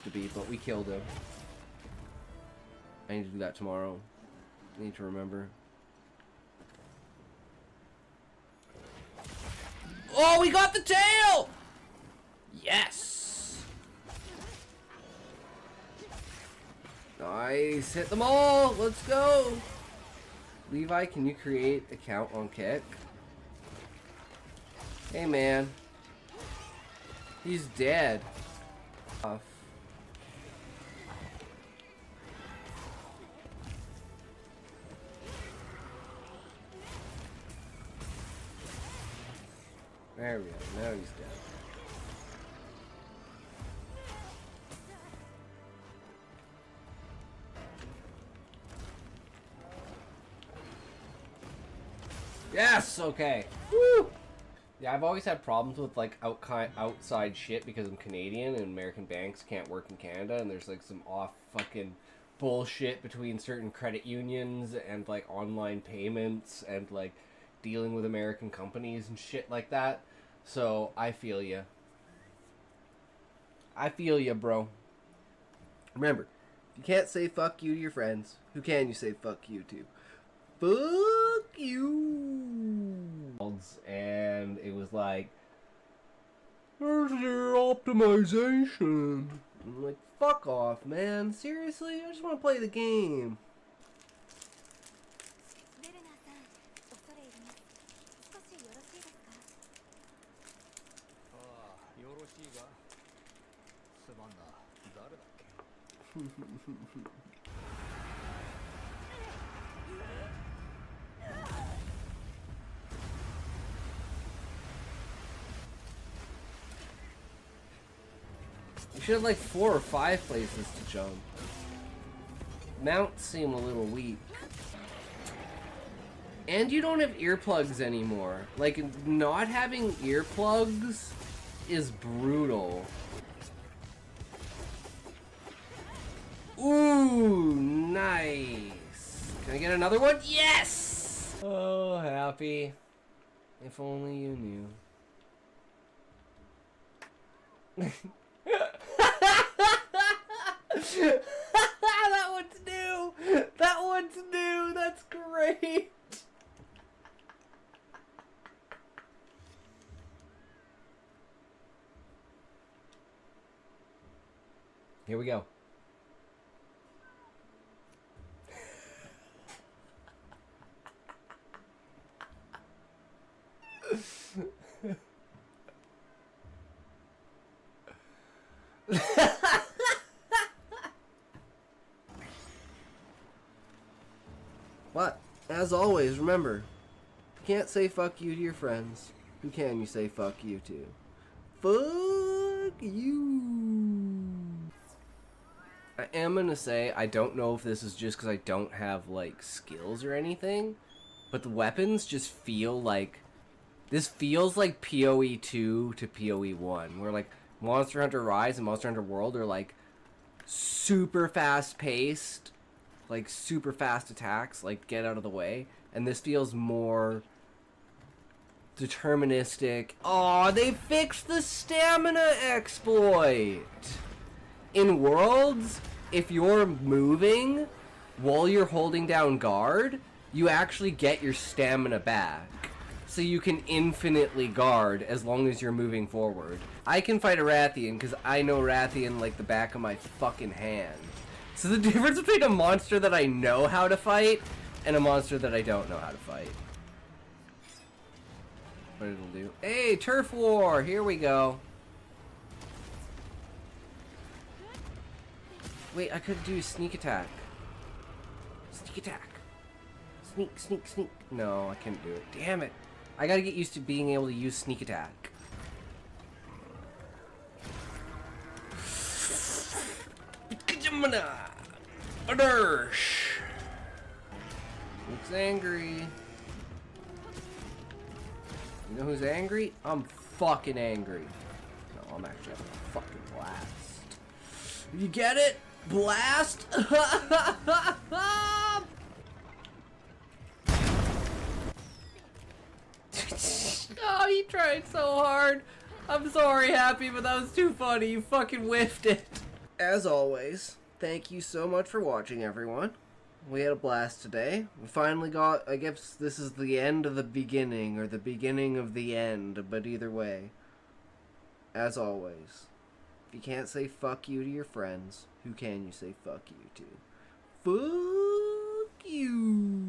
to be, but we killed him. I need to do that tomorrow. I need to remember. Oh, we got the tail! Yes! Nice, hit them all! Let's go! Levi, can you create account on Kick? Hey man. He's dead. Off. There we go. Now he's dead. Yes! Okay. Woo! Yeah, I've always had problems with like outside shit because I'm Canadian and American banks can't work in Canada, and there's like some off fucking bullshit between certain credit unions and like online payments and like dealing with American companies and shit like that. So I feel ya. I feel ya, bro. Remember, if you can't say fuck you to your friends, who can you say fuck you to? Fuck you. And it was like, where's your optimization? I'm like, fuck off, man. Seriously? I just want to play the game. You should have like 4 or 5 places to jump. Mounts seem a little weak. And you don't have earplugs anymore. Like, not having earplugs is brutal. Ooh, nice. Can I get another one? Yes! Oh, happy. If only you knew. That one's new! That one's new! That's great! Here we go. But, as always, remember, you can't say fuck you to your friends. Who can you say fuck you to? Fuck you. I am gonna say, I don't know if this is just because I don't have, like, skills or anything, but the weapons just feel like... This feels like PoE 2 to PoE 1, where, like, Monster Hunter Rise and Monster Hunter World are, like, super fast-paced, like, super fast attacks, like, get out of the way. And this feels more deterministic. Aw, they fixed the stamina exploit! In Worlds, if you're moving while you're holding down guard, you actually get your stamina back. So you can infinitely guard as long as you're moving forward. I can fight a Rathian because I know Rathian like the back of my fucking hand. So the difference between a monster that I know how to fight and a monster that I don't know how to fight. What it'll do. Hey, Turf War! Here we go. Wait, I could do sneak attack. Sneak attack. Sneak, sneak, sneak. No, I can't do it. Damn it. I gotta get used to being able to use sneak attack. Looks angry. You know who's angry? I'm fucking angry. No, I'm actually having a fucking blast. You get it? Blast? Oh, he tried so hard. I'm sorry, Happy, but that was too funny. You fucking whiffed it. as always, thank you so much for watching, everyone. We had a blast today. We finally got, I guess this is the end of the beginning, or the beginning of the end, but either way, as always, if you can't say fuck you to your friends, who can you say fuck you to? Fuck you!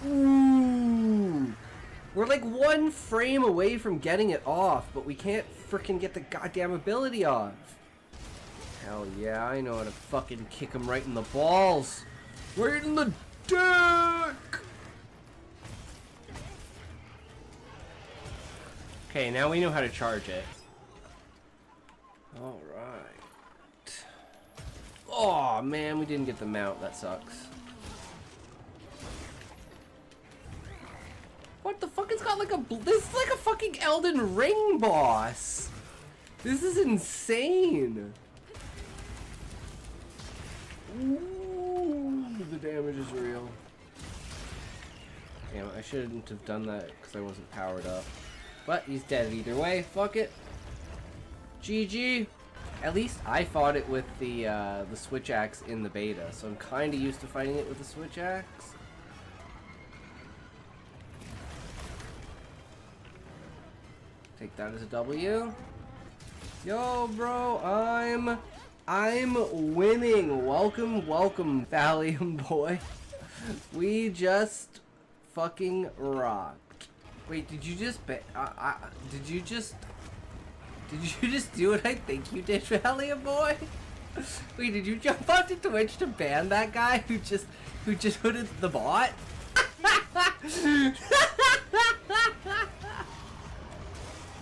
Ooh! We're like one frame away from getting it off, but we can't frickin' get the goddamn ability off. Hell yeah, I know how to fucking kick him right in the balls. Right in the dick! Okay, now we know how to charge it. Alright. Oh man, we didn't get the mount. That sucks. What the fuck? It's got like a... This is like a fucking Elden Ring boss. This is insane. Ooh, the damage is real. Damn, I shouldn't have done that because I wasn't powered up. But he's dead either way. Fuck it. GG. At least I fought it with the switch axe in the beta, so I'm kind of used to fighting it with the switch axe. Take that as a W. Yo, bro, I'm winning. Welcome, welcome, Valium boy. We just fucking rocked. Wait, did you just did you just do what I think you did, Valium boy? Wait, did you jump onto Twitch to ban that guy who just hooded the bot?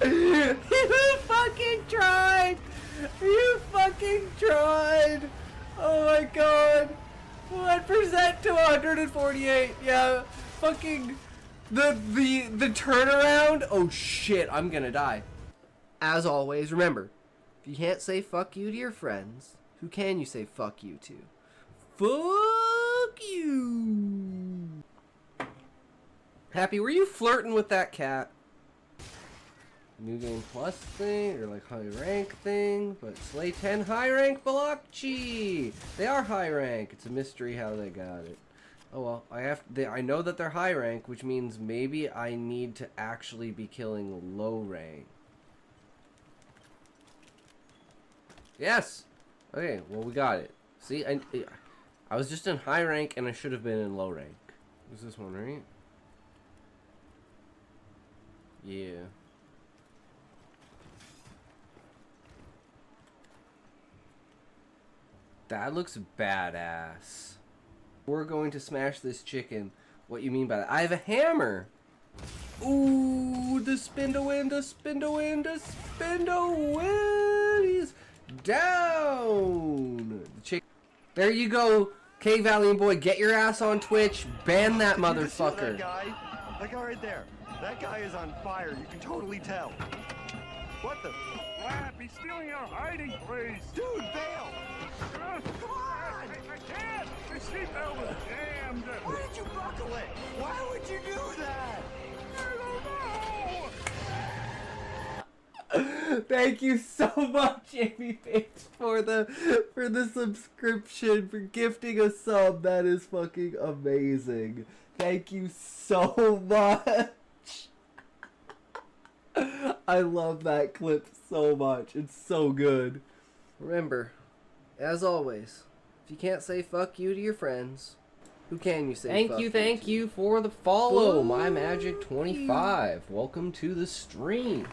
You fucking tried! You fucking tried! Oh my god! 1% to 148. Yeah, fucking the turnaround. Oh shit! I'm gonna die. As always, remember, if you can't say fuck you to your friends, who can you say fuck you to? Fuck you! Happy, were you flirting with that cat? New game plus thing, or like high rank thing, but Slay 10 high rank Balakchi! They are high rank. It's a mystery how they got it. Oh well, I know that they're high rank, which means maybe I need to actually be killing low rank. Yes! Okay, well we got it. See, I was just in high rank and I should have been in low rank. Was this one, right? Yeah. That looks badass. We're going to smash this chicken. What you mean by that? I have a hammer! Ooh, the spin to win, the spin to win, the spin to win! He's down! The chick. There you go, K Valiant boy. Get your ass on Twitch. Ban that motherfucker. That guy right there. That guy is on fire. You can totally tell. What the? Flap, he's stealing our hiding place. Dude, bail! Come on! I can't! The seatbelt was jammed. Why did you buckle it? Why would you do that? I don't know! Thank you so much, Amy Page, for the subscription, for gifting a sub. That is fucking amazing. Thank you so much. I love that clip so much. It's so good. Remember, as always, if you can't say fuck you to your friends, who can you say fuck you to? Thank you for the follow, My Magic 25. Welcome to the stream.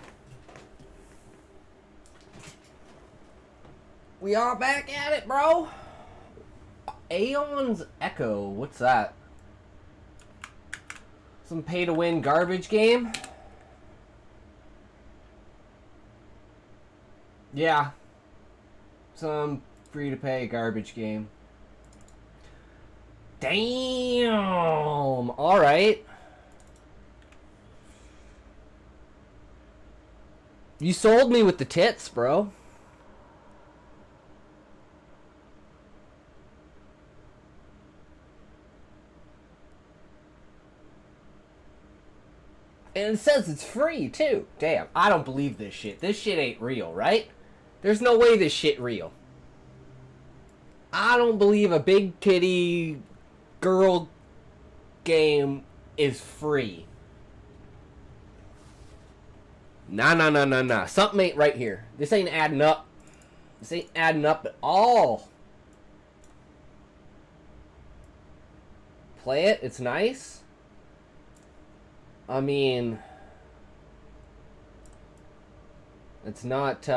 We are back at it, bro. Aeon's Echo. What's that? Some pay-to-win garbage game? Yeah. Some free-to-pay garbage game. Damn! Alright. You sold me with the tits, bro. And it says it's free, too. Damn, I don't believe this shit. This shit ain't real, right? There's no way this shit real. I don't believe a big titty girl game is free. Nah. Something ain't right here. This ain't adding up. This ain't adding up at all. Play it. It's nice. I mean, it's not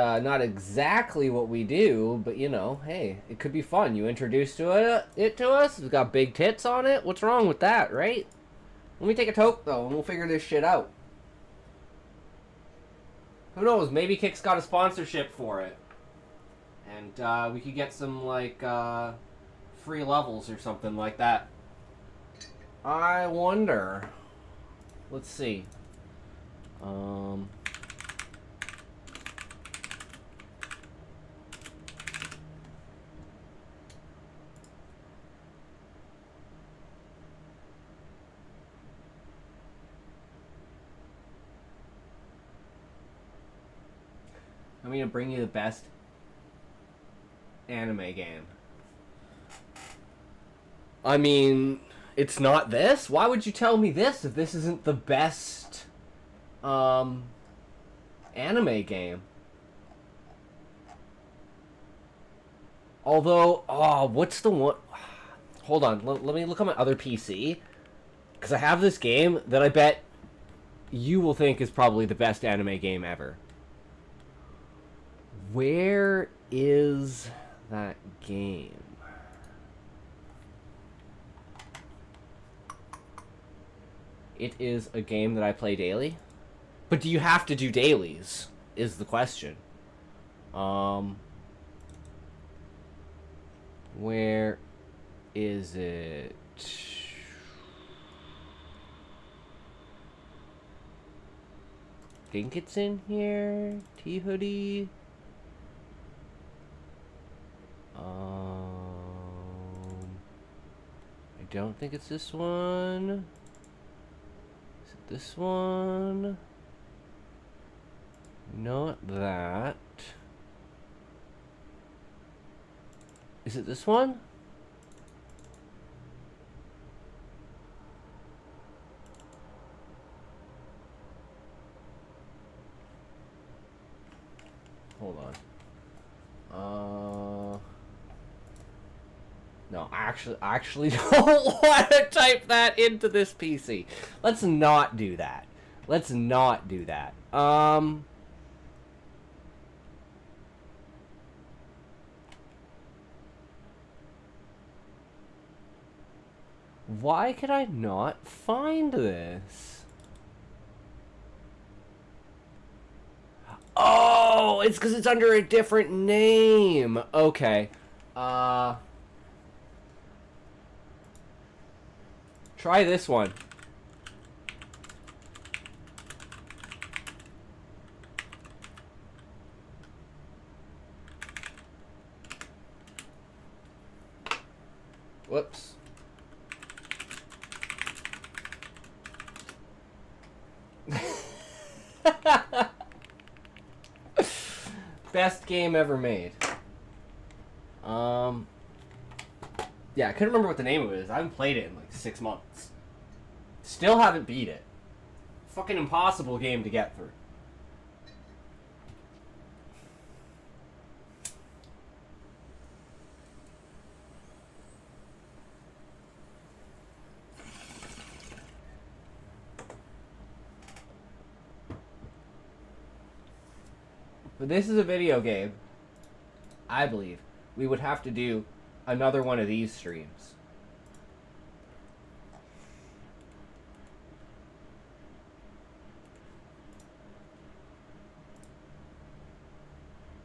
exactly what we do, but you know, hey, it could be fun. You introduced it to us. It's got big tits on it. What's wrong with that, right? Let me take a toke though, and we'll figure this shit out. Who knows? Maybe Kick's got a sponsorship for it, and we could get some like free levels or something like that. I wonder. Let's see. I'm gonna bring you the best anime game. I mean, it's not this? Why would you tell me this if this isn't the best anime game? Although, what's the one? Hold on, let me look on my other PC. Because I have this game that I bet you will think is probably the best anime game ever. Where is that game? It is a game that I play daily. But do you have to do dailies, is the question. Where is it? Think it's in here? T-Hoodie? I don't think it's this one. Is it this one? Not that. Is it this one? Hold on. No, I actually don't want to type that into this PC. Let's not do that. Let's not do that. Why could I not find this? Oh, it's because it's under a different name. Okay. Try this one. Whoops. Best game ever made. Yeah, I couldn't remember what the name of it is. I haven't played it in like 6 months. Still haven't beat it. Fucking impossible game to get through. But this is a video game. I believe we would have to do another one of these streams.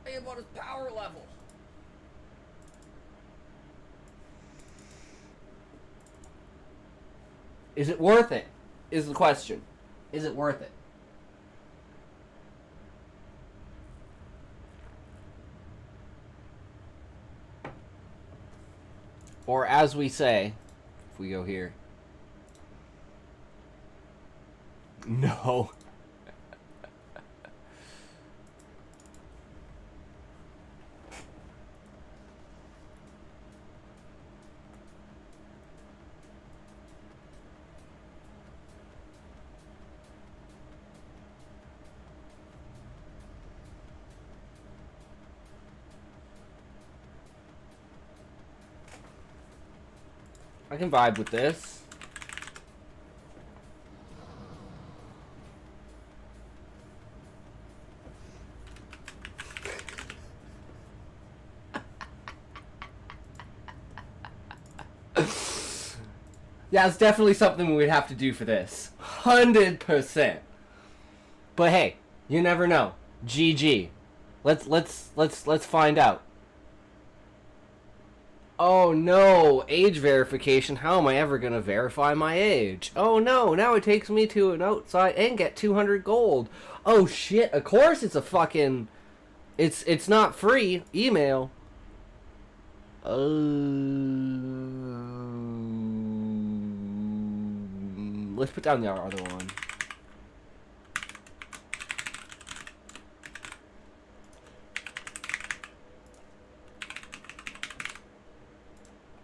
Hey, about his power level. Is it worth it? Is the question. Is it worth it? Or as we say, if we go here. No. I can vibe with this. Yeah, it's definitely something we'd have to do for this. 100%. But hey, you never know. GG. Let's find out. Oh no, age verification. How am I ever gonna verify my age? Oh no, now it takes me to an outside and get 200 gold. Oh shit, of course it's a fucking... It's not free. Email. Let's put down the other one.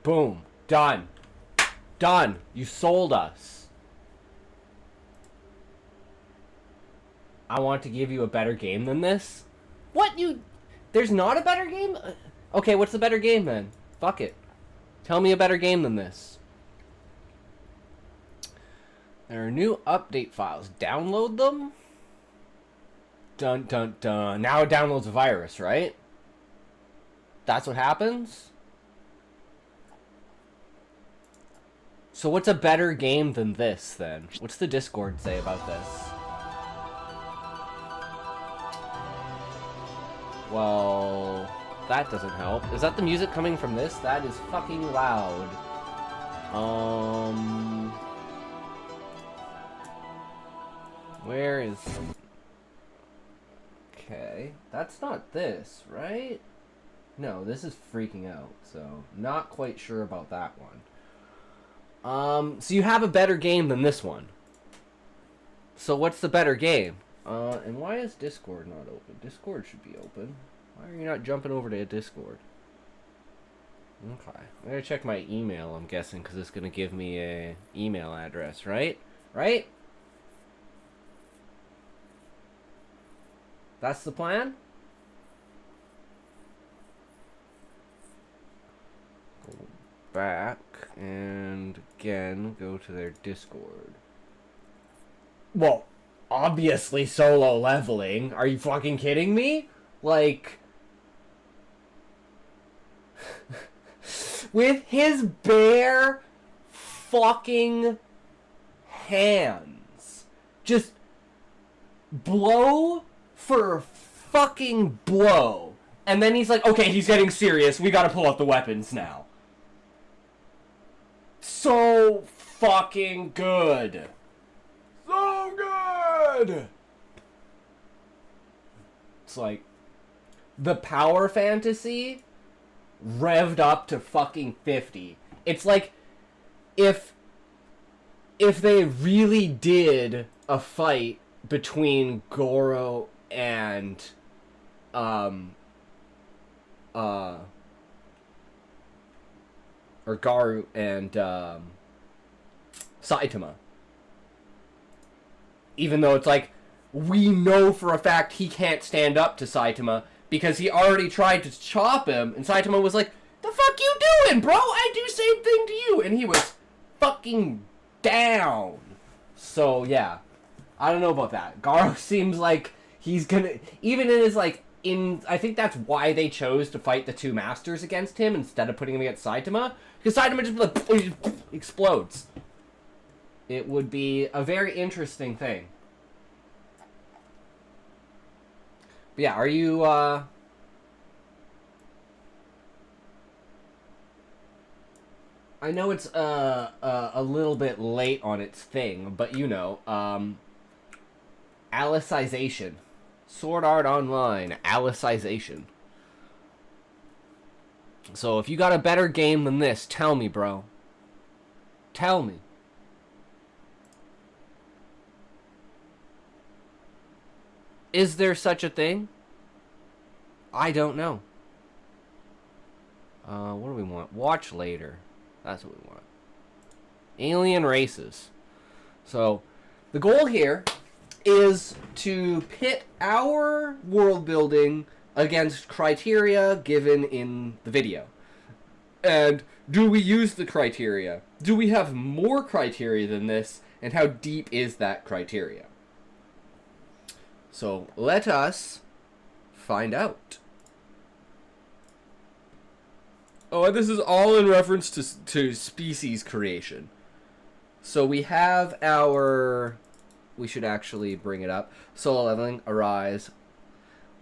Boom. Done. Done. You sold us. I want to give you a better game than this? What? There's not a better game? Okay, what's the better game then? Fuck it. Tell me a better game than this. There are new update files. Download them? Dun dun dun. Now it downloads a virus, right? That's what happens? So what's a better game than this, then? What's the Discord say about this? Well, that doesn't help. Is that the music coming from this? That is fucking loud. Where is... Okay. That's not this, right? No, this is freaking out, so not quite sure about that one. So you have a better game than this one. So what's the better game? And why is Discord not open? Discord should be open. Why are you not jumping over to Discord? Okay. I'm gonna check my email, I'm guessing, because it's gonna give me a email address, right? Right? That's the plan? Go back and again go to their Discord. Well, obviously solo leveling. Are you fucking kidding me? Like, with his bare fucking hands. Just blow for fucking blow. And then he's like, okay, he's getting serious. We gotta pull out the weapons now. So fucking good. So good! It's like the power fantasy revved up to fucking 50. It's like if they really did a fight between Goro and or Garu and Saitama. Even though it's like, we know for a fact he can't stand up to Saitama because he already tried to chop him, and Saitama was like, the fuck you doing, bro? I do same thing to you. And he was fucking down. So, yeah. I don't know about that. Garo seems like he's gonna... Even in his, like, I think that's why they chose to fight the two masters against him instead of putting him against Saitama. Because Saitama just, like, explodes. It would be a very interesting thing. But yeah, are you, I know it's, a little bit late on its thing, but you know, Alicization. Sword Art Online. Alicization. So if you got a better game than this, tell me, bro. Tell me. Is there such a thing? I don't know. What do we want? Watch later. That's what we want. Alien races. So, the goal here is to pit our world building against criteria given in the video. And do we use the criteria? Do we have more criteria than this? And how deep is that criteria? So let us find out. Oh, and this is all in reference to species creation. So we have our... We should actually bring it up. Solo leveling, Arise.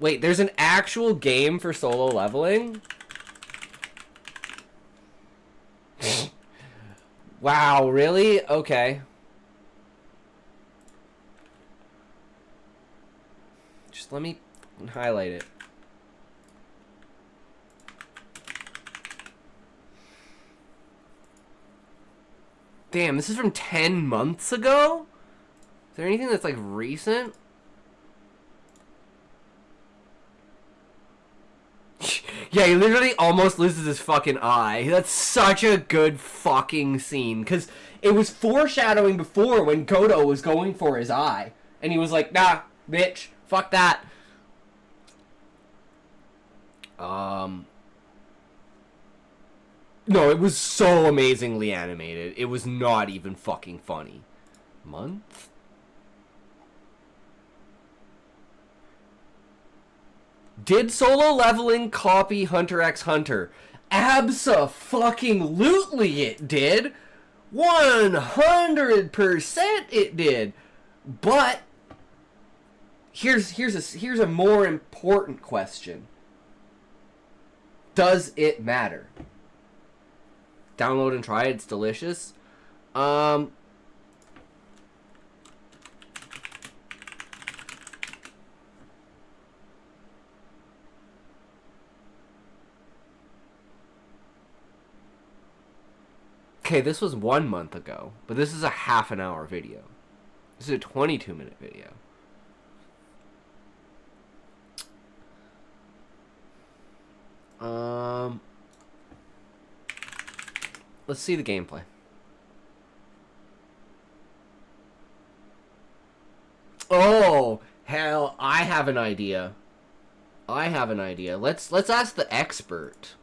Wait, there's an actual game for solo leveling? Wow, really? Okay. Just let me highlight it. Damn, this is from 10 months ago? Is there anything that's, like, recent? Yeah, he literally almost loses his fucking eye. That's such a good fucking scene. Because it was foreshadowing before when Kodo was going for his eye. And he was like, nah, bitch, fuck that. No, it was so amazingly animated. It was not even fucking funny. Month? Did solo leveling copy Hunter x Hunter? Abso-fucking-lutely it did. 100% it did. But here's a more important question. Does it matter? Download and try it. It's delicious. Okay, this was 1 month ago, but this is a half an hour video. This is a 22-minute video. Let's see the gameplay. Oh, hell, I have an idea. Let's ask the expert.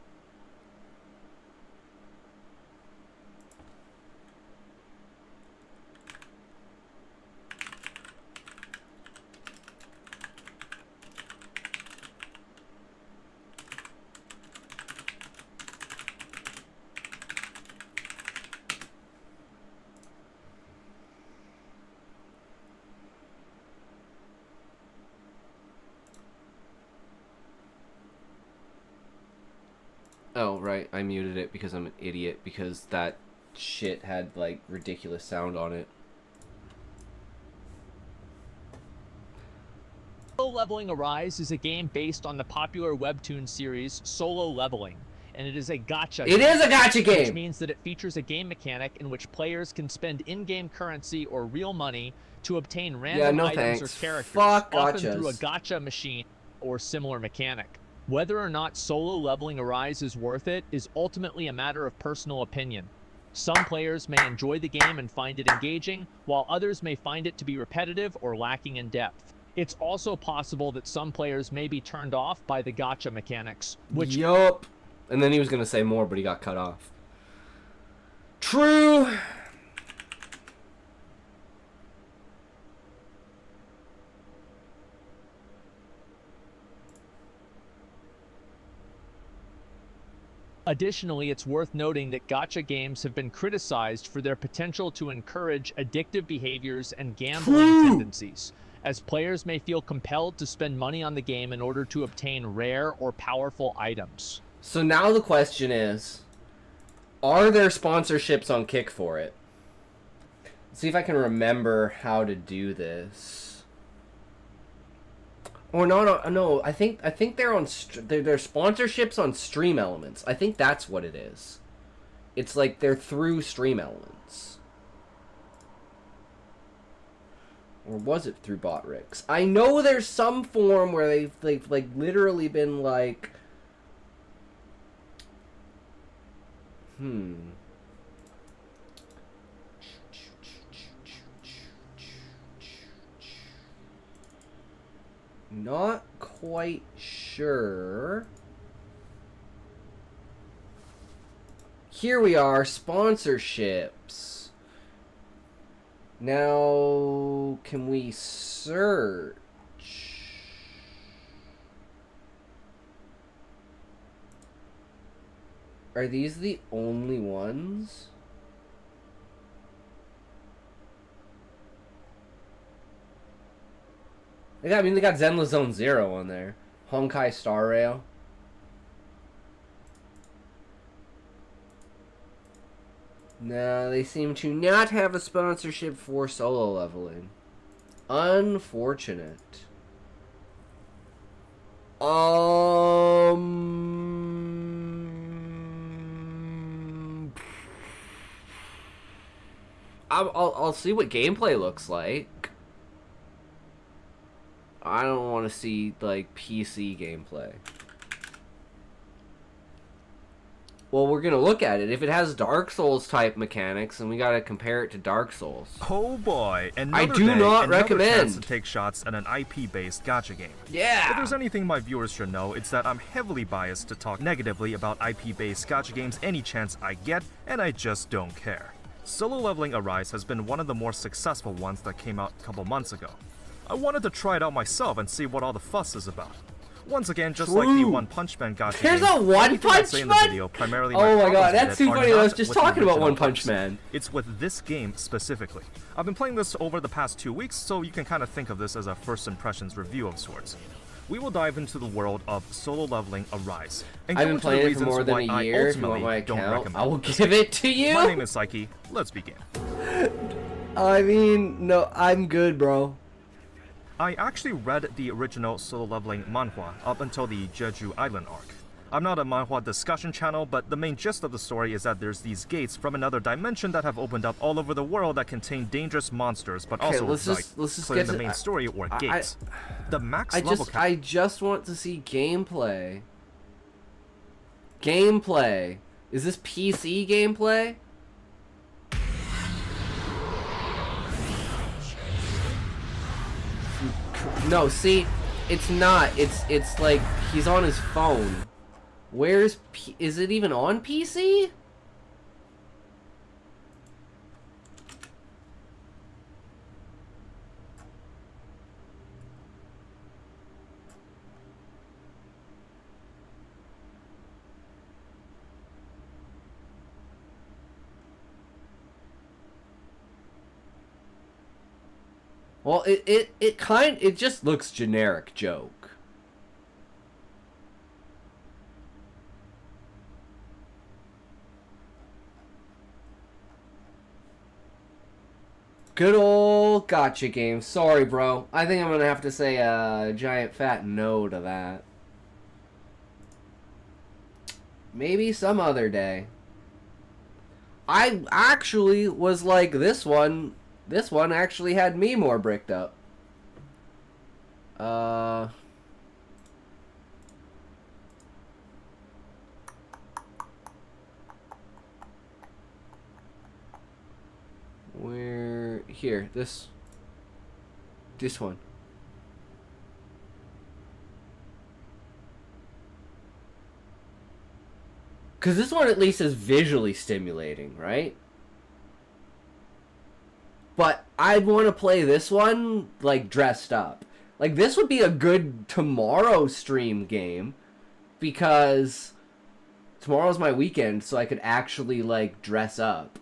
Oh, right, I muted it because I'm an idiot, because that shit had, like, ridiculous sound on it. Solo Leveling Arise is a game based on the popular webtoon series Solo Leveling, and it is a gacha game. It is a gacha game! Which means that it features a game mechanic in which players can spend in-game currency or real money to obtain random items or characters, Fuck often gachas. through a gacha machine or similar mechanic. Whether or not Solo Leveling Arise is worth it is ultimately a matter of personal opinion. Some players may enjoy the game and find it engaging, while others may find it to be repetitive or lacking in depth. It's also possible that some players may be turned off by the gacha mechanics, which... Yup. And then he was gonna say more, but he got cut off. True. Additionally, it's worth noting that gacha games have been criticized for their potential to encourage addictive behaviors and gambling tendencies, as players may feel compelled to spend money on the game in order to obtain rare or powerful items. So now the question is, are there sponsorships on Kick for it? Let's see if I can remember how to do this. Or no, I think they're on they're sponsorships on Stream Elements. I think that's what it is. It's like they're through Stream Elements. Or was it through Botrix? I know there's some form where they've like literally been like Not quite sure. Here we are, sponsorships. Now, can we search? Are these the only ones? I mean, they got Zenless Zone Zero on there. Honkai Star Rail. No, they seem to not have a sponsorship for solo leveling. Unfortunate. I'll see what gameplay looks like. I don't want to see, like, PC gameplay. Well, we're going to look at it. If it has Dark Souls type mechanics, then we got to compare it to Dark Souls. Oh boy, I do not recommend chance to take shots at an IP-based gacha game. Yeah. If there's anything my viewers should know, it's that I'm heavily biased to talk negatively about IP-based gacha games any chance I get, and I just don't care. Solo Leveling Arise has been one of the more successful ones that came out a couple months ago. I wanted to try it out myself and see what all the fuss is about. Once again, just like the One Punch Man gacha There's game, a One anything I Punch say in Man? the video, primarily Oh my god, problems with that's it too are funny. I was not just with the talking about original One Punch posts. Man. It's with this game specifically. I've been playing this over the past 2 weeks, so you can kind of think of this as a first impressions review of sorts. We will dive into the world of Solo Leveling Arise. And I've go been into the playing it for reasons more than why a year. If you want ultimately my don't account, recommend I will this give game. it to you. My name is Psyche. Let's begin. I mean, no, I'm good, bro. I actually read the original Solo Leveling manhwa up until the Jeju Island arc. I'm not a manhwa discussion channel, but the main gist of the story is that there's these gates from another dimension that have opened up all over the world that contain dangerous monsters, but also let's just clear get the to main story or gates. The max I level cap. I just want to see gameplay. Gameplay. Is this PC gameplay? No, see, it's not. It's like he's on his phone. Where's is it even on PC? Well, it just looks generic joke. Good old gotcha game. Sorry, bro. I think I'm gonna have to say a giant fat no to that. Maybe some other day. I actually was like this one. This one actually had me more bricked up. Where here, this one. Cause this one at least is visually stimulating, right? But I'd want to play this one, like, dressed up. Like, this would be a good tomorrow stream game. Because tomorrow's my weekend, so I could actually, like, dress up.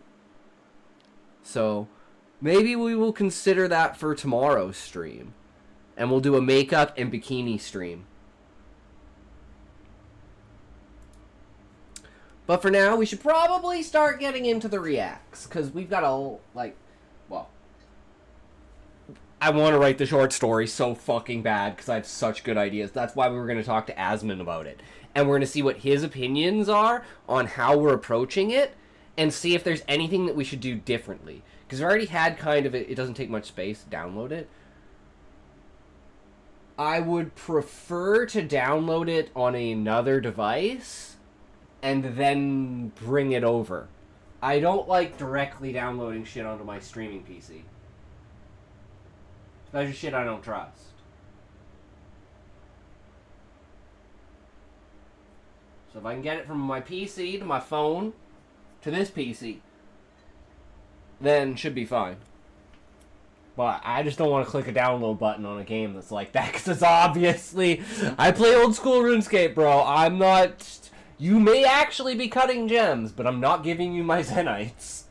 So, maybe we will consider that for tomorrow's stream. And we'll do a makeup and bikini stream. But for now, we should probably start getting into the reacts. Because we've got a, like... Well, I want to write the short story so fucking bad because I have such good ideas. That's why we were going to talk to Asmon about it. And we're going to see what his opinions are on how we're approaching it and see if there's anything that we should do differently. Because I already had kind of it doesn't take much space to download it. I would prefer to download it on another device and then bring it over. I don't like directly downloading shit onto my streaming PC. Especially shit I don't trust. So if I can get it from my PC to my phone, to this PC, then should be fine. But I just don't want to click a download button on a game that's like that, because it's obviously... I play old school RuneScape, bro. I'm not... You may actually be cutting gems, but I'm not giving you my Zenites.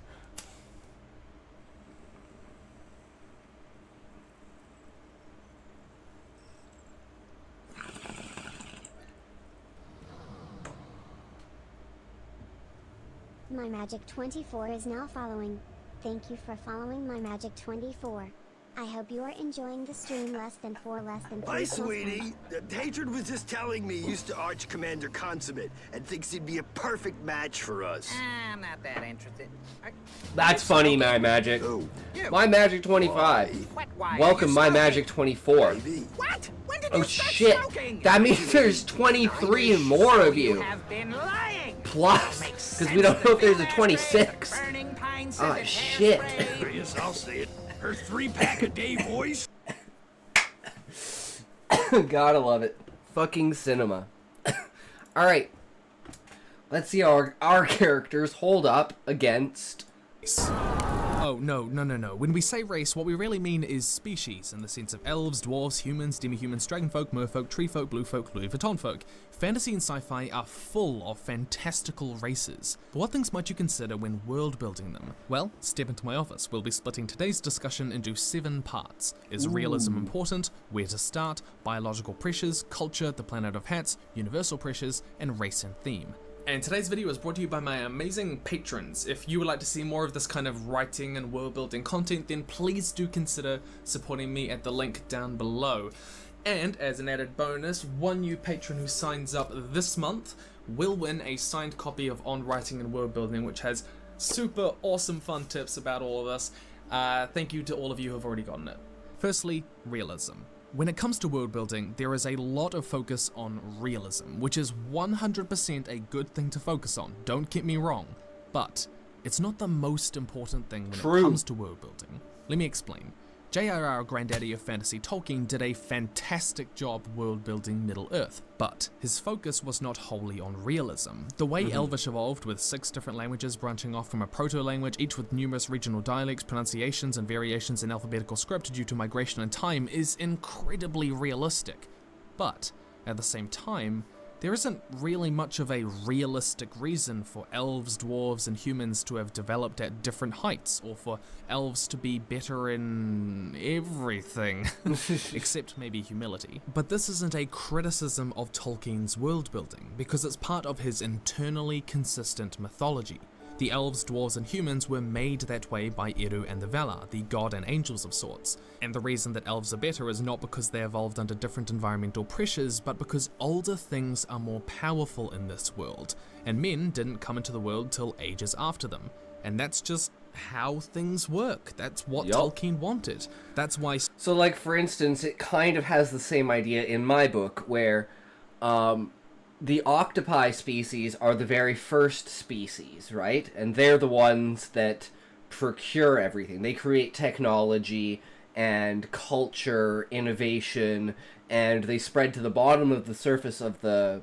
My Magic 24 is now following. Thank you for following My Magic 24. I hope you are enjoying the stream less than 3 Hi, sweetie. Hatred was just telling me he used to Arch Commander Consummate and thinks he'd be a perfect match for us. I'm not that interested. That's funny, My Magic. Oh, My Magic 25. Why? Welcome, My Magic 24. baby. What? When did Oh you start shit! smoking? That means there's 23 more of You you. have been lying. Plus, because we don't know if there's a 26. Burning pine Ah, scented shit. hairspray. Yes, I'll say it. Her 3-pack a day voice. Gotta love it. Fucking cinema. Alright. Let's see how our characters hold up against... Oh, no. When we say race, what we really mean is species, in the sense of elves, dwarves, humans, demi-humans, dragonfolk, merfolk, treefolk, bluefolk, Louis Vuitton folk. Fantasy and sci-fi are full of fantastical races. But what things might you consider when world building them? Well, step into my office. We'll be splitting today's discussion into 7 parts. Is realism important? Where to start? Biological pressures, culture, the planet of hats, universal pressures, and race and theme. And today's video is brought to you by my amazing patrons. If you would like to see more of this kind of writing and world building content, then please do consider supporting me at the link down below. And as an added bonus, one new patron who signs up this month will win a signed copy of On Writing and World Building, which has super awesome fun tips about all of this. Thank you to all of you who have already gotten it. Firstly, realism. When it comes to world building, there is a lot of focus on realism, which is 100% a good thing to focus on, don't get me wrong, but it's not the most important thing when it comes to world building. Let me explain. J.R.R. Granddaddy of Fantasy Tolkien did a fantastic job world building Middle-earth, but his focus was not wholly on realism. The way Elvish evolved with 6 different languages branching off from a proto-language, each with numerous regional dialects, pronunciations, and variations in alphabetical script due to migration and time, is incredibly realistic. But, at the same time, there isn't really much of a realistic reason for elves, dwarves, and humans to have developed at different heights, or for elves to be better in everything, except maybe humility. But this isn't a criticism of Tolkien's world building, because it's part of his internally consistent mythology. The elves, dwarves, and humans were made that way by Eru and the Valar, the god and angels of sorts. And the reason that elves are better is not because they evolved under different environmental pressures, but because older things are more powerful in this world, and men didn't come into the world till ages after them. And that's just how things work. That's what Tolkien wanted. That's why... So, like, for instance, it kind of has the same idea in my book, where, the octopi species are the very first species, right? And they're the ones that procure everything. They create technology and culture, innovation, and they spread to the bottom of the surface of the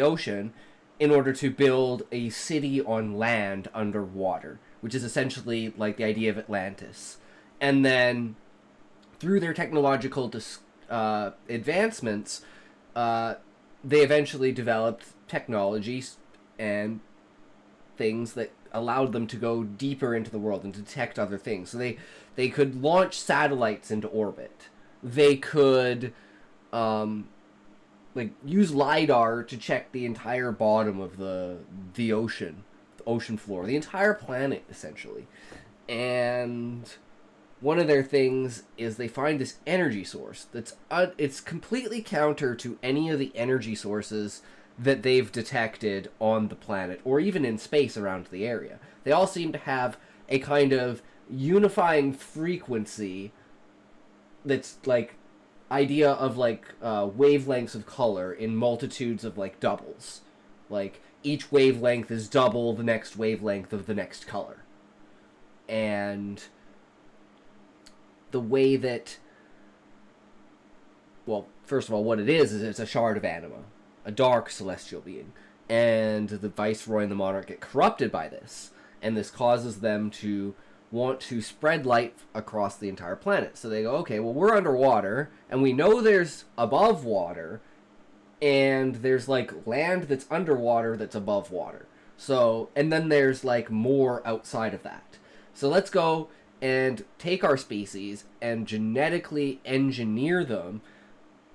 ocean in order to build a city on land underwater, which is essentially like the idea of Atlantis. And then, through their technological advancements, they eventually developed technologies and things that allowed them to go deeper into the world and detect other things. So they could launch satellites into orbit. They could like use LiDAR to check the entire bottom of the ocean floor, the entire planet essentially. And one of their things is they find this energy source that's it's completely counter to any of the energy sources that they've detected on the planet or even in space around the area. They all seem to have a kind of unifying frequency that's like idea of like wavelengths of color in multitudes of like doubles. Like each wavelength is double the next wavelength of the next color. And the way that, well, first of all, what it is it's a shard of anima, a dark celestial being, and the Viceroy and the Monarch get corrupted by this, and this causes them to want to spread light across the entire planet. So they go, okay, well, we're underwater, and we know there's above water, and there's like land that's underwater that's above water. So, and then there's like more outside of that. So let's go and take our species and genetically engineer them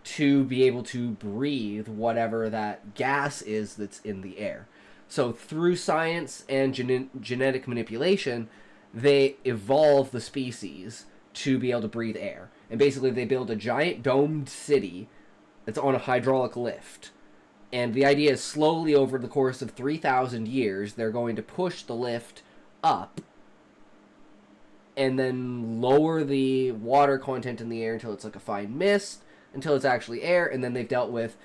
to be able to breathe whatever that gas is that's in the air. So through science and genetic manipulation, they evolve the species to be able to breathe air. And basically they build a giant domed city that's on a hydraulic lift. And the idea is slowly over the course of 3,000 years, they're going to push the lift up and then lower the water content in the air until it's like a fine mist, until it's actually air, and then they've dealt with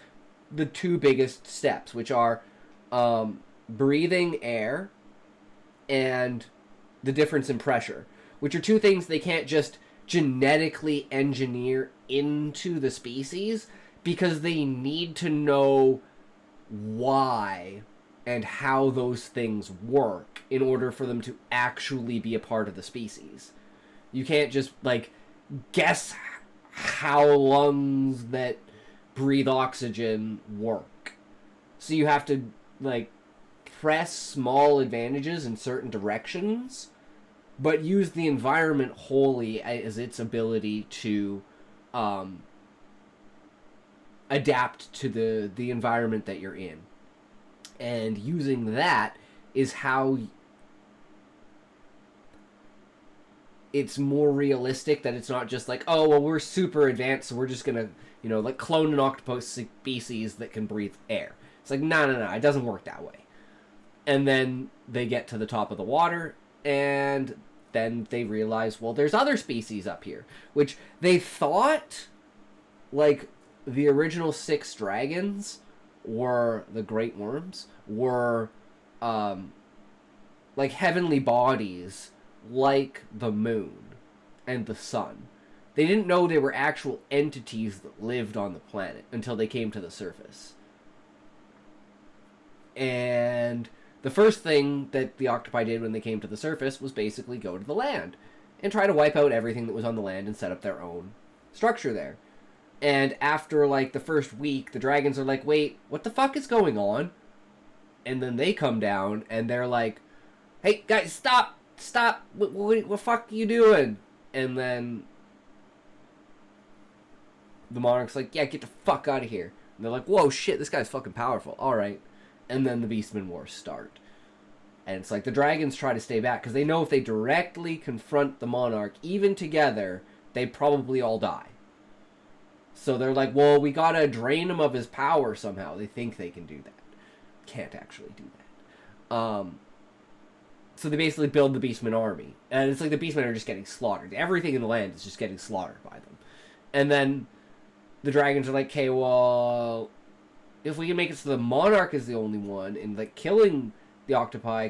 the two biggest steps, which are breathing air and the difference in pressure, which are two things they can't just genetically engineer into the species because they need to know why and how those things work in order for them to actually be a part of the species. You can't just, like, guess how lungs that breathe oxygen work. So you have to, like, press small advantages in certain directions, but use the environment wholly as its ability to adapt to the environment that you're in. And using that is how it's more realistic, that it's not just like, oh, well, we're super advanced, so we're just gonna, you know, like clone an octopus species that can breathe air. It's like, no, it doesn't work that way. And then they get to the top of the water, and then they realize, well, there's other species up here, which they thought, like, the original 6 dragons were the great worms, were like heavenly bodies like the moon and the sun. They didn't know they were actual entities that lived on the planet until they came to the surface. And the first thing that the octopi did when they came to the surface was basically go to the land and try to wipe out everything that was on the land and set up their own structure there. And after, like, the first week, the dragons are like, wait, what the fuck is going on? And then they come down, and they're like, hey, guys, stop! What the fuck are you doing? And then the monarch's like, yeah, get the fuck out of here. And they're like, whoa, shit, this guy's fucking powerful. All right. And then the Beastmen Wars start. And it's like the dragons try to stay back, because they know if they directly confront the monarch, even together, they probably all die. So they're like, well, we gotta drain him of his power somehow. They think they can do that. Can't actually do that. So they basically build the Beastmen army. And it's like the Beastmen are just getting slaughtered. Everything in the land is just getting slaughtered by them. And then the dragons are like, okay, well, if we can make it so the monarch is the only one, and, like, killing the octopi,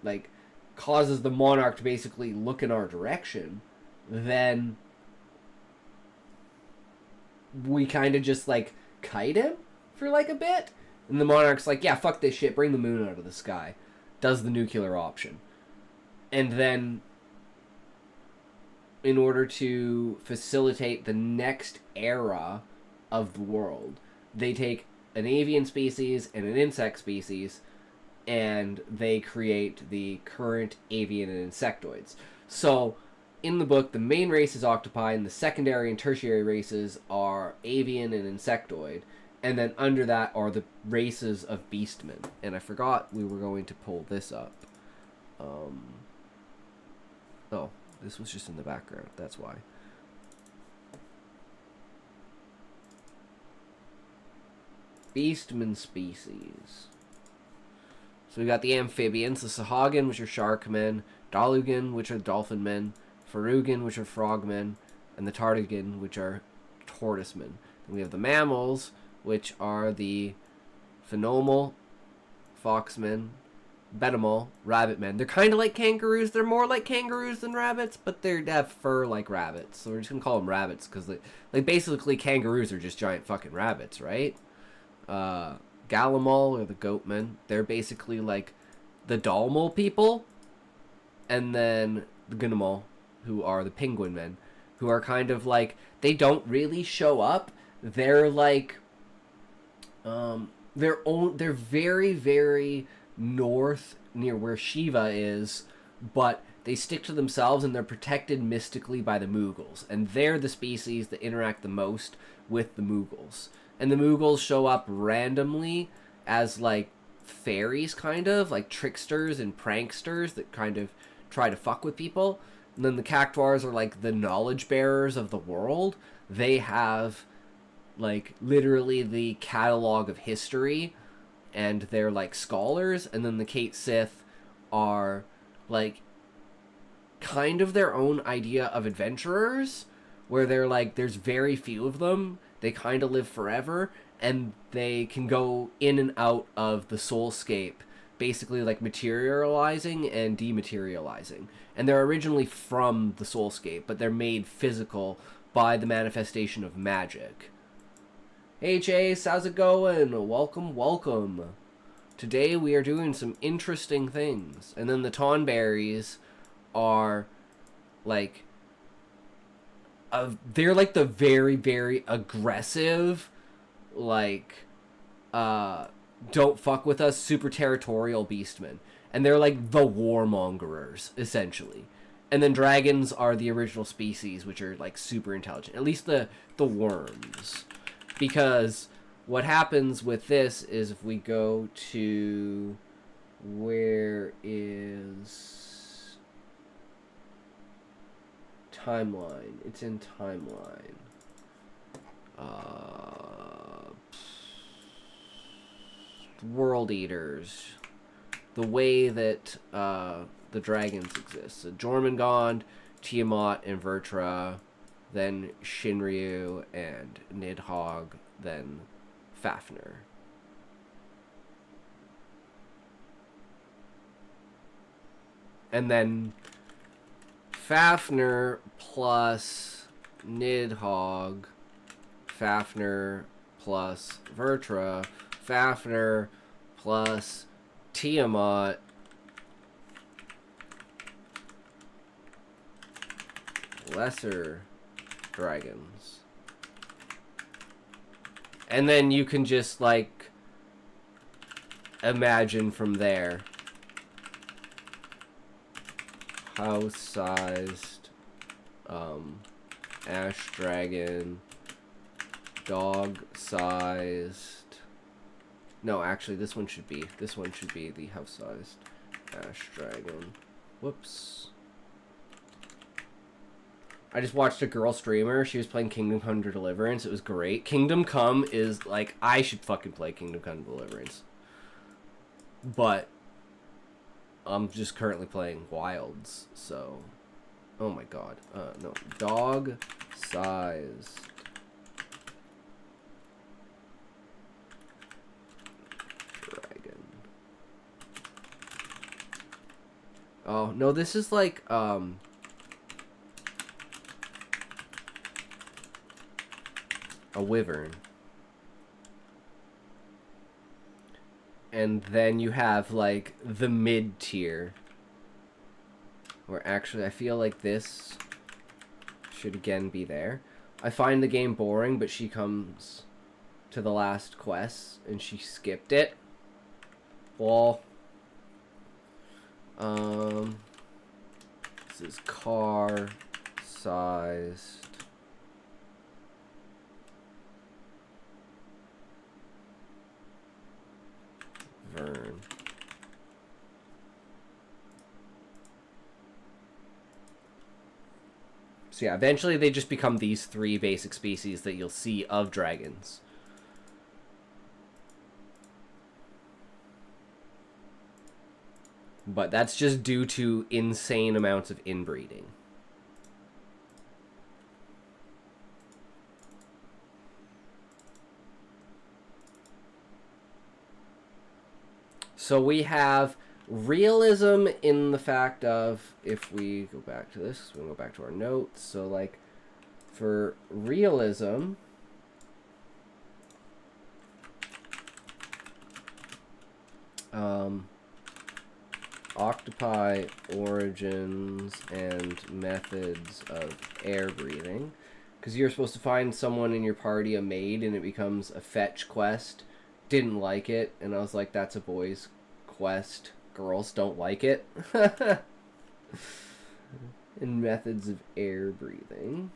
like, causes the monarch to basically look in our direction, then we kind of just, like, kite him for, like, a bit. And the monarch's like, yeah, fuck this shit, bring the moon out of the sky. Does the nuclear option. And then, in order to facilitate the next era of the world, they take an avian species and an insect species, and they create the current avian and insectoids. So, in the book, the main race is octopi, and the secondary and tertiary races are avian and insectoid, and then under that are the races of beastmen. And I forgot we were going to pull this up. Oh, this was just in the background, that's why. Beastmen species. So we got the amphibians, the Sahagin, which are shark men, Dalugan, which are dolphin men, Farugan, which are frogmen, and the Tardigan, which are tortoise men. Then we have the mammals, which are the phenomal, foxmen, betamal, rabbit men. They're kind of like kangaroos. They're more like kangaroos than rabbits, but they have fur like rabbits. So we're just going to call them rabbits because, like, basically kangaroos are just giant fucking rabbits, right? Galamal, or the goatmen, they're basically like the Dalmal people, and then the Gunnamol, who are the penguin men, who are kind of like, they don't really show up. They're like, they're very, very north near where Shiva is, but they stick to themselves and they're protected mystically by the Mughals. And they're the species that interact the most with the Mughals. And the Mughals show up randomly as like fairies, kind of like tricksters and pranksters that kind of try to fuck with people. And then the Cactuars are like the knowledge bearers of the world. They have like literally the catalog of history, and they're like scholars. And then the Kate Sith are like kind of their own idea of adventurers, where they're like, there's very few of them, they kind of live forever, and they can go in and out of the soulscape, basically like materializing and dematerializing. And they're originally from the soulscape, but they're made physical by the manifestation of magic. Hey Chase, how's it going? Welcome, welcome. Today we are doing some interesting things. And then the Tonberries are like, they're like the very, very aggressive, like, don't fuck with us, super territorial beastmen. And they're like the warmongerers, essentially. And then dragons are the original species, which are like super intelligent. At least the worms. Because what happens with this is, if we go to, where is timeline? It's in timeline. World Eaters. The way that the dragons exist. So Jormungand, Tiamat, and Vertra, then Shinryu and Nidhogg, then Fafnir. And then Fafnir plus Nidhogg, Fafnir plus Vertra, Fafnir plus Tiamat, lesser dragons. And then you can just like imagine from there house-sized ash dragon, dog-sized. No, actually, this one should be the house-sized ash dragon. Whoops. I just watched a girl streamer. She was playing Kingdom Come Deliverance. It was great. Kingdom Come is like, I should fucking play Kingdom Come Deliverance. But I'm just currently playing Wilds, so. Oh my god. No. Dog sized dragon. Oh, no, this is like, a wyvern. And then you have, like, the mid-tier. Where actually, I feel like this should again be there. I find the game boring, but she comes to the last quest, and she skipped it. Well, this is car-sized. Vern. So yeah, eventually they just become these three basic species that you'll see of dragons. But that's just due to insane amounts of inbreeding. So we have realism in the fact of, if we go back to this, we'll go back to our notes. So like for realism, octopi origins and methods of air breathing. Because you're supposed to find someone in your party, a maid, and it becomes a fetch quest. Didn't like it, and I was like, that's a boys' quest. Girls don't like it. And methods of air breathing.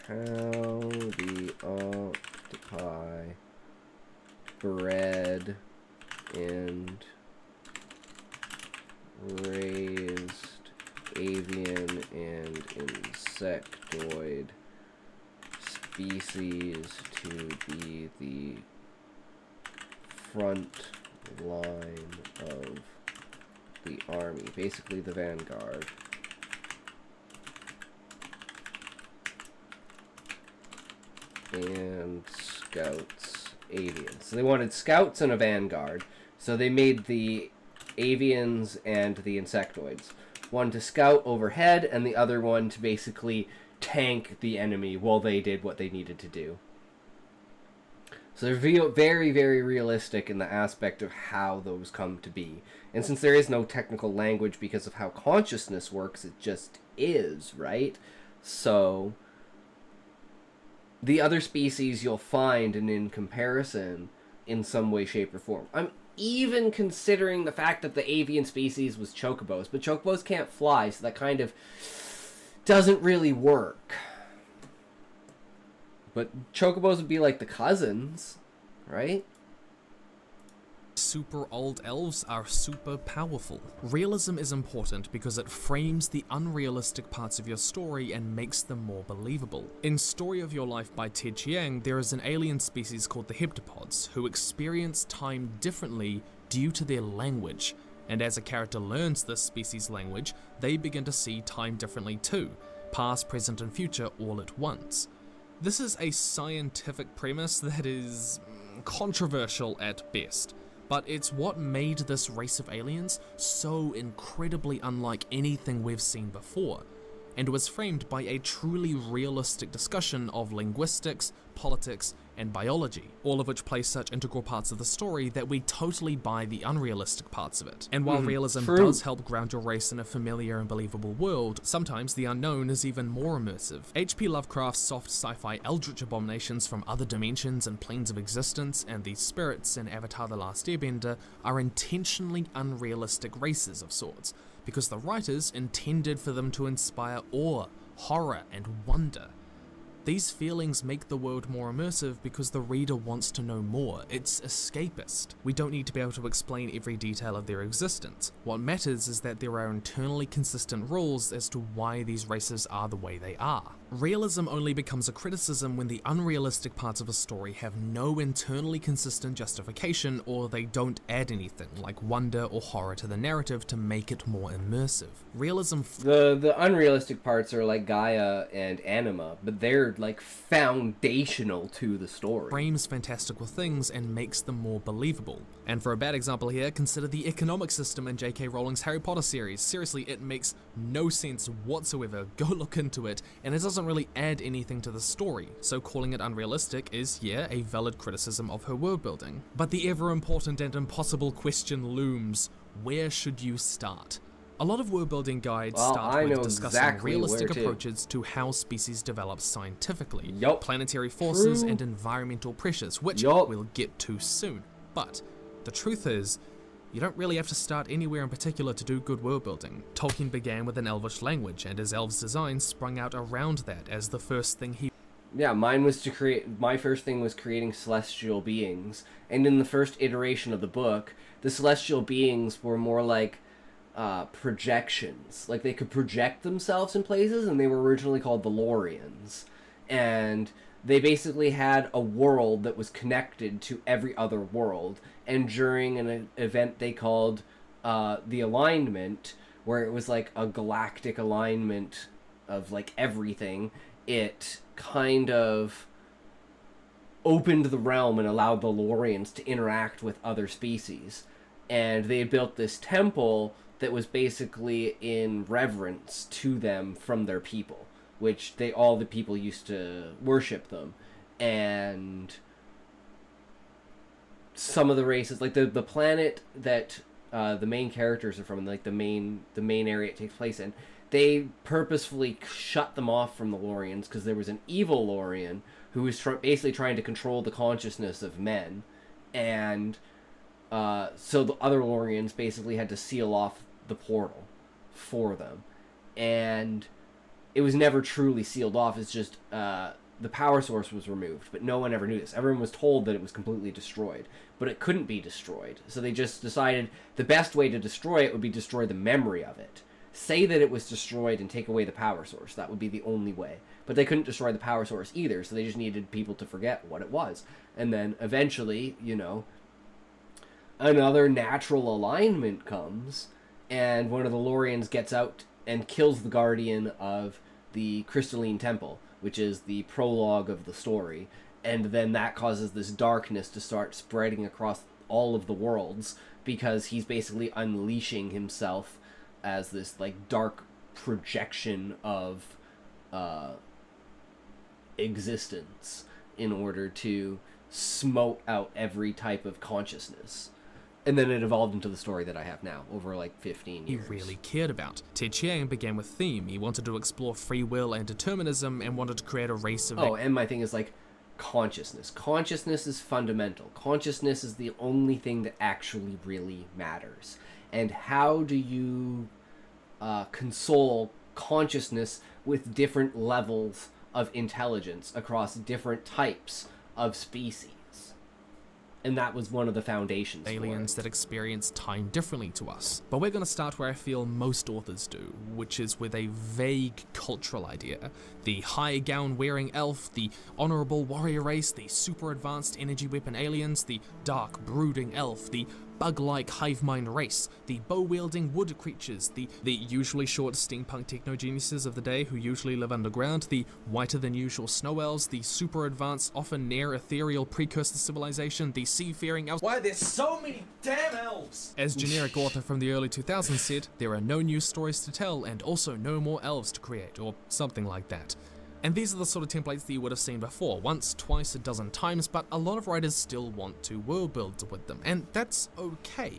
How the octopi bred and raised avian and insectoid species to be the front line of the army, basically the vanguard. And scouts, avians. So they wanted scouts and a vanguard. So they made the avians and the insectoids. One to scout overhead, and the other one to basically tank the enemy while they did what they needed to do. So they're very, very realistic in the aspect of how those come to be. And since there is no technical language because of how consciousness works, it just is, right? So the other species you'll find, and in comparison, in some way, shape, or form. I'm even considering the fact that the avian species was chocobos, but chocobos can't fly, so that kind of doesn't really work. But chocobos would be like the cousins, right? Super old elves are super powerful. Realism is important because it frames the unrealistic parts of your story and makes them more believable. In Story of Your Life by Ted Chiang, there is an alien species called the heptapods, who experience time differently due to their language. And as a character learns this species' language, they begin to see time differently too, past, present, and future all at once. This is a scientific premise that is controversial at best, but it's what made this race of aliens so incredibly unlike anything we've seen before, and was framed by a truly realistic discussion of linguistics, politics, and biology, all of which play such integral parts of the story that we totally buy the unrealistic parts of it. And while realism does help ground your race in a familiar and believable world, sometimes the unknown is even more immersive. H.P. Lovecraft's soft sci-fi eldritch abominations from other dimensions and planes of existence, and the spirits in Avatar: The Last Airbender are intentionally unrealistic races of sorts, because the writers intended for them to inspire awe, horror, and wonder. These feelings make the world more immersive because the reader wants to know more. It's escapist. We don't need to be able to explain every detail of their existence. What matters is that there are internally consistent rules as to why these races are the way they are. Realism only becomes a criticism when the unrealistic parts of a story have no internally consistent justification, or they don't add anything, like wonder or horror to the narrative to make it more immersive. Realism... The unrealistic parts are like Gaia and Anima, but they're like foundational to the story. Frames fantastical things and makes them more believable. And for a bad example here, consider the economic system in J.K. Rowling's Harry Potter series. Seriously, it makes no sense whatsoever. Go look into it, and it doesn't really add anything to the story, so calling it unrealistic is, yeah, a valid criticism of her world building. But the ever important and impossible question looms: where should you start? A lot of world-building guides start with discussing realistic approaches to how species develop scientifically, planetary forces and environmental pressures, which we'll get to soon. But the truth is, you don't really have to start anywhere in particular to do good world-building. Tolkien began with an Elvish language, and his elves' design sprung out around that as the first thing he... Yeah, my first thing was creating celestial beings, and in the first iteration of the book, the celestial beings were more like projections. Like, they could project themselves in places, and they were originally called the Lorians. And they basically had a world that was connected to every other world. And during an event they called the Alignment, where it was like a galactic alignment of like everything, it kind of opened the realm and allowed the Lorians to interact with other species. And they built this temple that was basically in reverence to them from their people, which all the people used to worship them. And some of the races, like the planet that the main characters are from, like the main area it takes place in, they purposefully shut them off from the Lorians because there was an evil Lorian who was basically trying to control the consciousness of men, and so the other Lorians basically had to seal off the portal for them, and it was never truly sealed off. It's just the power source was removed, but no one ever knew this. Everyone was told that it was completely destroyed, but it couldn't be destroyed. So they just decided the best way to destroy it would be destroy the memory of it. Say that it was destroyed and take away the power source. That would be the only way. But they couldn't destroy the power source either, so they just needed people to forget what it was. And then eventually, you know, another natural alignment comes, and one of the Lorians gets out and kills the guardian of the Crystalline Temple, which is the prologue of the story. And then that causes this darkness to start spreading across all of the worlds, because he's basically unleashing himself as this like dark projection of existence in order to smote out every type of consciousness. And then it evolved into the story that I have now, over like 15 years. He really cared about. Te Chiang began with theme. He wanted to explore free will and determinism and wanted to create a race of... Oh, and my thing is like consciousness. Consciousness is fundamental. Consciousness is the only thing that actually really matters. And how do you console consciousness with different levels of intelligence across different types of species? And that was one of the foundations aliens that experience time differently to us. But we're going to start where I feel most authors do, which is with a vague cultural idea. The high gown wearing elf, the honorable warrior race, the super advanced energy weapon aliens, the dark brooding elf, the bug-like hive mind race, the bow-wielding wood creatures, the usually short steampunk techno-geniuses of the day who usually live underground, the whiter-than-usual snow elves, the super-advanced, often near-ethereal precursor civilization, the sea-faring elves. Why there's so many damn elves? As generic author from the early 2000s said, there are no new stories to tell and also no more elves to create, or something like that. And these are the sort of templates that you would have seen before, once, twice, a dozen times, but a lot of writers still want to world build with them, and that's okay.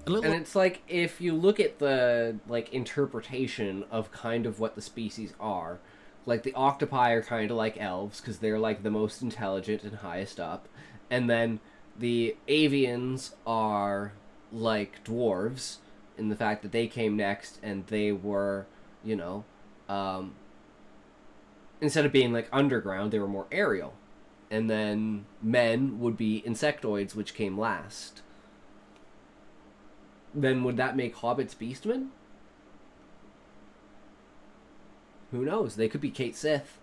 And it's like, if you look at the like interpretation of kind of what the species are, like the octopi are kind of like elves, because they're like the most intelligent and highest up, and then the avians are like dwarves, in the fact that they came next, and they were, you know, instead of being like underground, they were more aerial. And then men would be insectoids, which came last. Then would that make hobbits beastmen? Who knows? They could be Kate Sith.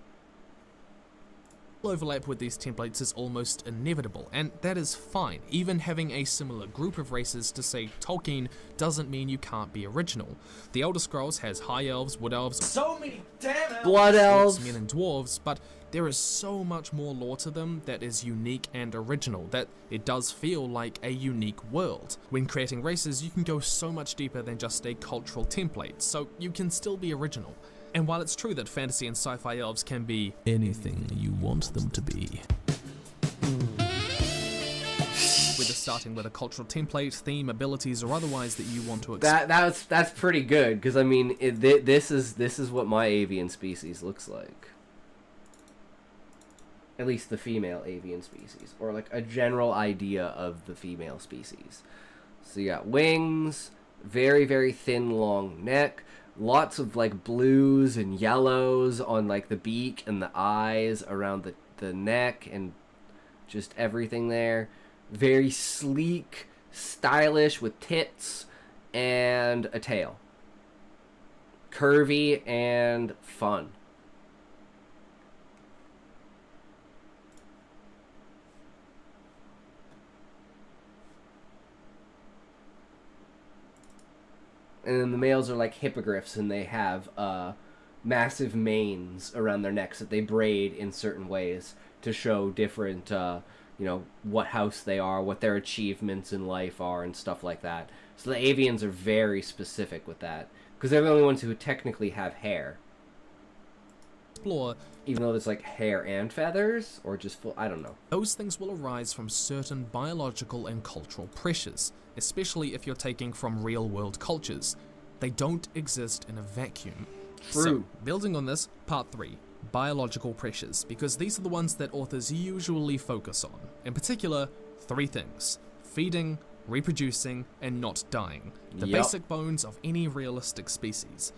Overlap with these templates is almost inevitable, and that is fine. Even having a similar group of races to, say, Tolkien doesn't mean you can't be original. The Elder Scrolls has high elves, wood elves, so many damn elves, blood elves, men and dwarves, but there is so much more lore to them that is unique and original, that it does feel like a unique world. When creating races, you can go so much deeper than just a cultural template, so you can still be original. And while it's true that fantasy and sci-fi elves can be anything you want them to be, whether starting with a cultural template, theme, abilities, or otherwise that you want to that's pretty good, because I mean this is what my avian species looks like. At least the female avian species, or like a general idea of the female species. So you got wings, very, very thin, long neck. Lots of like blues and yellows on like the beak and the eyes around the neck and just everything there. Very sleek, stylish with tits and a tail. Curvy and fun. And then the males are like hippogriffs, and they have massive manes around their necks that they braid in certain ways to show different, you know, what house they are, what their achievements in life are, and stuff like that. So the avians are very specific with that, because they're the only ones who technically have hair. explore, Even though there's like hair and feathers, or just full, I don't know. those things will arise from certain biological and cultural pressures, especially if you're taking from real-world cultures. They don't exist in a vacuum. True. So, building on this, part 3, biological pressures, because these are the ones that authors usually focus on. In particular, 3 things: feeding, reproducing, and not dying. The Yup. basic bones of any realistic species.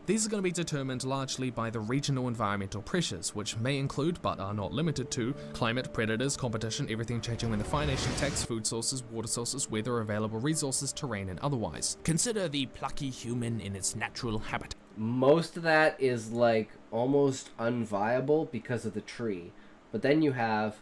These are going to be determined largely by the regional environmental pressures, which may include, but are not limited to, climate, predators, competition, everything changing when the Fire Nation tax, food sources, water sources, weather, available resources, terrain, and otherwise. Consider the plucky human in its natural habitat. Most of that is like almost unviable because of the tree. But then you have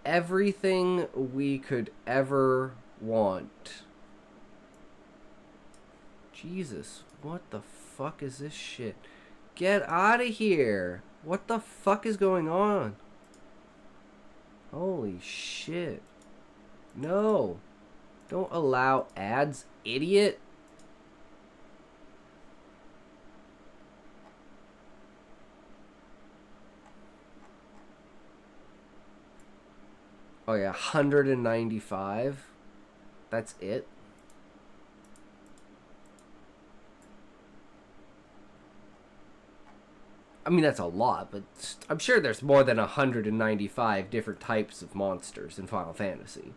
everything we could ever want. Jesus, what the fuck is this shit? Get out of here. What the fuck is going on? Holy shit. No. Don't allow ads, idiot. Oh yeah, 195. That's it. I mean, that's a lot, but I'm sure there's more than 195 different types of monsters in Final Fantasy.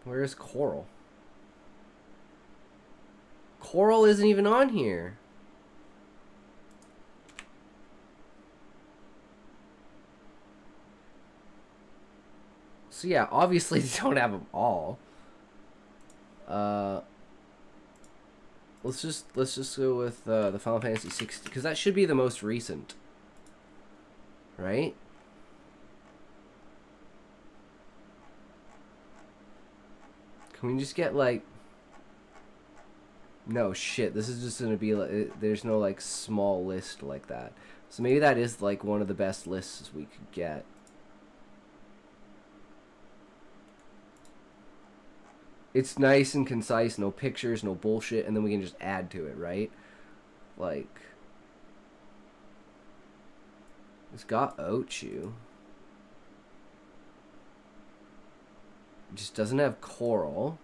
Where's Coral? Coral isn't even on here. So yeah, obviously they don't have them all. Let's just go with the Final Fantasy 60, because that should be the most recent, right? Can we just get like? No shit. This is just gonna be like there's no like small list like that. So maybe that is like one of the best lists we could get. It's nice and concise, no pictures, no bullshit, and then we can just add to it, right? Like, it's got Ochu. It just doesn't have Coral.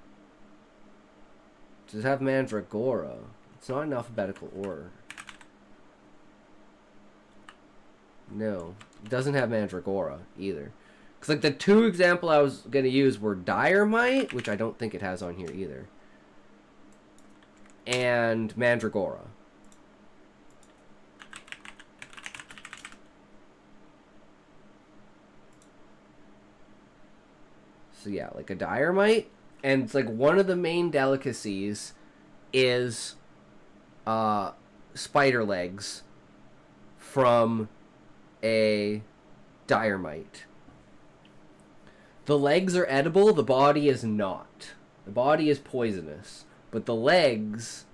It does have Mandragora. It's not in alphabetical order. No, it doesn't have Mandragora either. Because, like, the 2 example I was going to use were Diorite, which I don't think it has on here either, and Mandragora. So, yeah, like a Diorite, and it's like one of the main delicacies is spider legs from a Diorite. The legs are edible, the body is not. The body is poisonous, but the legs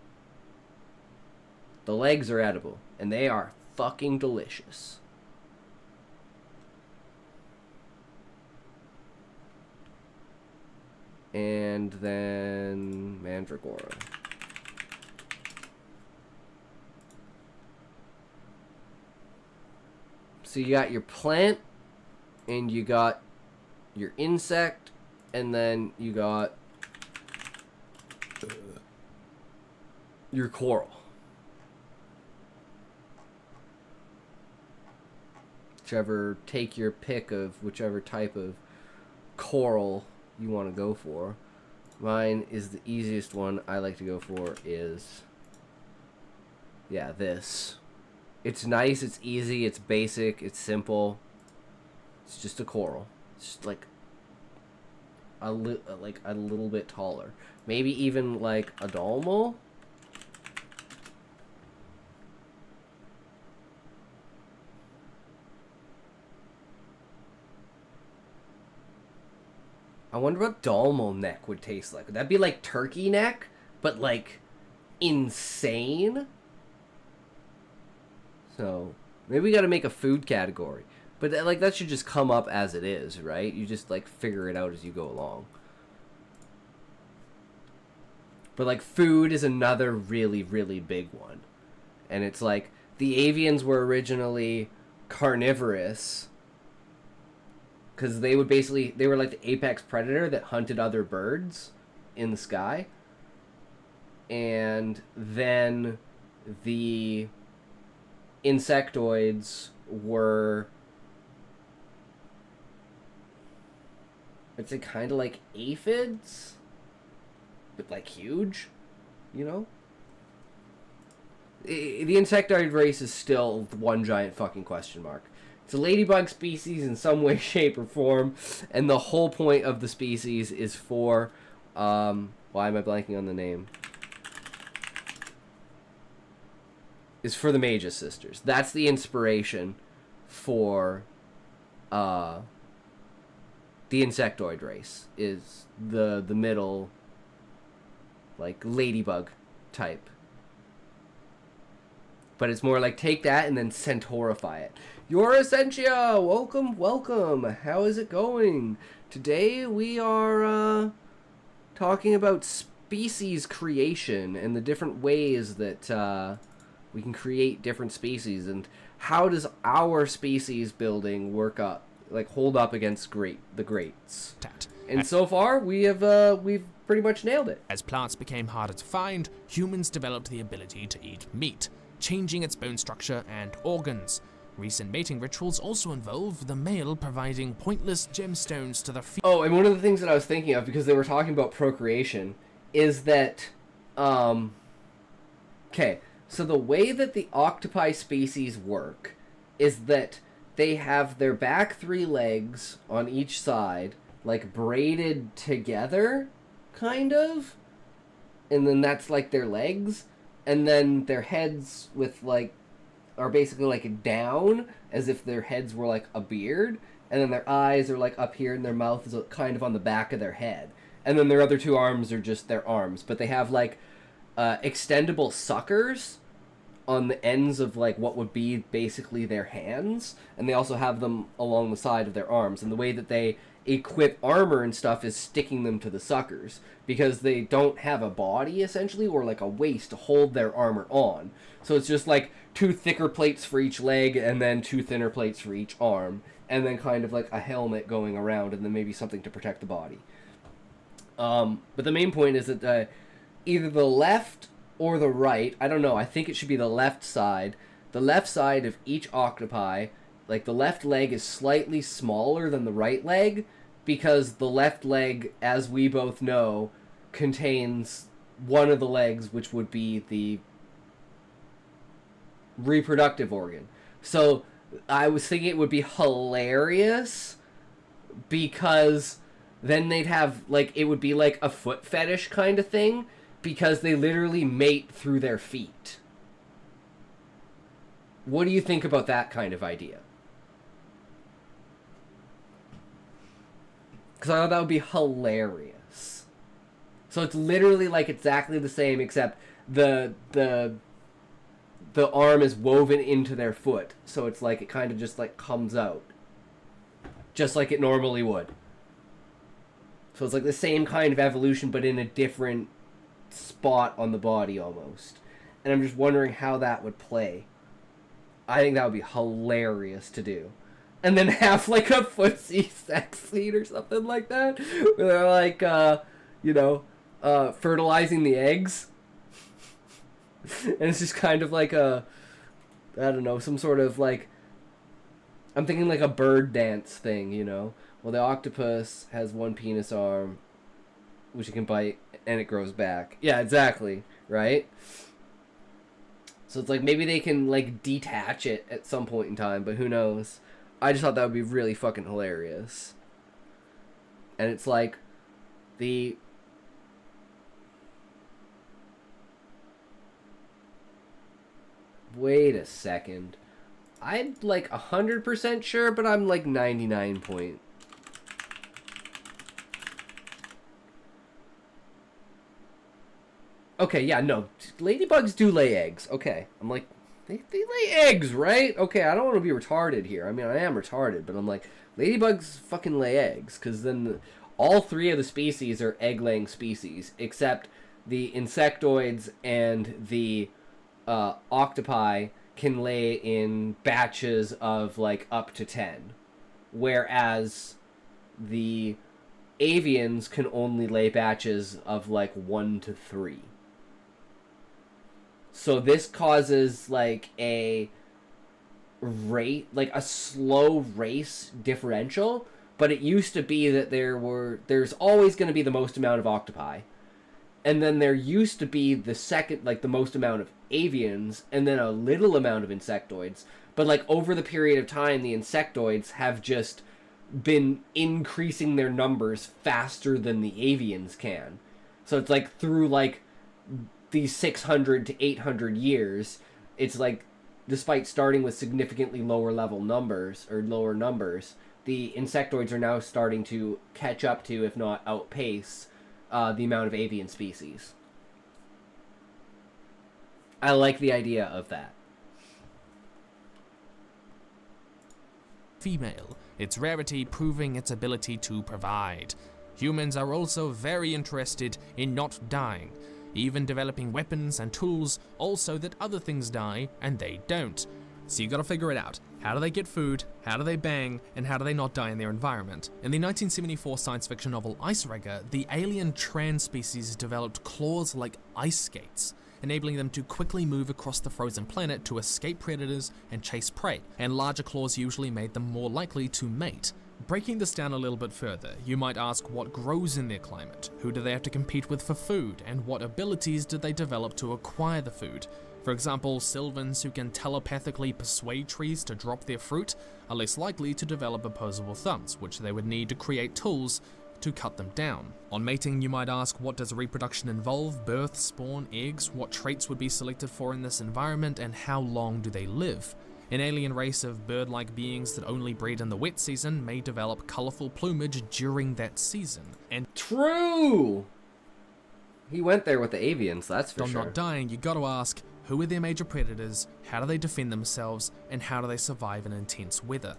are edible, and they are fucking delicious. And then Mandragora. So you got your plant, and you got your insect, and then you got your coral. Take your pick of whichever type of coral you want to go for. Mine is the easiest one I like to go for is, yeah, this. It's nice, it's easy, it's basic, it's simple. It's just a coral. It's like a little bit taller. Maybe even like a Dalmo. I wonder what dolmal neck would taste like. Would that be like turkey neck, but like insane? So maybe we got to make a food category, but like that should just come up as it is, right? You just like figure it out as you go along. But like food is another really, really big one, and it's like the avians were originally carnivorous because they were like the apex predator that hunted other birds in the sky, and then the insectoids were, I'd say, kind of like aphids, but like huge, you know? The insectoid race is still one giant fucking question mark. It's a ladybug species in some way, shape, or form, and the whole point of the species is for, why am I blanking on the name? Is for the Magus sisters. That's the inspiration for the insectoid race, is the middle, like, ladybug type. But it's more like take that and then centaurify it. Your Essentia! Welcome, welcome. How is it going? Today we are talking about species creation and the different ways that we can create different species, and how does our species building work up, like hold up against the greats. And so far we've pretty much nailed it. As plants became harder to find, humans developed the ability to eat meat, changing its bone structure and organs. Recent mating rituals also involve the male providing pointless gemstones to the female. Oh, and one of the things that I was thinking of, because they were talking about procreation, is that, okay, so the way that the octopi species work is that they have their back 3 legs on each side, like braided together, kind of, and then that's like their legs, and then their heads with like are basically like down, as if their heads were like a beard, and then their eyes are like up here and their mouth is kind of on the back of their head, and then their other 2 arms are just their arms, but they have like extendable suckers on the ends of like what would be basically their hands, and they also have them along the side of their arms, and the way that they equip armor and stuff is sticking them to the suckers, because they don't have a body essentially, or like a waist to hold their armor on, so it's just like 2 thicker plates for each leg and then 2 thinner plates for each arm, and then kind of like a helmet going around, and then maybe something to protect the body. But the main point is that either the left or the right, I don't know, I think it should be the left side of each octopi, like the left leg is slightly smaller than the right leg, because the left leg, as we both know, contains one of the legs, which would be the reproductive organ. So I was thinking it would be hilarious, because then they'd have, like, it would be like a foot fetish kind of thing, because they literally mate through their feet. What do you think about that kind of idea? Because I thought that would be hilarious. So it's literally like exactly the same, except the arm is woven into their foot, so it's like it kind of just like comes out, just like it normally would. So it's like the same kind of evolution, but in a different spot on the body almost. And I'm just wondering how that would play. I think that would be hilarious to do. And then have like a footsie sex scene or something like that, where they're like, fertilizing the eggs. And it's just kind of like I don't know, some sort of like, I'm thinking like a bird dance thing, you know? Well, the octopus has 1 penis arm, which it can bite, and it grows back. Yeah, exactly, right? So it's like maybe they can like detach it at some point in time, but who knows? I just thought that would be really fucking hilarious. And it's like the wait a second. I'm like 100% sure, but I'm like 99 point. Okay, yeah, no. Ladybugs do lay eggs. Okay. I'm like, they lay eggs, right? Okay, I don't want to be retarded here. I mean, I am retarded, but I'm like, ladybugs fucking lay eggs. Because then all three of the species are egg-laying species, except the insectoids and the octopi can lay in batches of, like, up to 10. Whereas the avians can only lay batches of, like, 1 to 3. So this causes like a rate, like a slow race differential, but it used to be that there's always going to be the most amount of octopi, and then there used to be the second, like the most amount of avians, and then a little amount of insectoids. But like over the period of time, the insectoids have just been increasing their numbers faster than the avians can. So it's like through like these 600 to 800 years, it's like, despite starting with significantly lower numbers, the insectoids are now starting to catch up to, if not outpace, the amount of avian species. I like the idea of that. Female, its rarity proving its ability to provide. Humans are also very interested in not dying, even developing weapons and tools, also that other things die and they don't. So you gotta figure it out. How do they get food, how do they bang, and how do they not die in their environment? In the 1974 science fiction novel Icebreaker, the alien trans species developed claws like ice skates, enabling them to quickly move across the frozen planet to escape predators and chase prey, and larger claws usually made them more likely to mate. Breaking this down a little bit further, you might ask what grows in their climate, who do they have to compete with for food, and what abilities do they develop to acquire the food. For example, sylvans who can telepathically persuade trees to drop their fruit are less likely to develop opposable thumbs, which they would need to create tools to cut them down. On mating, you might ask, what does reproduction involve? Birth, spawn, eggs? What traits would be selected for in this environment, and how long do they live? An alien race of bird-like beings that only breed in the wet season may develop colorful plumage during that season. And true! He went there with the avians, that's for sure. Not dying, you gotta ask, who are their major predators, how do they defend themselves, and how do they survive in intense weather?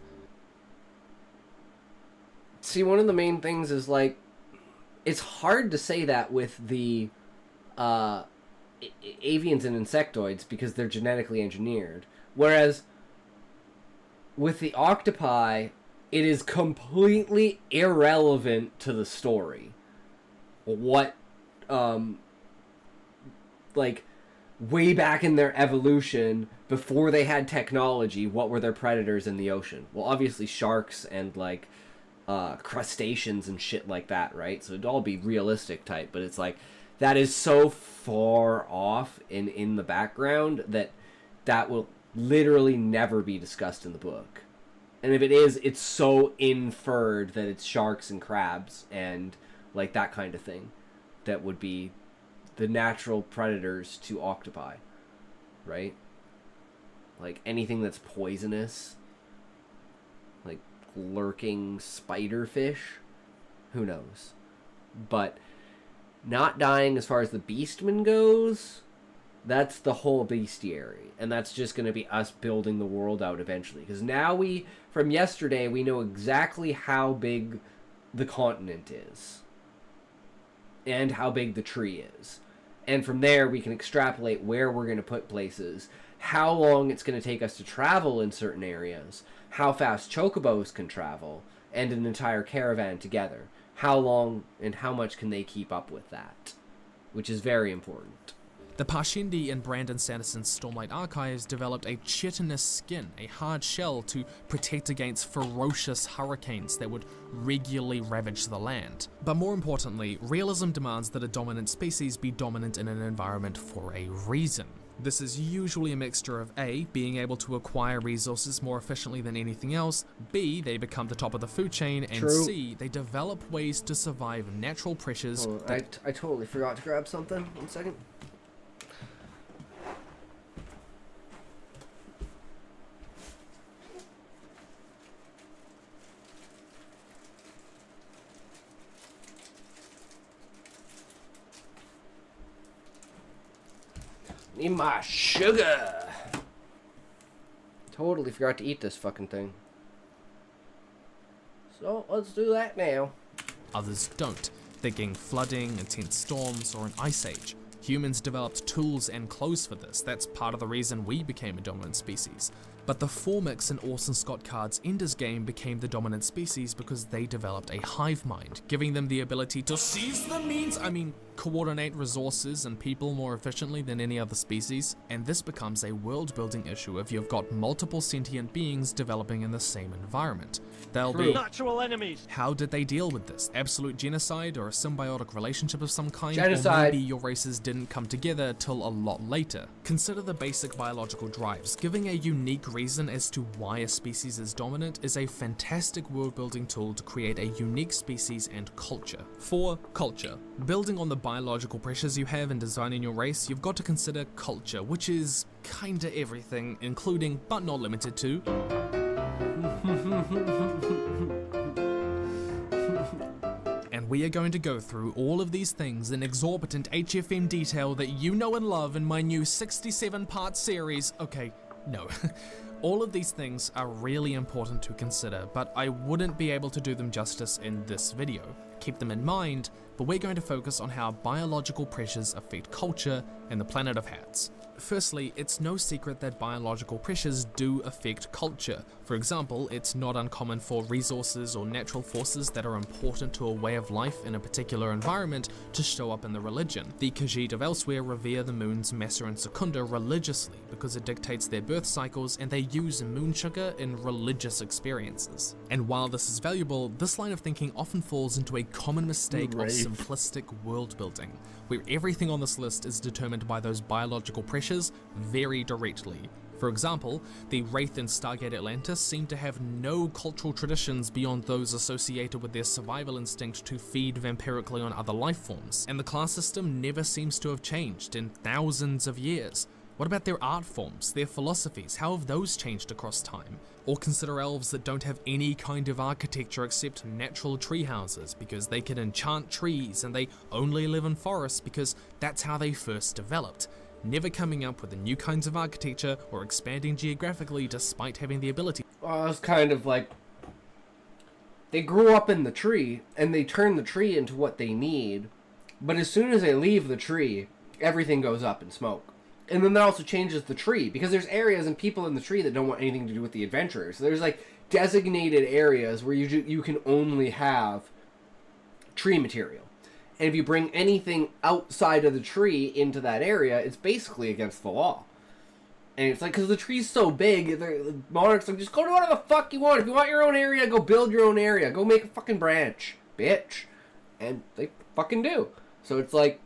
See, one of the main things is, like, it's hard to say that with the avians and insectoids because they're genetically engineered. Whereas with the octopi, it is completely irrelevant to the story. What, like, way back in their evolution, before they had technology, what were their predators in the ocean? Well, obviously sharks and, like, crustaceans and shit like that, right? So it'd all be realistic type, but it's like, that is so far off in the background that will literally never be discussed in the book. And if it is, it's so inferred that it's sharks and crabs and like that kind of thing that would be the natural predators to octopi, right? Like anything that's poisonous, like lurking spiderfish, who knows? But not dying as far as the beastman goes, that's the whole bestiary, and that's just going to be us building the world out eventually. Because now from yesterday, we know exactly how big the continent is, and how big the tree is. And from there, we can extrapolate where we're going to put places, how long it's going to take us to travel in certain areas, how fast chocobos can travel, and an entire caravan together. How long and how much can they keep up with that? Which is very important. The Parshendi and Brandon Sanderson's Stormlight Archives developed a chitinous skin, a hard shell, to protect against ferocious hurricanes that would regularly ravage the land. But more importantly, realism demands that a dominant species be dominant in an environment for a reason. This is usually a mixture of A, being able to acquire resources more efficiently than anything else, B, they become the top of the food chain, and True. C, they develop ways to survive natural pressures. Oh, I totally forgot to grab something. 1 second. Me my sugar. Totally forgot to eat this fucking thing. So let's do that now. Others don't, thinking flooding, intense storms, or an ice age. Humans developed tools and clothes for this. That's part of the reason we became a dominant species. But the Formix in Orson Scott Card's Ender's Game became the dominant species because they developed a hive mind, giving them the ability to seize the means, coordinate resources and people more efficiently than any other species. And this becomes a world-building issue if you've got multiple sentient beings developing in the same environment. They'll be Natural enemies. How did they deal with this? Absolute genocide or a symbiotic relationship of some kind? Genocide. Or maybe your races didn't come together till a lot later. Consider the basic biological drives. Giving a unique reason as to why a species is dominant is a fantastic world-building tool to create a unique species and culture. For culture, building on the biological pressures you have in designing your race, you've got to consider culture, which is kinda everything, including, but not limited to, and we are going to go through all of these things in exorbitant HFM detail that you know and love in my new 67-part series. Okay, no. All of these things are really important to consider, but I wouldn't be able to do them justice in this video. Keep them in mind, but we're going to focus on how biological pressures affect culture and the Planet of Hats. Firstly, it's no secret that biological pressures do affect culture. For example, it's not uncommon for resources or natural forces that are important to a way of life in a particular environment to show up in the religion. The Khajiit of elsewhere revere the moons Massa and Secunda religiously because it dictates their birth cycles, and they use moon sugar in religious experiences. And while this is valuable, this line of thinking often falls into a common mistake of simplistic world building, where everything on this list is determined by those biological pressures very directly. For example, the Wraith in Stargate Atlantis seem to have no cultural traditions beyond those associated with their survival instinct to feed vampirically on other life forms, and the class system never seems to have changed in thousands of years. What about their art forms, their philosophies? How have those changed across time? Or consider elves that don't have any kind of architecture except natural tree houses because they can enchant trees, and they only live in forests because that's how they first developed, never coming up with the new kinds of architecture or expanding geographically despite having the ability. Well, it's kind of like they grew up in the tree and they turn the tree into what they need, but as soon as they leave the tree, everything goes up in smoke. And then that also changes the tree, because there's areas and people in the tree that don't want anything to do with the adventurers. So there's like designated areas where you can only have tree material. And if you bring anything outside of the tree into that area, it's basically against the law. And it's like, because the tree's so big, the monarch's like, just go to whatever the fuck you want. If you want your own area, go build your own area. Go make a fucking branch, bitch. And they fucking do. So it's like,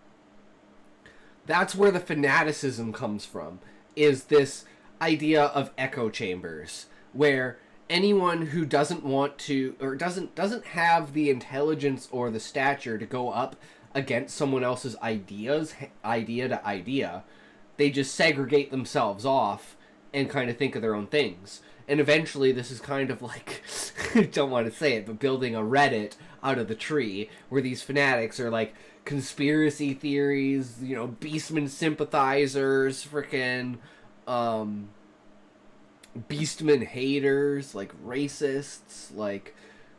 that's where the fanaticism comes from, is this idea of echo chambers, where anyone who doesn't want to, or doesn't have the intelligence or the stature to go up against someone else's idea to idea, they just segregate themselves off and kind of think of their own things. And eventually this is kind of like, I don't want to say it, but building a Reddit out of the tree, where these fanatics are like, conspiracy theories, you know, Beastman sympathizers, freaking Beastman haters, like racists, like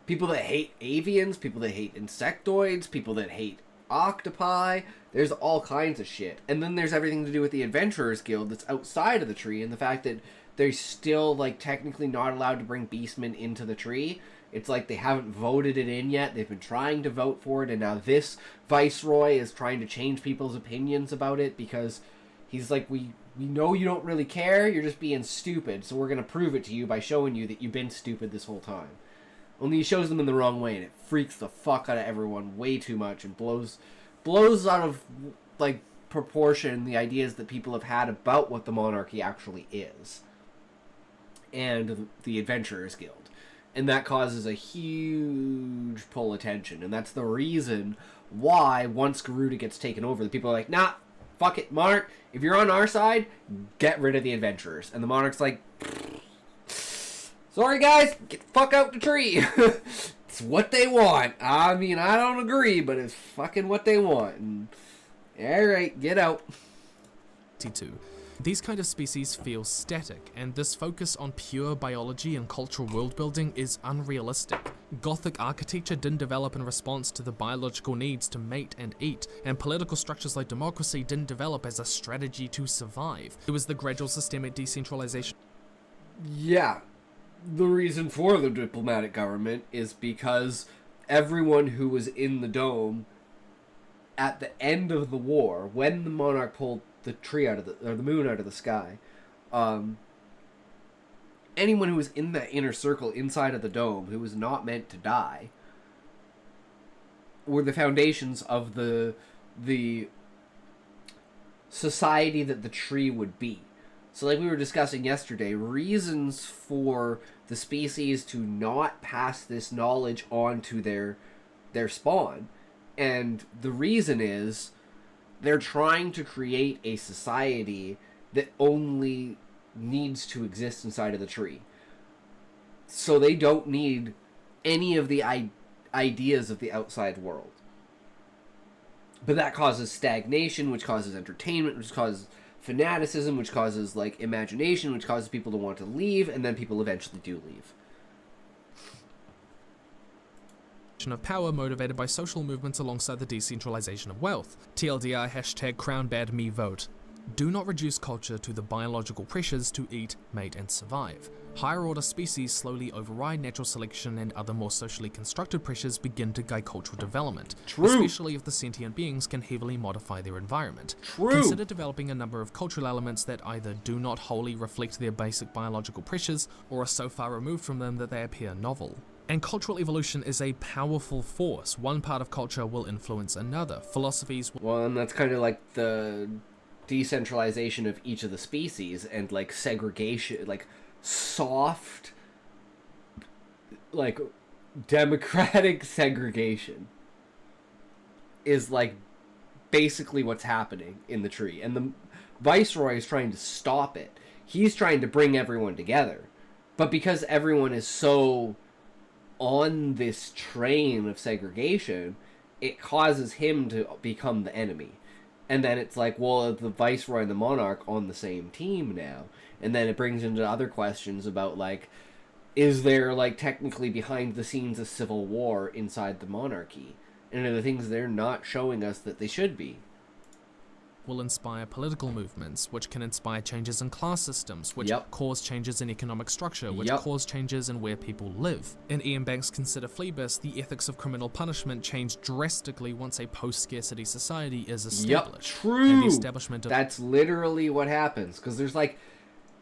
people that hate avians, people that hate insectoids, people that hate octopi. There's all kinds of shit. And then there's everything to do with the Adventurers Guild that's outside of the tree, and the fact that they're still like technically not allowed to bring Beastmen into the tree. It's like they haven't voted it in yet. They've been trying to vote for it, and now this viceroy is trying to change people's opinions about it because he's like, we know you don't really care, you're just being stupid, so we're going to prove it to you by showing you that you've been stupid this whole time. Only he shows them in the wrong way, and it freaks the fuck out of everyone way too much and blows out of like proportion the ideas that people have had about what the monarchy actually is and the Adventurers Guild. And that causes a huge pull attention. And that's the reason why once Garuda gets taken over, the people are like, nah, fuck it, Monarch. If you're on our side, get rid of the adventurers. And the Monarch's like, sorry guys, get the fuck out the tree. It's what they want. I mean, I don't agree, but it's fucking what they want. And, alright, get out. These kind of species feel static, and this focus on pure biology and cultural world building is unrealistic. Gothic architecture didn't develop in response to the biological needs to mate and eat, and political structures like democracy didn't develop as a strategy to survive. It was the gradual systemic decentralization. Yeah. The reason for the diplomatic government is because everyone who was in the dome at the end of the war, when the monarch pulled the tree out of the moon out of the sky, anyone who was in that inner circle inside of the dome who was not meant to die were the foundations of the society that the tree would be. So like we were discussing yesterday, reasons for the species to not pass this knowledge on to their spawn. And the reason is they're trying to create a society that only needs to exist inside of the tree. So they don't need any of the ideas of the outside world. But that causes stagnation, which causes entertainment, which causes fanaticism, which causes like imagination, which causes people to want to leave, and then people eventually do leave. Of power motivated by social movements alongside the decentralization of wealth. TLDR #CrownBadMeVote. Do not reduce culture to the biological pressures to eat, mate, and survive. Higher order species slowly override natural selection, and other more socially constructed pressures begin to guide cultural development. True. Especially if the sentient beings can heavily modify their environment. True. Consider developing a number of cultural elements that either do not wholly reflect their basic biological pressures, or are so far removed from them that they appear novel. And cultural evolution is a powerful force. One part of culture will influence another. Philosophies will... Well, and that's kind of like the decentralization of each of the species and like segregation, like soft, like democratic segregation is like basically what's happening in the tree. And the Viceroy is trying to stop it. He's trying to bring everyone together. But because everyone is so on this train of segregation, it causes him to become the enemy. And then it's like, well, the Viceroy and the Monarch on the same team now. And then it brings into other questions about, like, is there, like, technically behind the scenes a civil war inside the monarchy? And are the things they're not showing us that they should be? Will inspire political movements, which can inspire changes in class systems, which Yep. cause changes in economic structure, which Yep. cause changes in where people live. In Ian Banks' Consider Phlebas, the ethics of criminal punishment change drastically once a post-scarcity society is established. Yep, true. And the establishment of... That's literally what happens. Because there's, like,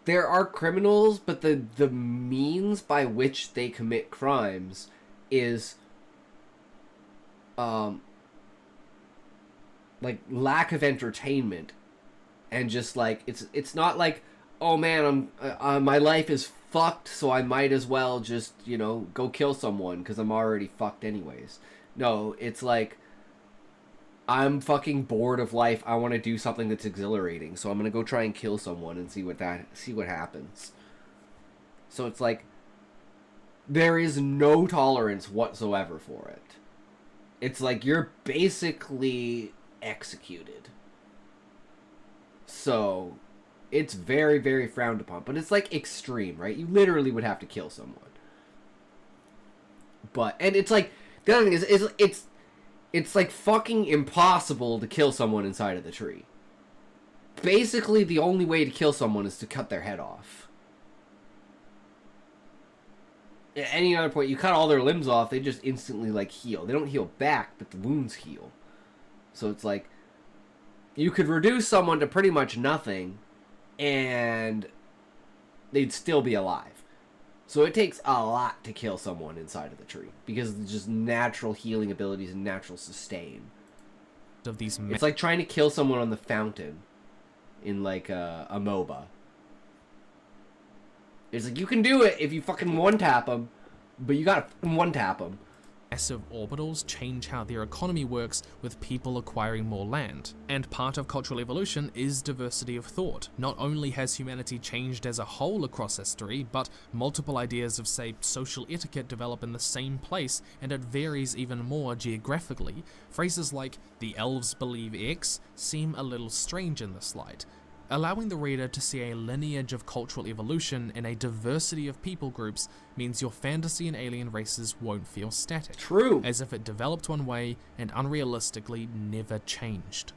there are criminals, but the means by which they commit crimes is, like, lack of entertainment, and just like it's not like, oh man, my life is fucked, so I might as well just, you know, go kill someone because I'm already fucked anyways. No, it's like, I'm fucking bored of life. I want to do something that's exhilarating, so I'm gonna go try and kill someone and see what happens. So it's like, there is no tolerance whatsoever for it. It's like you're basically executed. So it's very, very frowned upon. But it's like extreme, right? You literally would have to kill someone. But, and it's like, the other thing is it's like fucking impossible to kill someone inside of the tree. Basically, the only way to kill someone is to cut their head off. At any other point, you cut all their limbs off, they just instantly, like, heal. They don't heal back, but the wounds heal. So it's like, you could reduce someone to pretty much nothing, and they'd still be alive. So it takes a lot to kill someone inside of the tree, because of just natural healing abilities and natural sustain. Of these It's like trying to kill someone on the fountain in, like, a MOBA. It's like, you can do it if you fucking one-tap them, but you gotta fucking one-tap them. Massive orbitals change how their economy works, with people acquiring more land. And part of cultural evolution is diversity of thought. Not only has humanity changed as a whole across history, but multiple ideas of, say, social etiquette develop in the same place, and it varies even more geographically. Phrases like, the elves believe X, seem a little strange in this light. Allowing the reader to see a lineage of cultural evolution and a diversity of people groups means your fantasy and alien races won't feel static. True. As if it developed one way and unrealistically never changed.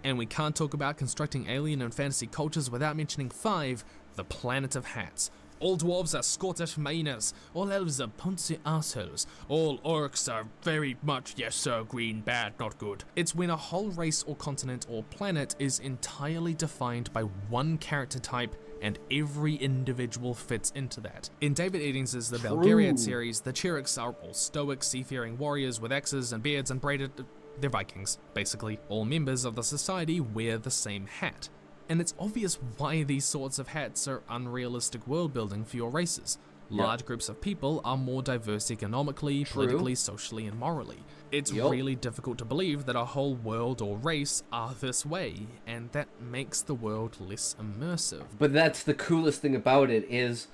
And we can't talk about constructing alien and fantasy cultures without mentioning 5, the Planet of Hats. All dwarves are Scottish miners, all elves are punsy assholes, all orcs are very much yes sir, green, bad, not good. It's when a whole race or continent or planet is entirely defined by one character type and every individual fits into that. In David Eddings' The Belgariad series, the Cherok's are all stoic, seafaring warriors with axes and beards and braided... they're Vikings, basically. All members of the society wear the same hat. And it's obvious why these sorts of hats are unrealistic world building for your races. Large groups of people are more diverse economically, politically, socially, and morally. It's really difficult to believe that a whole world or race are this way, and that makes the world less immersive. But that's the coolest thing about it is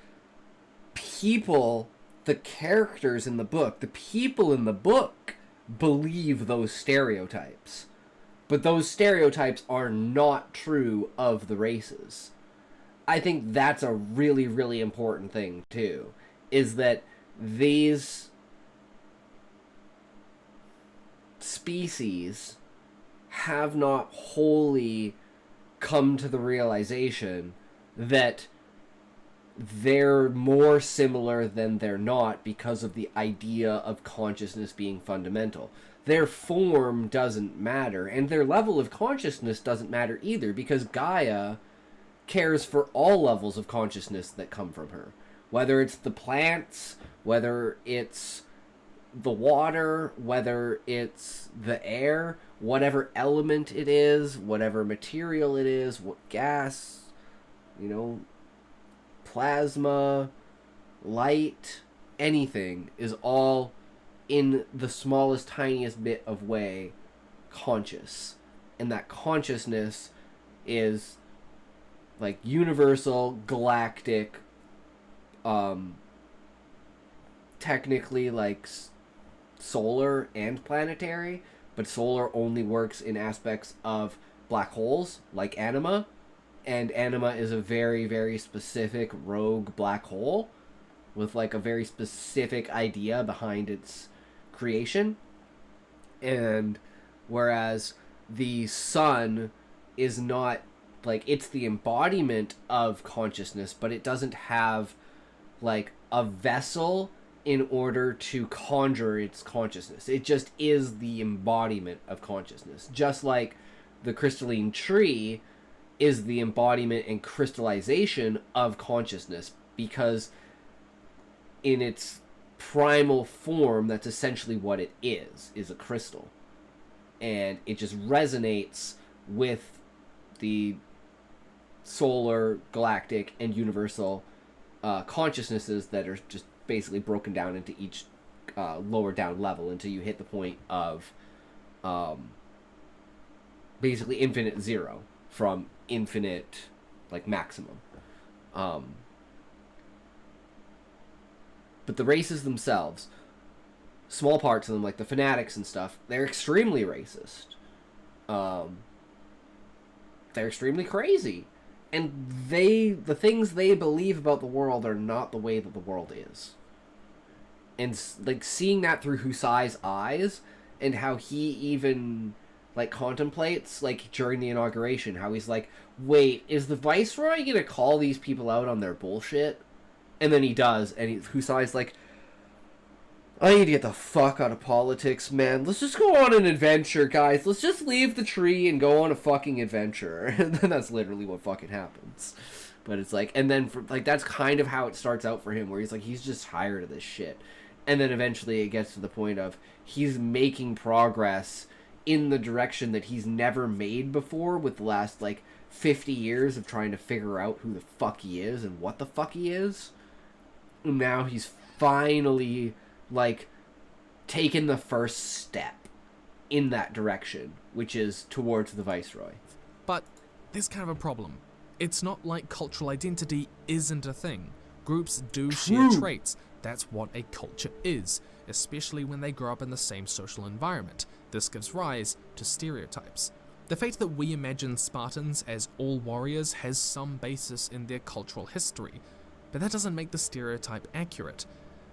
people, the characters in the book, the people in the book believe those stereotypes. But those stereotypes are not true of the races. I think that's a really, really important thing, too. Is that these species have not wholly come to the realization that they're more similar than they're not because of the idea of consciousness being fundamental. Their form doesn't matter, and their level of consciousness doesn't matter either, because Gaia cares for all levels of consciousness that come from her. Whether it's the plants, whether it's the water, whether it's the air, whatever element it is, whatever material it is, what gas, plasma, light, anything is all in the smallest, tiniest bit of way conscious. And that consciousness is like universal, galactic, technically like solar and planetary, but solar only works in aspects of black holes like Anima, and Anima is a very, very specific rogue black hole with like a very specific idea behind its creation. And whereas the sun is not like, it's the embodiment of consciousness, but it doesn't have like a vessel in order to conjure its consciousness. It just is the embodiment of consciousness. Just like the crystalline tree is the embodiment and crystallization of consciousness, because in its primal form, that's essentially what it is a crystal. And it just resonates with the solar, galactic, and universal consciousnesses that are just basically broken down into each lower down level until you hit the point of basically infinite zero from infinite like maximum. But the races themselves, small parts of them, like the fanatics and stuff, they're extremely racist. They're extremely crazy. And the things they believe about the world are not the way that the world is. And like seeing that through Husai's eyes, and how he even like contemplates, like during the inauguration, how he's like, wait, is the Viceroy gonna call these people out on their bullshit? And then he does, and Husai's like, I need to get the fuck out of politics, man. Let's just go on an adventure, guys. Let's just leave the tree and go on a fucking adventure. And then that's literally what fucking happens. But it's like, and then for, like, that's kind of how it starts out for him, where he's like, he's just tired of this shit. And then eventually it gets to the point of he's making progress in the direction that he's never made before, with the last like 50 years of trying to figure out who the fuck he is and what the fuck he is. And now he's finally like taken the first step in that direction, which is towards the Viceroy. But there's kind of a problem. It's not like cultural identity isn't a thing. Groups do share traits. That's what a culture is, especially when they grow up in the same social environment. This gives rise to stereotypes. The fact that we imagine Spartans as all warriors has some basis in their cultural history, but that doesn't make the stereotype accurate.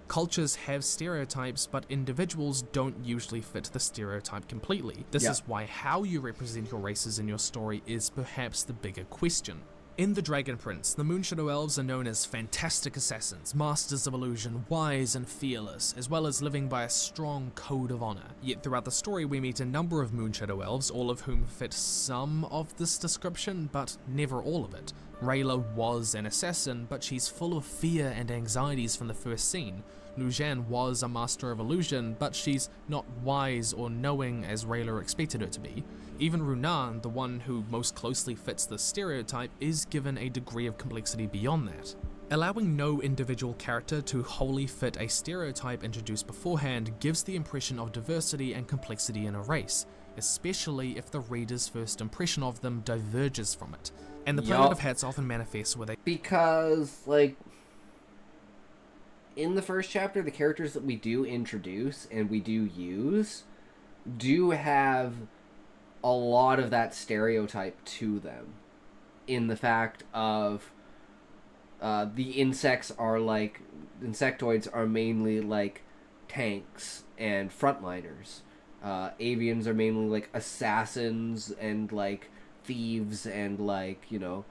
Cultures have stereotypes, but individuals don't usually fit the stereotype completely. This is why how you represent your races in your story is perhaps the bigger question. In The Dragon Prince, the Moonshadow Elves are known as fantastic assassins, masters of illusion, wise and fearless, as well as living by a strong code of honor. Yet throughout the story we meet a number of Moonshadow Elves, all of whom fit some of this description, but never all of it. Rayla was an assassin, but she's full of fear and anxieties from the first scene. Lujan was a master of illusion, but she's not wise or knowing as Rayla expected her to be. Even Runan, the one who most closely fits the stereotype, is given a degree of complexity beyond that. Allowing no individual character to wholly fit a stereotype introduced beforehand gives the impression of diversity and complexity in a race, especially if the reader's first impression of them diverges from it. And the Planet of Hats often manifests with a... Because, like, in the first chapter, the characters that we do introduce and we do use do have a lot of that stereotype to them, in the fact of the insectoids are mainly like tanks and frontliners. Avians are mainly like assassins and like thieves and like, you know,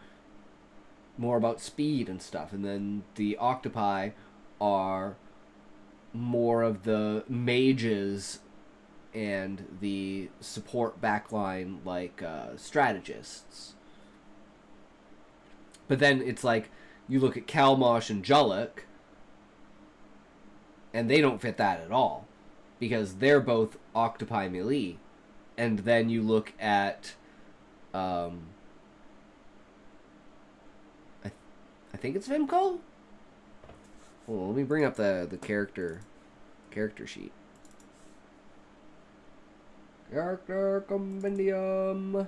more about speed and stuff. And then the octopi are more of the mages and the support backline, like strategists. But then it's like you look at Kalmosh and Julek, and they don't fit that at all, because they're both octopi melee. And then you look at I think it's Vimco. Well, let me bring up the character sheet. Character compendium.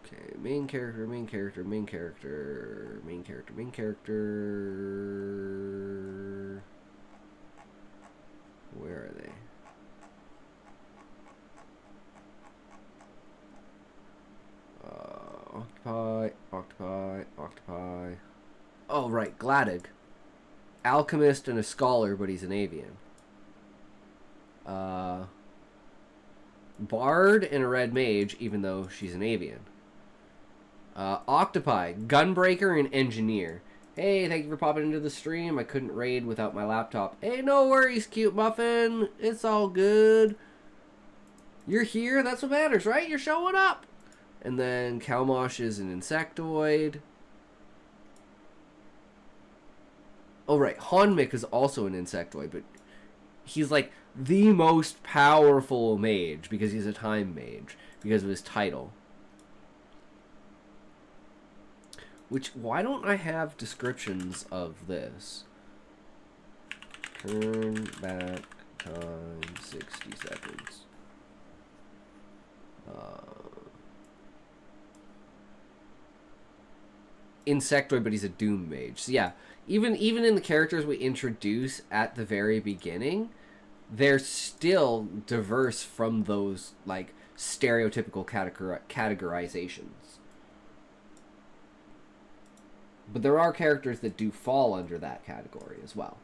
Okay, main character. Where are they? Octopi. Oh, right, Gladig. Alchemist and a scholar, but he's an avian. Bard and a red mage, even though she's an avian. Octopi, gunbreaker and engineer. Hey, thank you for popping into the stream. I couldn't raid without my laptop. Hey, no worries, cute muffin. It's all good. You're here, that's what matters, right? You're showing up. And then Kalmosh is an insectoid. Oh, right. Hanmik is also an insectoid, but he's like the most powerful mage because he's a time mage because of his title. Which, why don't I have descriptions of this? Turn back time 60 seconds. Insectoid, but he's a doom mage. So yeah, even in the characters we introduce at the very beginning, they're still diverse from those like stereotypical categorizations. But there are characters that do fall under that category as well.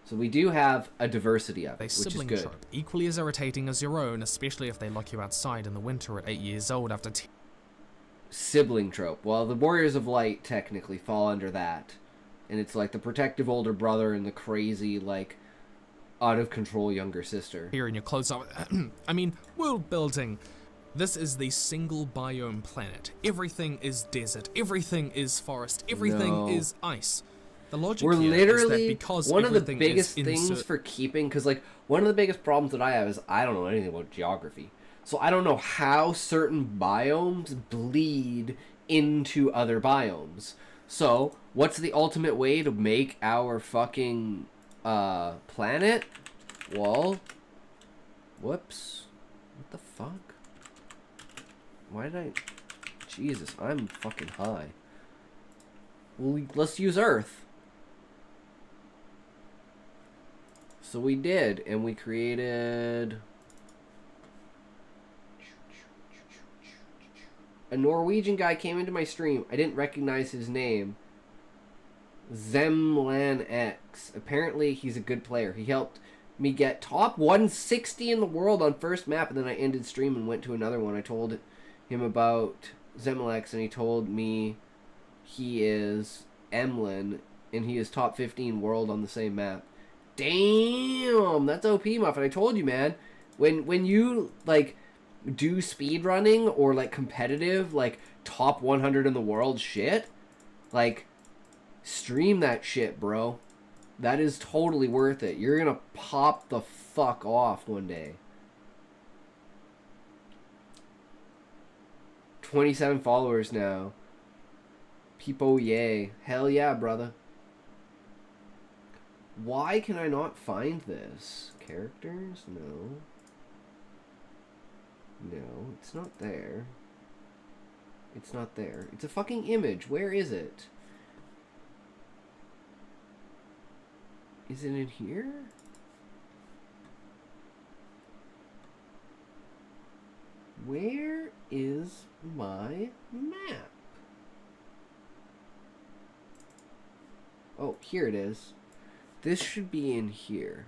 So we do have a diversity of it, which is good. Trope, equally as irritating as your own, especially if they lock you outside in the winter at 8 years old after sibling trope. Well, the Warriors of Light technically fall under that. And it's like the protective older brother and the crazy, like, out-of-control younger sister. Here in your close-up... I mean, world building. This is the single biome planet. Everything is desert. Everything is forest. Everything is ice. The logic We're here literally, is that because one of the everything biggest is things for keeping... Because, like, one of the biggest problems that I have is I don't know anything about geography. So I don't know how certain biomes bleed into other biomes. So, what's the ultimate way to make our fucking planet? Well, whoops. What the fuck? Why did I... Jesus, I'm fucking high. Well, let's use Earth. So we did, and we created a Norwegian guy came into my stream. I didn't recognize his name. Zemlan X. Apparently, he's a good player. He helped me get top 160 in the world on first map, and then I ended stream and went to another one. I told him about Zemlan X, and he told me he is Emlyn, and he is top 15 world on the same map. Damn, that's OP, Muffin. I told you, man. When you, like, do speed running or, like, competitive, like, top 100 in the world shit, like, stream that shit, bro. That is totally worth it. You're gonna pop the fuck off one day. 27 followers now. People, yay. Hell yeah, brother. Why can I not find this? Characters? No. No, it's not there. It's not there. It's a fucking image. Where is it? Is it in here? Where is my map? Oh, here it is. This should be in here.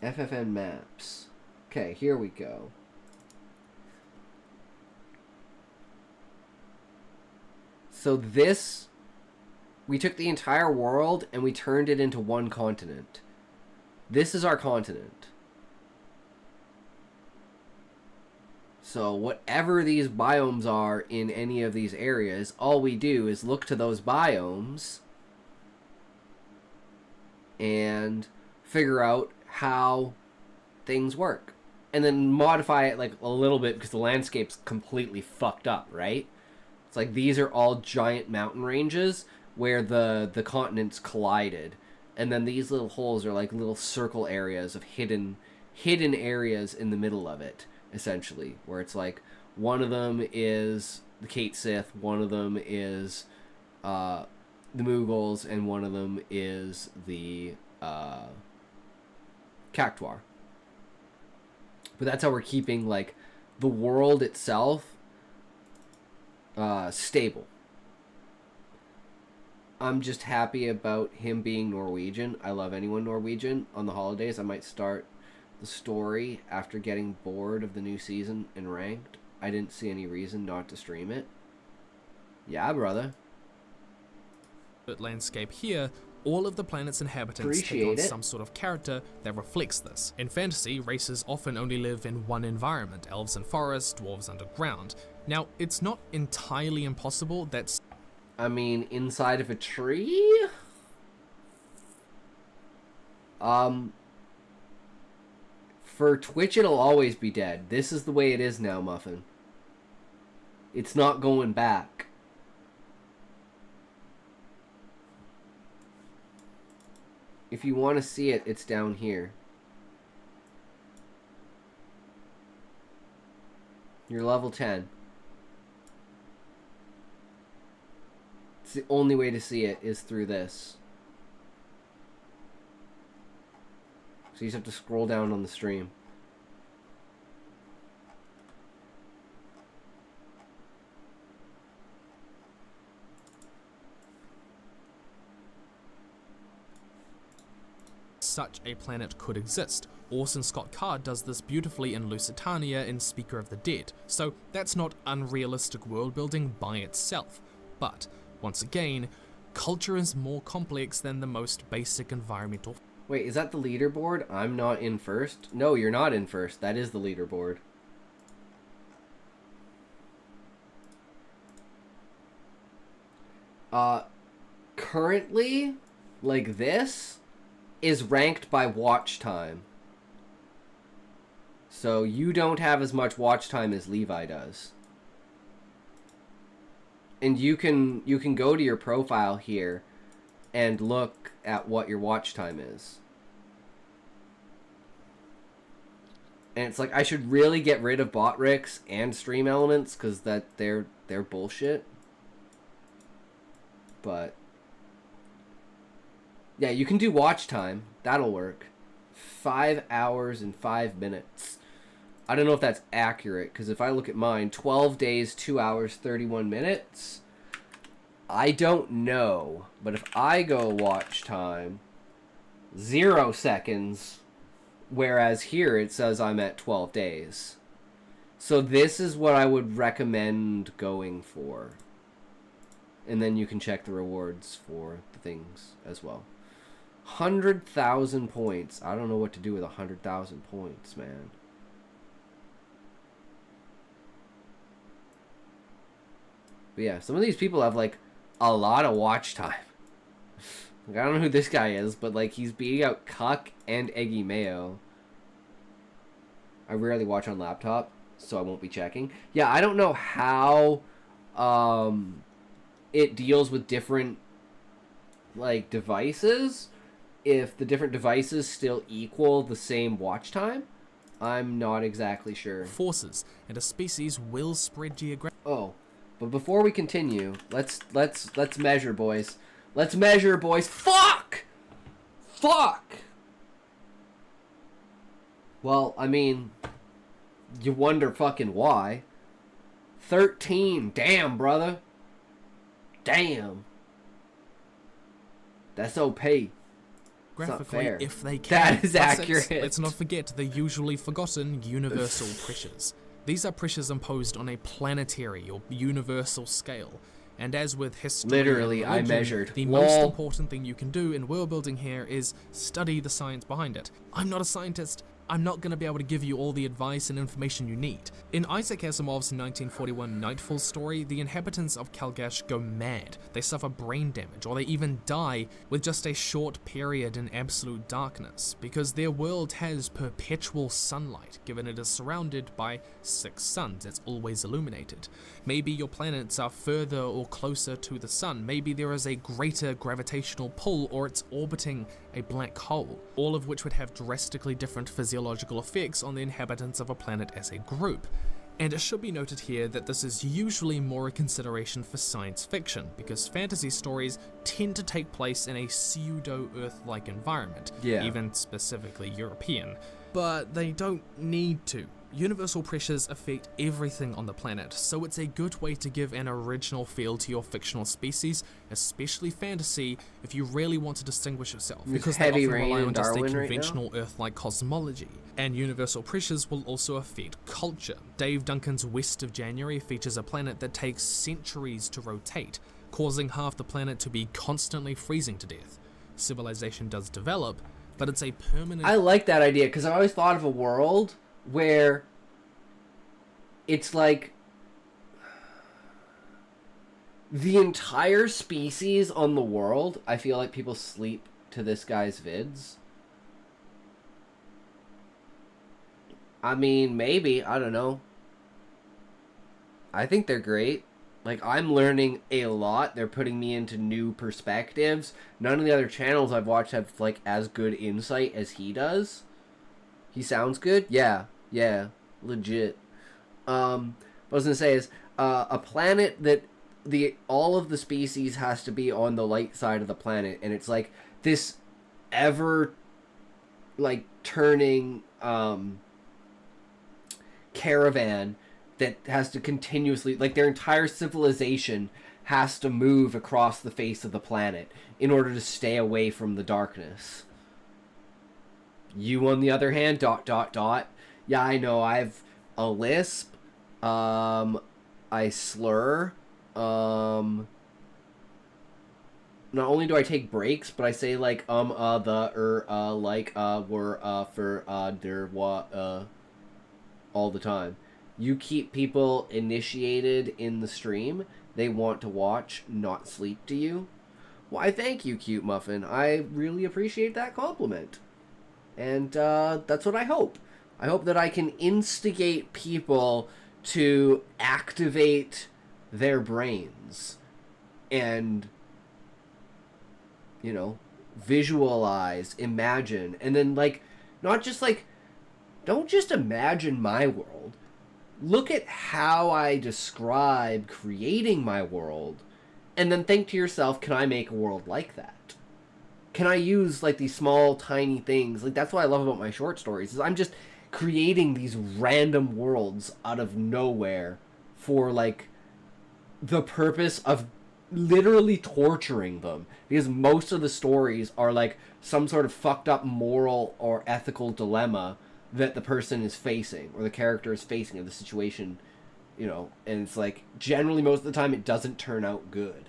FFN maps. Okay, here we go. So this, we took the entire world and we turned it into one continent. This is our continent. So whatever these biomes are in any of these areas, all we do is look to those biomes and figure out how things work. And then modify it like a little bit because the landscape's completely fucked up, right? It's like these are all giant mountain ranges where the continents collided. And then these little holes are like little circle areas of hidden areas in the middle of it. Essentially, where it's like one of them is the Kate Sith, one of them is the Mughals, and one of them is the Cactuar. But that's how we're keeping like the world itself stable. I'm just happy about him being Norwegian. I love anyone Norwegian. On the holidays, I might start the story after getting bored of the new season in ranked. I didn't see any reason not to stream it. Yeah, brother. But landscape here, all of the planet's inhabitants Appreciate take on it. some sort of character that reflects this. In fantasy, races often only live in one environment, elves in forest, dwarves underground. Now, it's not entirely impossible that... I mean, inside of a tree? For Twitch, it'll always be dead. This is the way it is now, Muffin. It's not going back. If you want to see it, it's down here. You're level 10. It's the only way to see it is through this. So you just have to scroll down on the stream. such a planet could exist. Orson Scott Card does this beautifully in Lusitania in Speaker of the Dead, so that's not unrealistic world building by itself. But, once again, culture is more complex than the most basic environmental. Wait, is that the leaderboard? I'm not in first? No, you're not in first. That is the leaderboard. Currently, like this, is ranked by watch time. So you don't have as much watch time as Levi does. And you can go to your profile here and look at what your watch time is. And it's like, I should really get rid of bot ricks and stream elements because that they're bullshit. But Yeah, you can do watch time. That'll work. 5 hours and 5 minutes. I don't know if that's accurate, because if I look at mine, 12 days, 2 hours, 31 minutes. I don't know. But if I go watch time, 0 seconds, whereas here it says I'm at 12 days. So this is what I would recommend going for. And then you can check the rewards for the things as well. 100,000 points. I don't know what to do with 100,000 points, man. But yeah, some of these people have like a lot of watch time. Like, I don't know who this guy is, but like he's beating out Cuck and Eggy Mayo. I rarely watch on laptop, so I won't be checking. Yeah, I don't know how it deals with different like devices. If the different devices still equal the same watch time, I'm not exactly sure. Forces, and a species will spread geographically. Oh, but before we continue, let's measure, boys. Let's measure, boys. Fuck! Fuck! Well, I mean, you wonder fucking why. 13. Damn, brother. Damn. That's OP. Graphically, fair. if they can. That is Plus, accurate. Let's not forget the usually forgotten universal pressures. These are pressures imposed on a planetary or universal scale. And as with history, Literally, and I religion, measured. the Lol. most important thing you can do in world building here is study the science behind it. I'm not a scientist. I'm not going to be able to give you all the advice and information you need. In Isaac Asimov's 1941 Nightfall story, the inhabitants of Kalgash go mad. They suffer brain damage, or they even die with just a short period in absolute darkness, because their world has perpetual sunlight, given it is surrounded by 6 suns. It's always illuminated. Maybe your planets are further or closer to the sun. Maybe there is a greater gravitational pull, or it's orbiting a black hole, all of which would have drastically different physiological effects on the inhabitants of a planet as a group. And it should be noted here that this is usually more a consideration for science fiction, because fantasy stories tend to take place in a pseudo-Earth-like environment, even specifically European. But they don't need to. Universal pressures affect everything on the planet, so it's a good way to give an original feel to your fictional species, especially fantasy, if you really want to distinguish yourself, because they often rely on just a conventional Earth-like cosmology. And universal pressures will also affect culture. Dave Duncan's West of January features a planet that takes centuries to rotate, causing half the planet to be constantly freezing to death. Civilization does develop, but it's a permanent... I like that idea, because I always thought of a world where it's like the entire species on the world. I feel like people sleep to this guy's vids. I mean, maybe, I don't know. I think they're great. Like, I'm learning a lot. They're putting me into new perspectives. None of the other channels I've watched have, like, as good insight as he does. He sounds good? Yeah, legit. What I was gonna say is, a planet that all of the species has to be on the light side of the planet, and it's like this ever, like, turning, caravan that has to continuously, like, their entire civilization has to move across the face of the planet in order to stay away from the darkness. You, on the other hand, ... Yeah, I know, I've a lisp, I slur, not only do I take breaks, but I say, like, the, like, were, for, der, what, all the time. You keep people initiated in the stream. They want to watch, not sleep to you. Why, thank you, Cute Muffin. I really appreciate that compliment. And that's what I hope. I hope that I can instigate people to activate their brains and, you know, visualize, imagine, and then, like, not just, like, don't just imagine my world. Look at how I describe creating my world, and then think to yourself, can I make a world like that? can I use like these small tiny things? Like that's what I love about my short stories is I'm just creating these random worlds out of nowhere for like the purpose of literally torturing them, because most of the stories are like some sort of fucked up moral or ethical dilemma that the person is facing or the character is facing of the situation, you know, and it's like generally most of the time it doesn't turn out good.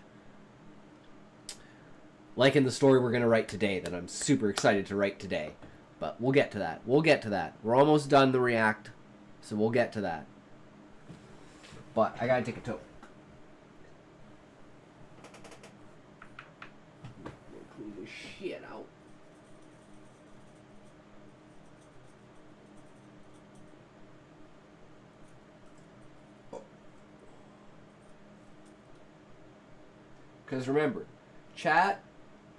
Like in the story we're going to write today that I'm super excited to write today. But we'll get to that. We'll get to that. We're almost done the react, so we'll get to that. But I gotta take a toke. Clean this shit out. Because remember, chat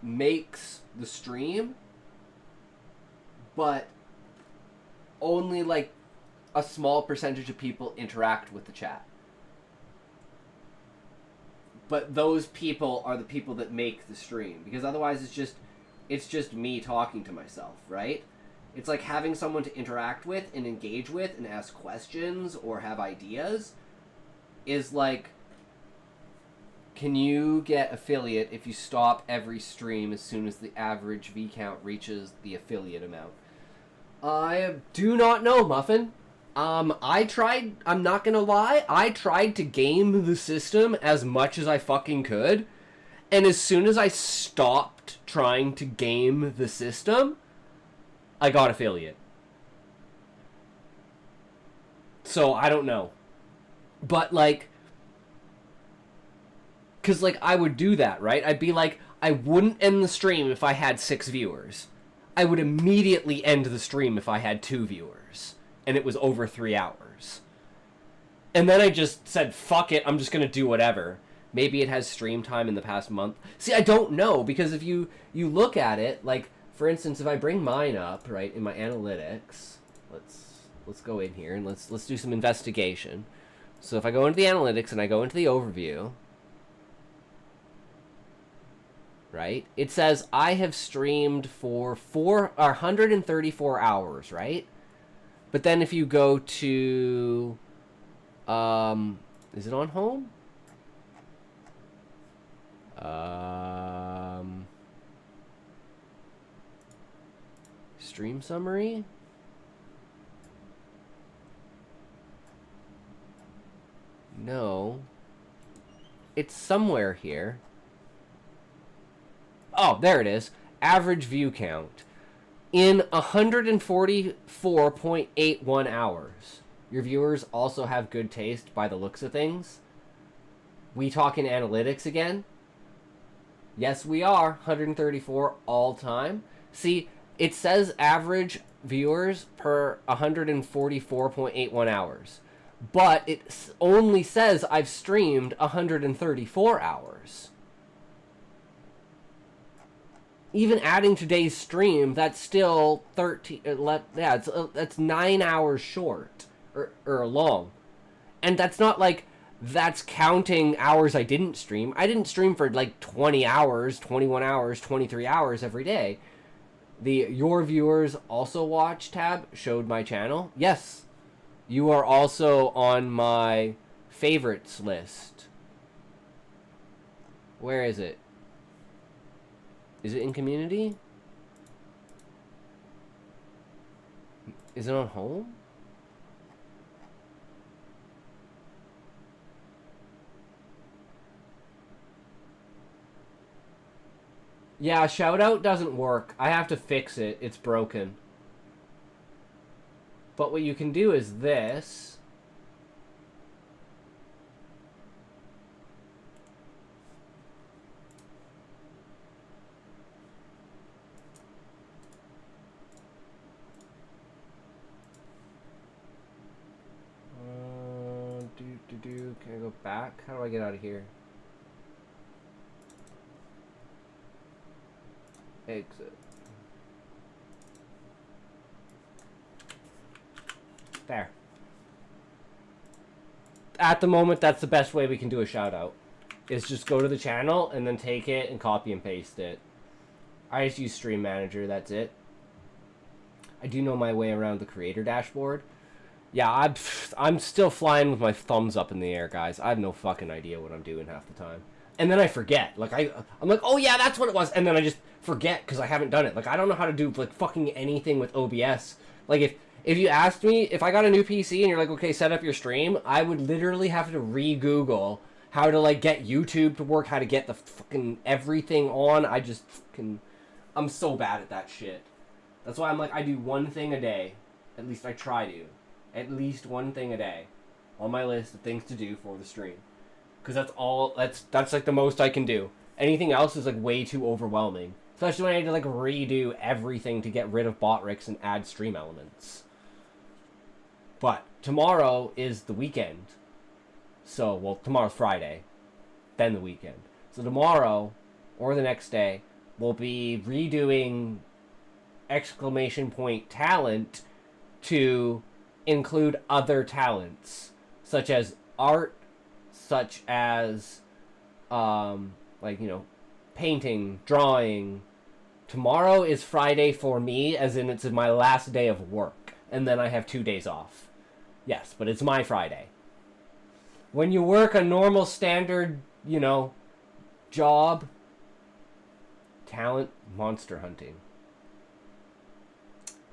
makes the stream, but only like a small percentage of people interact with the chat. But those people are the people that make the stream, because otherwise it's just me talking to myself, right? It's like having someone to interact with and engage with and ask questions or have ideas is like, can you get affiliate if you stop every stream as soon as the average V count reaches the affiliate amount? I do not know, Muffin. I tried, I'm not gonna lie, I tried to game the system as much as I fucking could, and as soon as I stopped trying to game the system, I got affiliate. So, I don't know. But, like, because, like, I would do that, right? I'd be like, I wouldn't end the stream if I had 6 viewers. I would immediately end the stream if I had 2 viewers. And it was over 3 hours. And then I just said, fuck it, I'm just going to do whatever. Maybe it has stream time in the past month. See, I don't know, because if you look at it, like, for instance, if I bring mine up, right, in my analytics, let's go in here and let's do some investigation. So if I go into the analytics and I go into the overview, right, it says I have streamed for 134 hours, right? But then if you go to, is it on home? Stream summary? No. It's somewhere here. Oh, there it is. Average view count. In 144.81 hours. Your viewers also have good taste by the looks of things. We talking analytics again? Yes, we are. 134 all time. See, it says average viewers per 144.81 hours. But it only says I've streamed 134 hours. Even adding today's stream, that's still 13. Yeah, that's 9 hours short or long, and that's not like that's counting hours I didn't stream. I didn't stream for like 20 hours, 21 hours, 23 hours every day. The your viewers also watch tab showed my channel. Yes, you are also on my favorites list. Where is it? Is it in community? Is it on home? Yeah, shout out doesn't work. I have to fix it. It's broken. But what you can do is this. Can I go back? How do I get out of here? Exit. There. At the moment, that's the best way we can do a shout out. Is just go to the channel and then take it and copy and paste it. I just use Stream Manager, that's it. I do know my way around the creator dashboard. Yeah, I'm still flying with my thumbs up in the air, guys. I have no fucking idea what I'm doing half the time. And then I forget. Like, I'm like, oh yeah, that's what it was. And then I just forget because I haven't done it. Like, I don't know how to do, like, fucking anything with OBS. Like, if you asked me, if I got a new PC and you're like, okay, set up your stream, I would literally have to re-Google how to, like, get YouTube to work, how to get the fucking everything on. I'm so bad at that shit. That's why I'm like, I do one thing a day. At least I try to. At least one thing a day on my list of things to do for the stream. Because that's like the most I can do. Anything else is like way too overwhelming. Especially when I need to like redo everything to get rid of bot-rics and add stream elements. But tomorrow is the weekend. So, well, tomorrow's Friday. Then the weekend. So tomorrow, or the next day, we'll be redoing exclamation point talent to include other talents, such as art, such as, like, you know, painting, drawing. Tomorrow is Friday for me, as in it's my last day of work, and then I have 2 days off. Yes, but it's my Friday. When you work a normal, standard, you know, job, talent, monster hunting.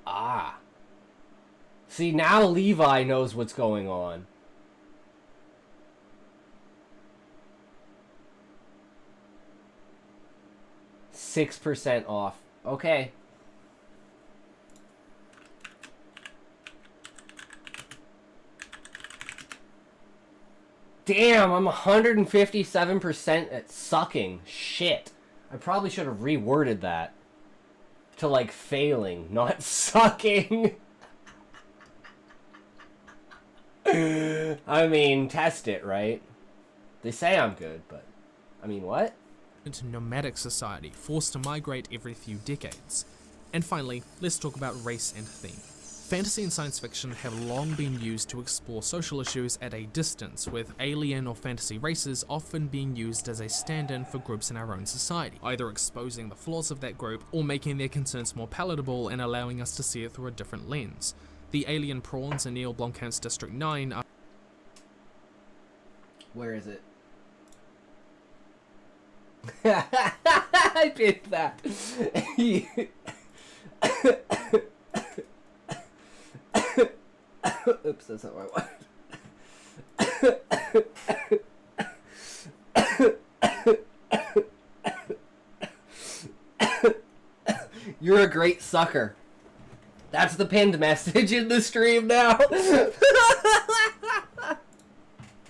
Ah. See, now Levi knows what's going on. %6 off. Okay. Damn, I'm 157% at sucking. Shit. I probably should have reworded that to, like, failing, not sucking. I mean, test it, right? They say I'm good, but... I mean, what? Nomadic society, forced to migrate every few decades. And finally, let's talk about race and theme. Fantasy and science fiction have long been used to explore social issues at a distance, with alien or fantasy races often being used as a stand-in for groups in our own society, either exposing the flaws of that group or making their concerns more palatable and allowing us to see it through a different lens. The alien prawns in Neil Blomkamp's District 9 are... Where is it? I did that. Oops, that's not what I wanted. You're a great sucker. That's the pinned message in the stream now.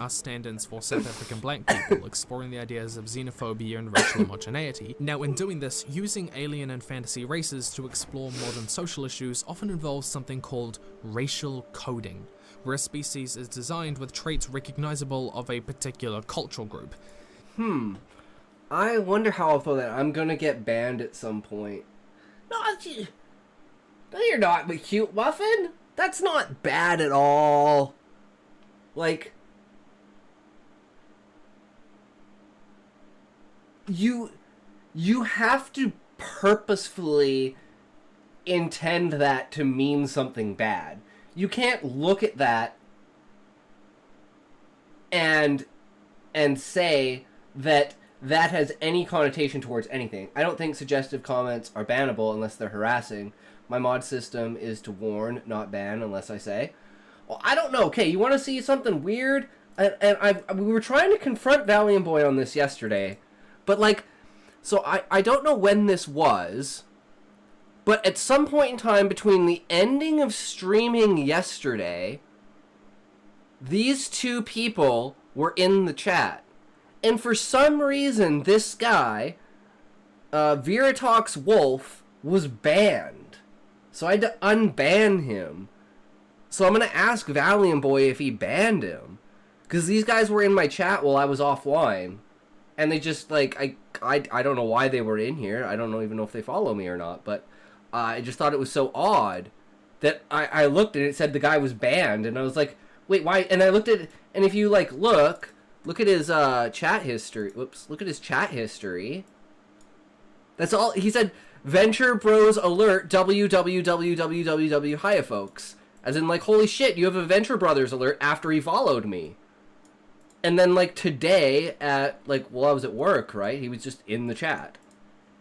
are stand-ins for South African black people, exploring the ideas of xenophobia and racial homogeneity. Now, in doing this, using alien and fantasy races to explore modern social issues often involves something called racial coding, where a species is designed with traits recognizable of a particular cultural group. I wonder how I'll throw that. I'm gonna get banned at some point. No, you're not, the cute muffin. That's not bad at all. Like, you have to purposefully intend that to mean something bad. You can't look at that and say that that has any connotation towards anything. I don't think suggestive comments are bannable unless they're harassing. My mod system is to warn, not ban, unless I say. Well, I don't know. Okay, you want to see something weird? And we were trying to confront Valiant Boy on this yesterday. But, like, so I don't know when this was, but at some point in time between the ending of streaming yesterday, these two people were in the chat. And for some reason, this guy, Viratox Wolf, was banned. So I had to unban him. So I'm going to ask Valiant Boy if he banned him. Because these guys were in my chat while I was offline. And they just, like, I don't know why they were in here. I don't even know if they follow me or not. But I just thought it was so odd that I looked and it said the guy was banned. And I was like, wait, why? And I looked at it, and if you, like, look at his chat history. Whoops, look at his chat history. That's all he said. Venture Bros alert www. Hiya folks. As in, like, holy shit, you have a Venture Brothers alert after he followed me. And then, like, today at, like, well, I was at work, right? He was just in the chat.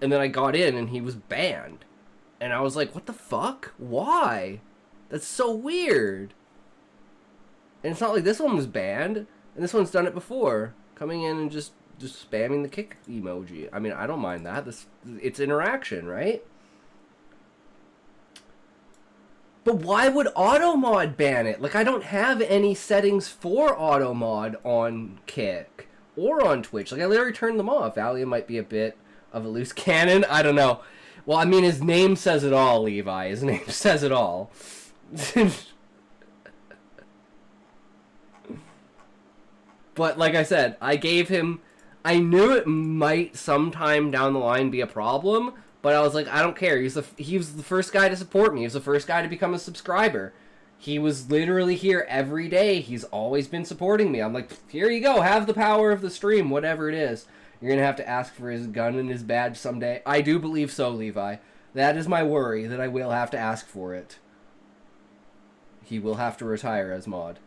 And then I got in and he was banned. And I was like, what the fuck? Why? That's so weird. And it's not like this one was banned. And this one's done it before. Coming in and just spamming the kick emoji. I mean, I don't mind that. It's interaction, right? But why would automod ban it? Like, I don't have any settings for automod on Kick or on Twitch. Like, I literally turned them off. Valium might be a bit of a loose cannon. I don't know. Well, I mean, his name says it all, Levi. His name says it all. But like I said, I gave him... I knew it might sometime down the line be a problem, but I was like, I don't care. He was the first guy to support me. He was the first guy to become a subscriber. He was literally here every day. He's always been supporting me. I'm like, here you go. Have the power of the stream, whatever it is. You're going to have to ask for his gun and his badge someday. I do believe so, Levi. That is my worry, that I will have to ask for it. He will have to retire as mod.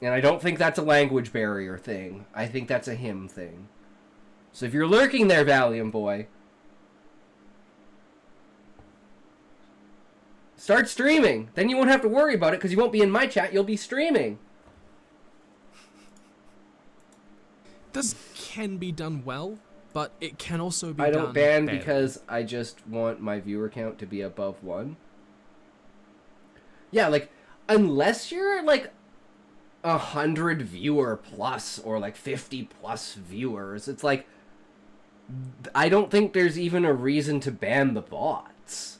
And I don't think that's a language barrier thing. I think that's a him thing. So if you're lurking there, Valium boy, start streaming. Then you won't have to worry about it because you won't be in my chat. You'll be streaming. This can be done well, but it can also be I done don't ban badly. because I just want my viewer count to be above 1. Yeah, like, unless you're, like, 100 viewer plus or, like, 50 plus viewers, it's like, I don't think there's even a reason to ban the bots.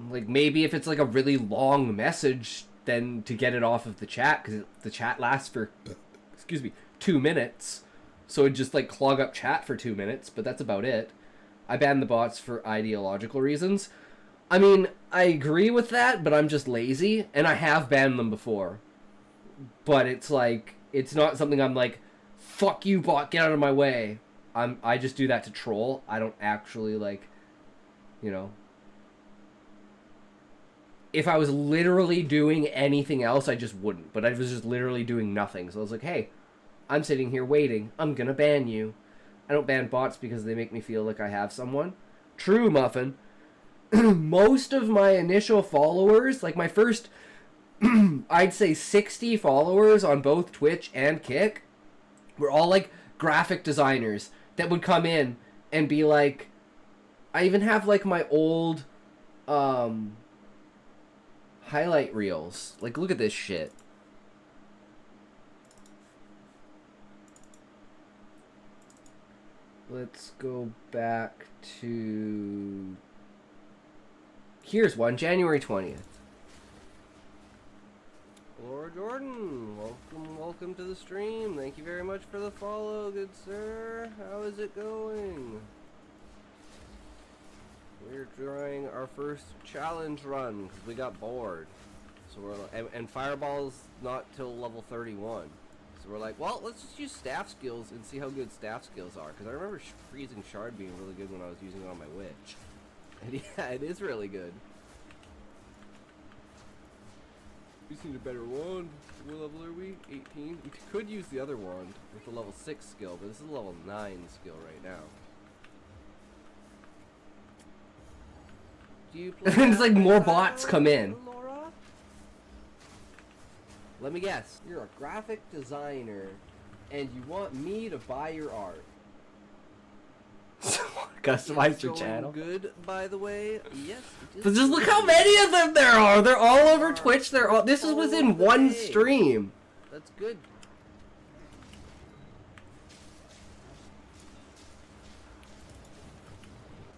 Like, maybe if it's, like, a really long message, then to get it off of the chat, because the chat lasts for, excuse me, 2 minutes. So it'd just, like, clog up chat for 2 minutes, but that's about it. I banned the bots for ideological reasons. I mean, I agree with that, but I'm just lazy, and I have banned them before. But it's, like, it's not something I'm like, fuck you, bot, get out of my way. I just do that to troll. I don't actually, like, you know. If I was literally doing anything else, I just wouldn't. But I was just literally doing nothing. So I was like, hey, I'm sitting here waiting. I'm gonna ban you. I don't ban bots because they make me feel like I have someone. True, Muffin. Most of my initial followers, like my first, I'd say 60 followers on both Twitch and Kick, were all like graphic designers that would come in and be like, I even have like my old highlight reels. Like, look at this shit. Let's go back to... Here's one, January 20th. Laura Jordan, welcome to the stream. Thank you very much for the follow, good sir. How is it going? We're trying our first challenge run because we got bored. So we're and Fireball's not till level 31. So we're like, well, let's just use staff skills and see how good staff skills are. Because I remember freezing shard being really good when I was using it on my witch. And yeah, it is really good. We just need a better wand. What level are we? 18? We could use the other wand with the level 6 skill, but this is a level 9 skill right now. Do you play it's like more bots come in. Laura? Let me guess. You're a graphic designer, and you want me to buy your art. Customize your channel. Good, by the way. Yes. But just look how many of them there are. They're all over Twitch. They're all. This is within one stream. That's good.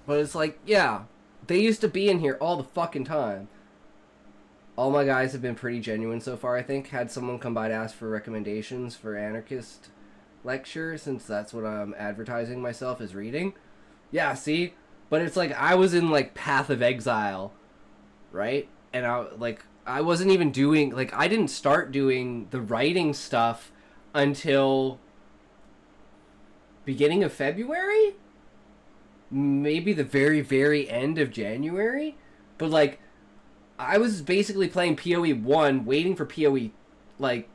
But it's like, yeah, they used to be in here all the fucking time. All my guys have been pretty genuine so far, I think. Had someone come by to ask for recommendations for anarchist lecture, since that's what I'm advertising myself as reading. Yeah, see? But it's like, I was in, like, Path of Exile, right? And I wasn't even doing, like, I didn't start doing the writing stuff until beginning of February, maybe the very, very end of January. But, like, I was basically playing PoE 1, waiting for PoE, like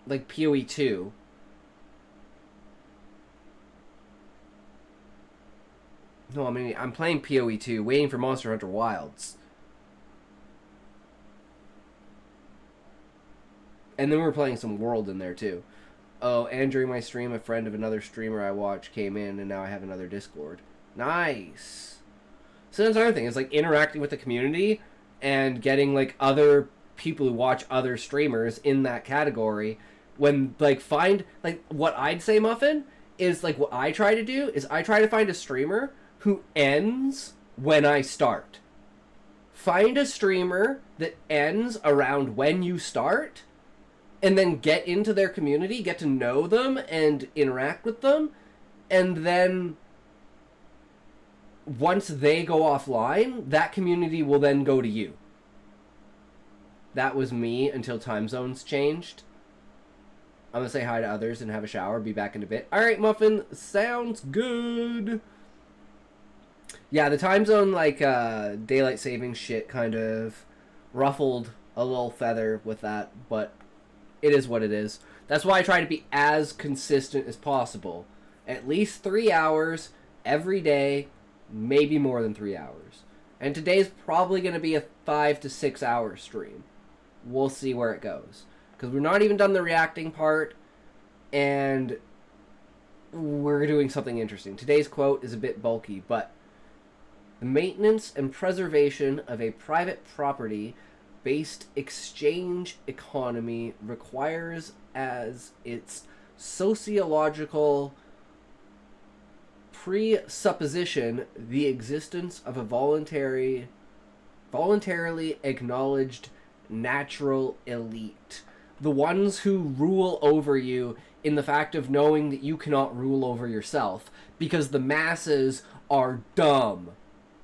PoE 2. No, I mean, I'm playing PoE 2, waiting for Monster Hunter Wilds. And then we were playing some World in there, too. Oh, and during my stream, a friend of another streamer I watch came in, and now I have another Discord. Nice! So that's another thing, is, like, interacting with the community and getting, like, other people who watch other streamers in that category. When, like, find, like, what I'd say, Muffin, is, like, what I try to do is I try to find a streamer who ends when I start. Find a streamer that ends around when you start, and then get into their community, get to know them, and interact with them, and then once they go offline, that community will then go to you. That was me until time zones changed. I'm gonna say hi to others and have a shower, be back in a bit. Alright, Muffin, sounds good. Yeah, the time zone, like, daylight saving shit kind of ruffled a little feather with that, but it is what it is. That's why I try to be as consistent as possible. At least 3 hours every day, maybe more than 3 hours. And today's probably going to be a 5 to 6 hour stream. We'll see where it goes. Because we're not even done the reacting part, and we're doing something interesting. Today's quote is a bit bulky, but the maintenance and preservation of a private property based exchange economy requires as its sociological presupposition the existence of a voluntarily acknowledged natural elite. The ones who rule over you in the fact of knowing that you cannot rule over yourself, because the masses are dumb.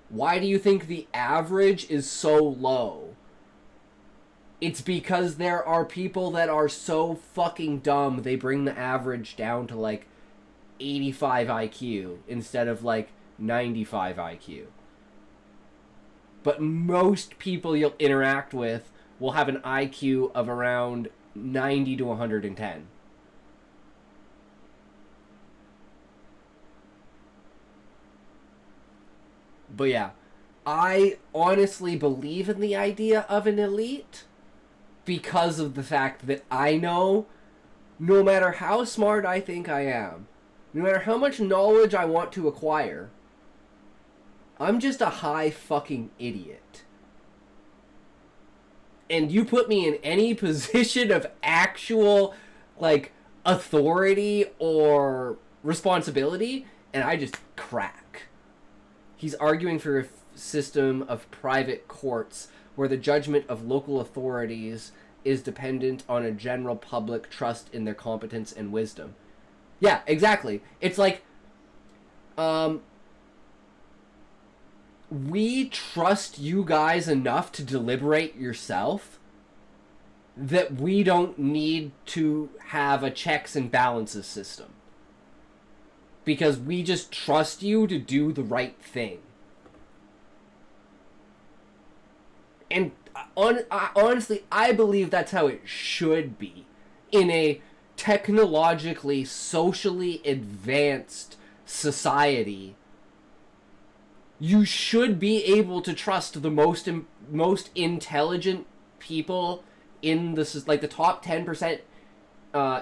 Why do you think the average is so low? It's because there are people that are so fucking dumb, they bring the average down to, like, 85 IQ instead of, like, 95 IQ. But most people you'll interact with will have an IQ of around 90 to 110. But yeah, I honestly believe in the idea of an elite, because of the fact that I know no matter how smart I think I am, no matter how much knowledge I want to acquire, I'm just a high fucking idiot. And you put me in any position of actual, like, authority or responsibility, and I just crack. He's arguing for a system of private courts where the judgment of local authorities is dependent on a general public trust in their competence and wisdom. Yeah, exactly. It's like, we trust you guys enough to deliberate yourself that we don't need to have a checks and balances system. Because we just trust you to do the right thing. And honestly, I believe that's how it should be in a technologically, socially advanced society. You should be able to trust the most intelligent people in the, like, the top 10%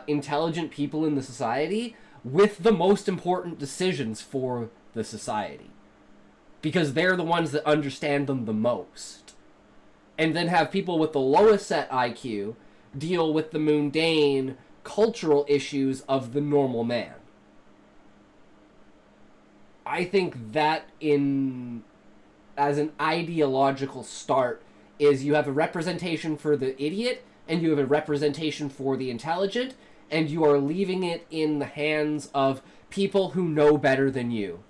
intelligent people in the society with the most important decisions for the society, because they're the ones that understand them the most. And then have people with the lowest set IQ deal with the mundane cultural issues of the normal man. I think that as an ideological start is you have a representation for the idiot and you have a representation for the intelligent, and you are leaving it in the hands of people who know better than you.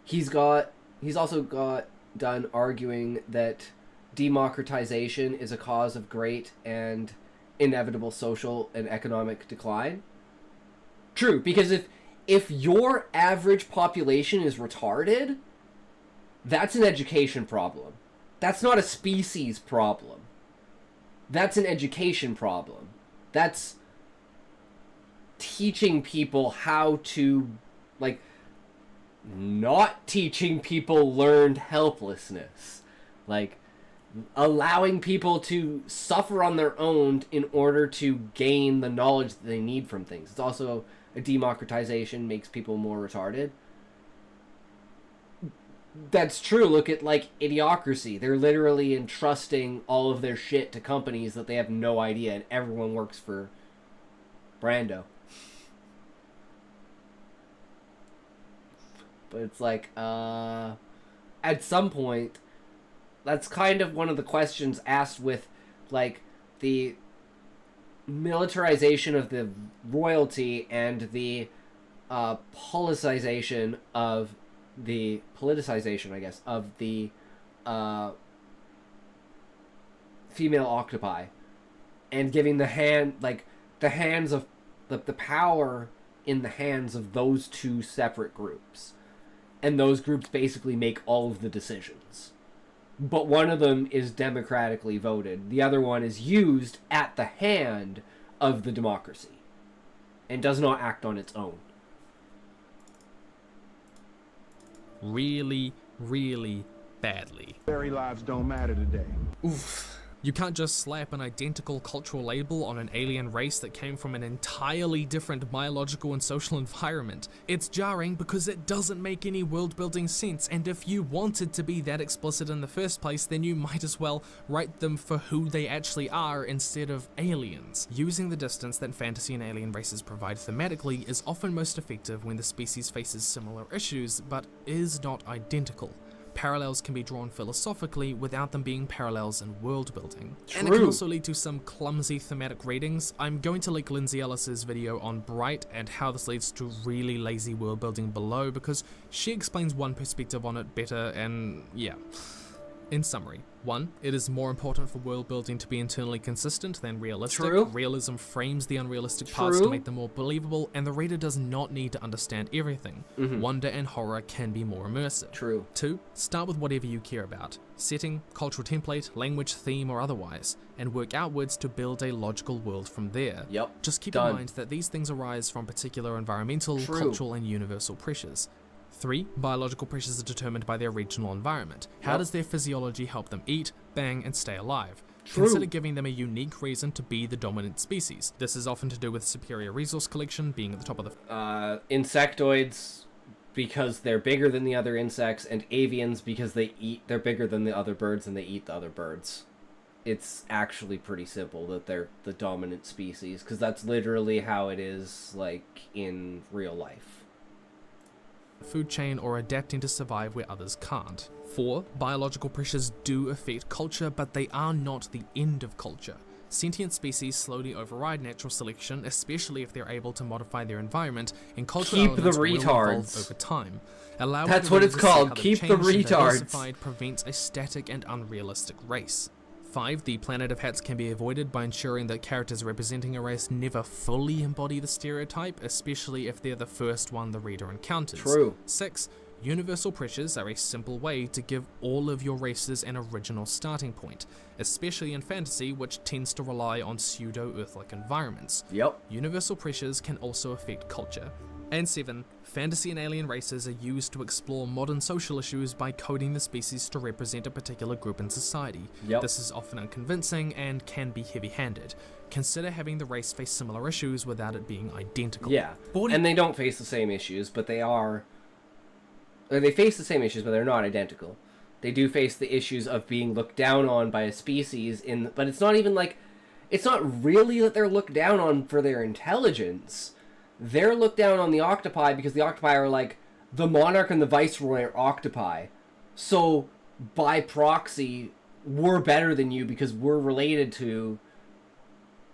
He's also got done arguing that democratization is a cause of great and inevitable social and economic decline. True, because if your average population is retarded, that's an education problem. That's not a species problem. That's an education problem. That's teaching people how to, like, not teaching people learned helplessness. Like, allowing people to suffer on their own in order to gain the knowledge that they need from things. It's also a democratization, makes people more retarded. That's true. Look at, like, Idiocracy. They're literally entrusting all of their shit to companies that they have no idea, and everyone works for Brando. But it's like, at some point, that's kind of one of the questions asked with, like, the militarization of the royalty and the politicization, I guess, of the female octopi, and giving the hands of the power in the hands of those two separate groups, and those groups basically make all of the decisions. But one of them is democratically voted. The other one is used at the hand of the democracy and does not act on its own. Really, really badly. Very lives don't matter today. Oof. You can't just slap an identical cultural label on an alien race that came from an entirely different biological and social environment. It's jarring because it doesn't make any world-building sense, and if you wanted to be that explicit in the first place, then you might as well write them for who they actually are instead of aliens. Using the distance that fantasy and alien races provide thematically is often most effective when the species faces similar issues, but is not identical. Parallels can be drawn philosophically without them being parallels in world building. True. And it can also lead to some clumsy thematic readings. I'm going to link Lindsay Ellis's video on Bright and how this leads to really lazy world building below, because she explains one perspective on it better, and yeah. In summary, 1. It is more important for world building to be internally consistent than realistic. True. Realism frames the unrealistic parts to make them more believable, and the reader does not need to understand everything. Wonder and horror can be more immersive. True. 2. Start with whatever you care about. Setting, cultural template, language, theme, or otherwise, and work outwards to build a logical world from there. Yep. Just keep Done. in mind that these things arise from particular environmental, True. cultural, and universal pressures. 3. Biological pressures are determined by their regional environment. How Yep. does their physiology help them eat, bang, and stay alive? True. Consider giving them a unique reason to be the dominant species. This is often to do with superior resource collection being at the top of the... Insectoids, because they're bigger than the other insects, and avians because they're bigger than the other birds and they eat the other birds. It's actually pretty simple that they're the dominant species, because that's literally how it is, like, in real life. food chain or adapting to survive where others can't. 4. Biological pressures do affect culture, but they are not the end of culture. Sentient species slowly override natural selection, especially if they're able to modify their environment, and cultural Keep the elements will evolve retards. over time. Allow That's the what reader it's to see called, how they've keep the changed and retards. diversified prevents a static and unrealistic race. 5. The Planet of Hats can be avoided by ensuring that characters representing a race never fully embody the stereotype, especially if they're the first one the reader encounters. True. 6. Universal pressures are a simple way to give all of your races an original starting point, especially in fantasy, which tends to rely on pseudo-Earth-like environments. Yep. Universal pressures can also affect culture. And 7. Fantasy and alien races are used to explore modern social issues by coding the species to represent a particular group in society. Yep. This is often unconvincing and can be heavy-handed. Consider having the race face similar issues without it being identical. Yeah, and they don't face the same issues, but they are... Or they face the same issues, but they're not identical. They do face the issues of being looked down on by a species, but it's not even like... It's not really that they're looked down on for their intelligence. They're looked down on the octopi because the octopi are like, the monarch and the viceroy are octopi. So, by proxy, we're better than you because we're related to,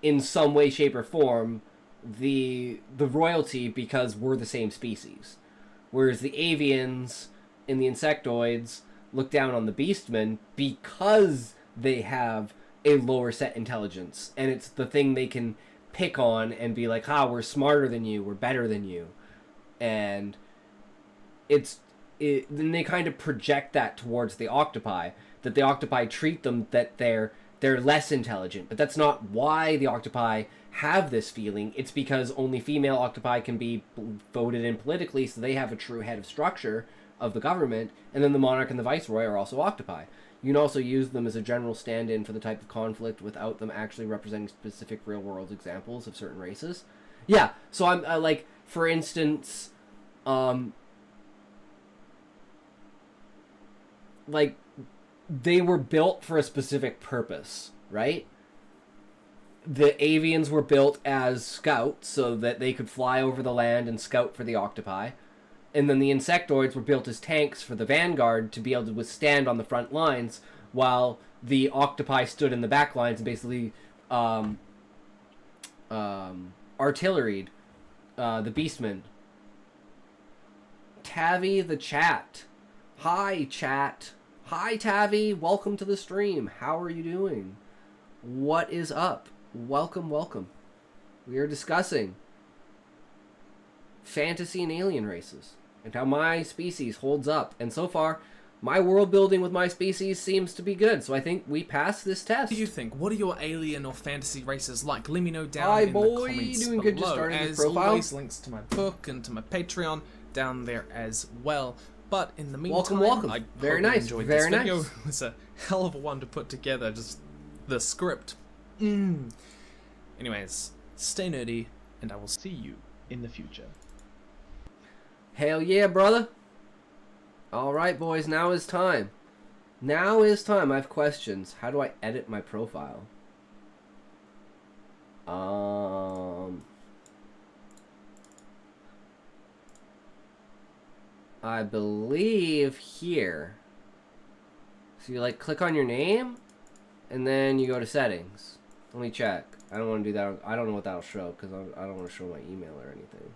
in some way, shape, or form, the royalty because we're the same species. Whereas the avians and the insectoids look down on the beastmen because they have a lower set intelligence. And it's the thing they can pick on and be like, we're smarter than you, we're better than you. And then they kind of project that towards the octopi, that the octopi treat them that they're less intelligent. But that's not why the octopi have this feeling. It's because only female octopi can be voted in politically, so they have a true head of structure of the government, and then the monarch and the viceroy are also octopi. You can also use them as a general stand-in for the type of conflict without them actually representing specific real-world examples of certain races. Yeah, so I'm like, for instance, like, they were built for a specific purpose, right? The avians were built as scouts so that they could fly over the land and scout for the octopi. And then the insectoids were built as tanks for the vanguard to be able to withstand on the front lines, while the octopi stood in the back lines and basically artilleried the beastmen. Tavi the chat. Hi, chat. Hi, Tavi. Welcome to the stream. How are you doing? What is up? Welcome, welcome. We are discussing fantasy and alien races and how my species holds up. And so far, my world building with my species seems to be good. So I think we passed this test. What do you think? What are your alien or fantasy races like? Let me know down Hi, in boy. the comments Doing below. good. Just started this As profile. always, links to my book and to my Patreon down there as well. But in the meantime, welcome. I Very hope you nice. enjoyed Very this video. nice. It was a hell of a one to put together, just the script. Anyways, stay nerdy, and I will see you in the future. Hell yeah, brother. All right, boys. Now is time. Now is time. I have questions. How do I edit my profile? I believe here. So you like click on your name, and then you go to settings. Let me check. I don't want to do that. I don't know what that'll show because I don't want to show my email or anything.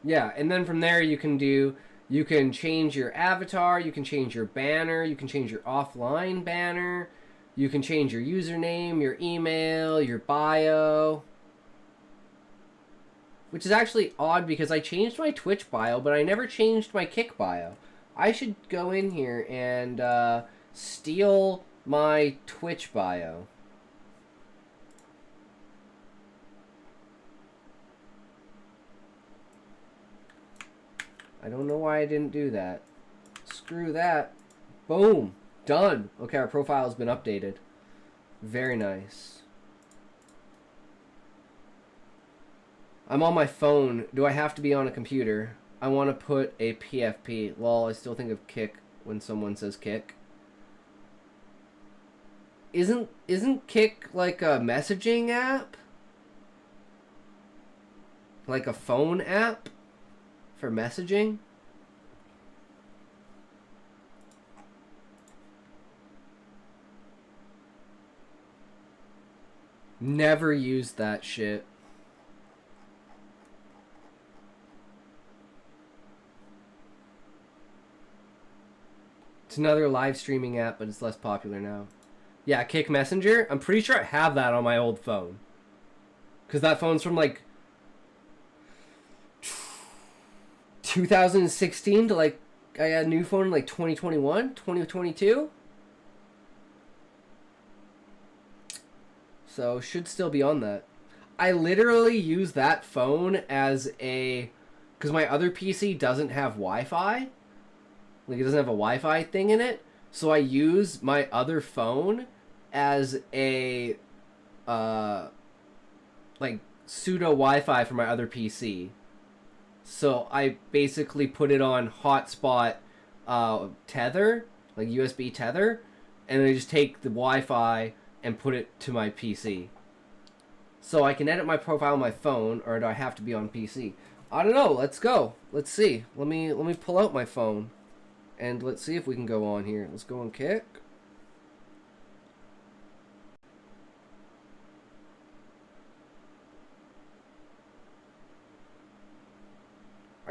Yeah, and then from there you can change your avatar, you can change your banner, you can change your offline banner, you can change your username, your email, your bio. Which is actually odd because I changed my Twitch bio, but I never changed my Kick bio. I should go in here and steal my Twitch bio. I don't know why I didn't do that. Screw that. Boom. Done. Okay, our profile has been updated. Very nice. I'm on my phone. Do I have to be on a computer? I want to put a PFP. Well, I still think of Kick when someone says Kick. Isn't Kick like a messaging app? Like a phone app? For messaging? Never used that shit. It's another live streaming app, but it's less popular now. Yeah, Kick Messenger. I'm pretty sure I have that on my old phone. Because that phone's from like 2016 to like, I got a new phone in like 2021, 2022. So should still be on that. I literally use that phone as a, because my other PC doesn't have Wi-Fi. Like it doesn't have a Wi-Fi thing in it. So I use my other phone as a, like pseudo Wi-Fi for my other PC. So I basically put it on hotspot tether, like USB tether, and then I just take the Wi-Fi and put it to my PC. So I can edit my profile on my phone, or do I have to be on PC? I don't know. Let's go. Let's see. Let me pull out my phone, and let's see if we can go on here. Let's go on Kick.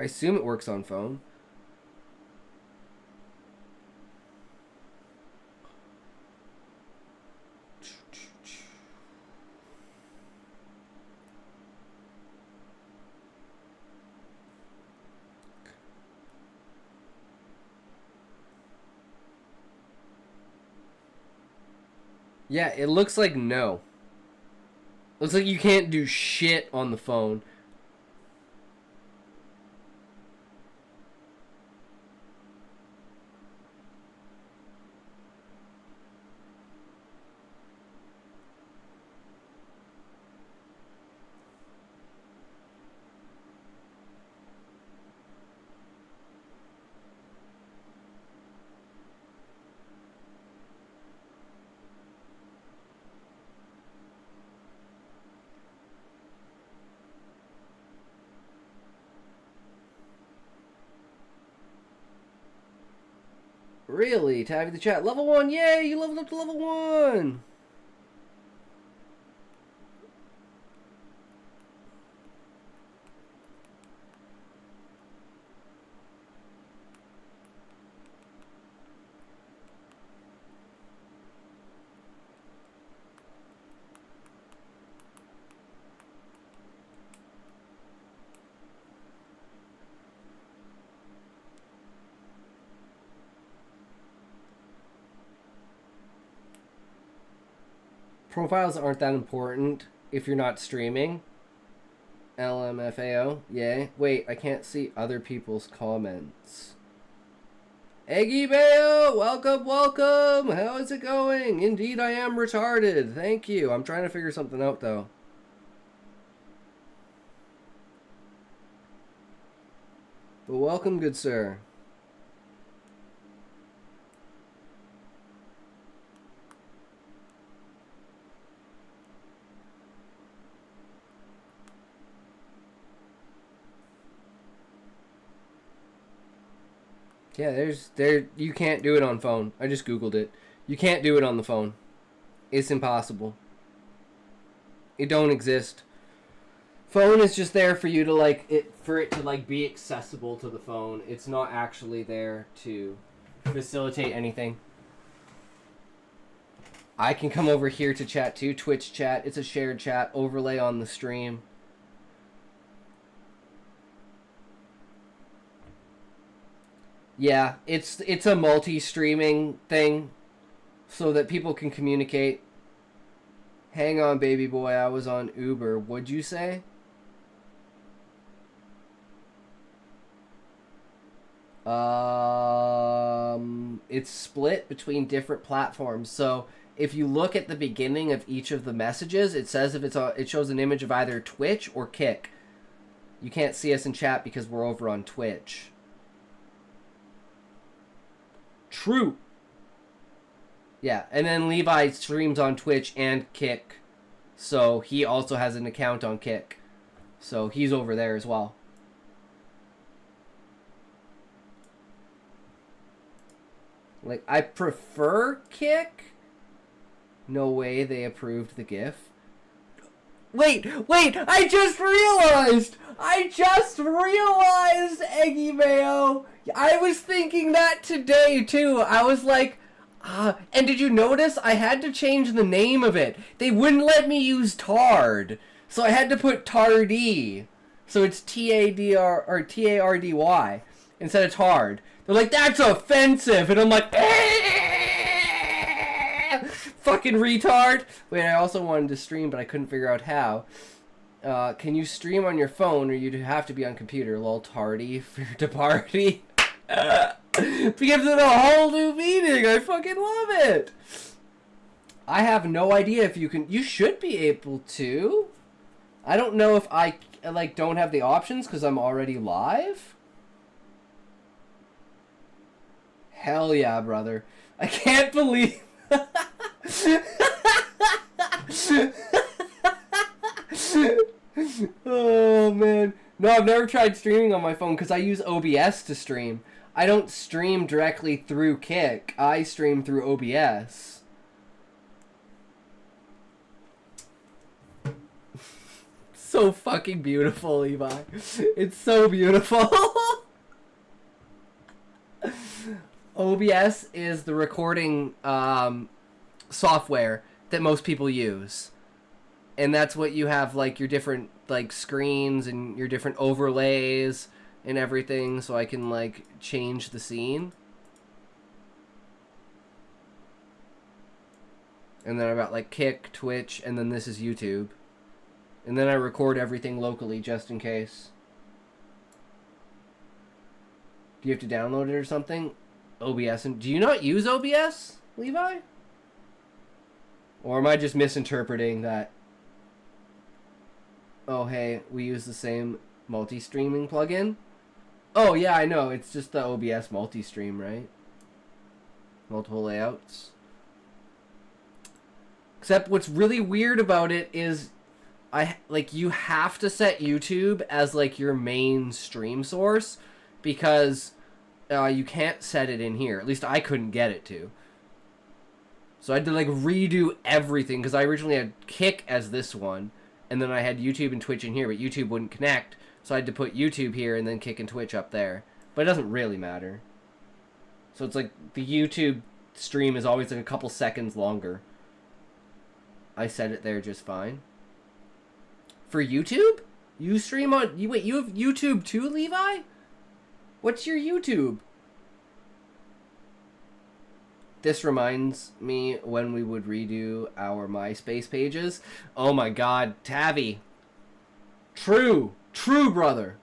I assume it works on phone. Yeah, it looks like no. Looks like you can't do shit on the phone. Really? Tabby the chat. Level 1. Yay! You leveled up to level 1! Profiles aren't that important if you're not streaming. LMFAO. Yay. Wait, I can't see other people's comments. Eggy Bayo! Welcome, welcome! How is it going? Indeed, I am retarded. Thank you. I'm trying to figure something out, though. But welcome, good sir. Yeah, you can't do it on phone. I just googled it. You can't do it on the phone. It's impossible. It don't exist. Phone is just there for you to for it to be accessible to the phone. It's not actually there to facilitate anything. I can come over here to chat too. Twitch chat. It's a shared chat overlay on the stream. Yeah, it's a multi-streaming thing so that people can communicate. Hang on, baby boy, I was on Uber. What'd you say? It's split between different platforms. So if you look at the beginning of each of the messages, it says if it shows an image of either Twitch or Kick. You can't see us in chat because we're over on Twitch. True. Yeah, and then Levi streams on Twitch and Kick. So he also has an account on Kick. So he's over there as well. I prefer Kick. No way they approved the GIF. Wait, I just realized, Eggy Mayo. I was thinking that today, too. I was like, and did you notice I had to change the name of it? They wouldn't let me use Tard. So I had to put Tardy. So it's T-A-D-R, or T-A-R-D-Y, instead of Tard. They're like, that's offensive. And I'm like, fucking retard. Wait, I also wanted to stream, but I couldn't figure out how. Can you stream on your phone, or you have to be on computer? Lol, tardy for to party. Gives it a whole new meaning. I fucking love it. I have no idea if you can. You should be able to. I don't know if I don't have the options because I'm already live. Hell yeah, brother. I can't believe. Oh man, no, I've never tried streaming on my phone because I use OBS to stream. I don't stream directly through Kick. I stream through OBS. so fucking beautiful, Levi. It's so beautiful. OBS is the recording software that most people use. And that's what you have, like, your different, like, screens and your different overlays and everything, so I can, like, change the scene. And then I've got, like, Kick, Twitch, and then this is YouTube. And then I record everything locally, just in case. Do you have to download it or something? OBS. And do you not use OBS, Levi? Or am I just misinterpreting that? Oh, hey, we use the same multi-streaming plugin? Oh, yeah, I know. It's just the OBS multi-stream, right? Multiple layouts. Except what's really weird about it is you have to set YouTube as, like, your main stream source because you can't set it in here. At least I couldn't get it to. So I had to, like, redo everything because I originally had Kick as this one. And then I had YouTube and Twitch in here, but YouTube wouldn't connect. So I had to put YouTube here and then Kick and Twitch up there. But it doesn't really matter. So it's like the YouTube stream is always like a couple seconds longer. I set it there just fine. For YouTube? You stream on... Wait, you have YouTube too, Levi? What's your YouTube? This reminds me when we would redo our MySpace pages. Oh my god, Tavi. True. True, brother.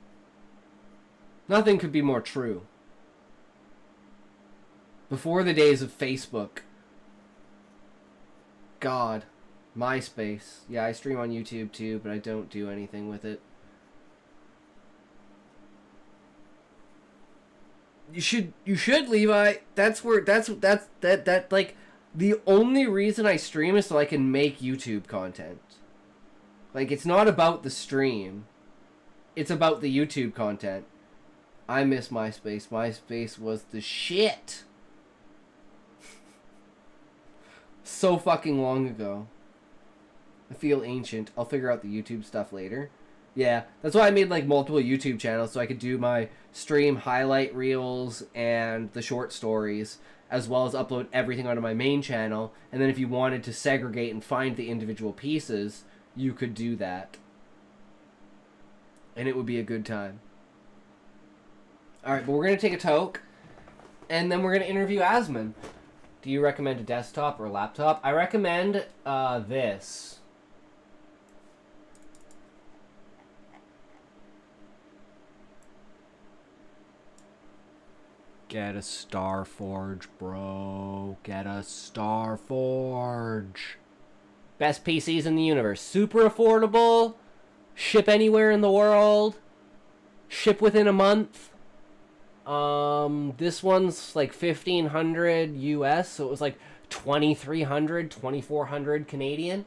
Nothing could be more true. Before the days of Facebook. God. MySpace. Yeah, I stream on YouTube too, but I don't do anything with it. You should, Levi. That's like the only reason I stream is so I can make YouTube content. Like, it's not about the stream. It's about the YouTube content. I miss MySpace. MySpace was the shit. So fucking long ago. I feel ancient. I'll figure out the YouTube stuff later. Yeah, that's why I made, like, multiple YouTube channels, so I could do my stream highlight reels and the short stories, as well as upload everything onto my main channel. And then if you wanted to segregate and find the individual pieces, you could do that. And it would be a good time. Alright, but we're going to take a toke, and then we're going to interview Asmon. Do you recommend a desktop or a laptop? I recommend this. Get a Starforge, bro. Get a Starforge. Best PCs in the universe. Super affordable. Ship anywhere in the world. Ship within a month. This one's like $1,500 US, so it was like 2,300, 2,400 Canadian.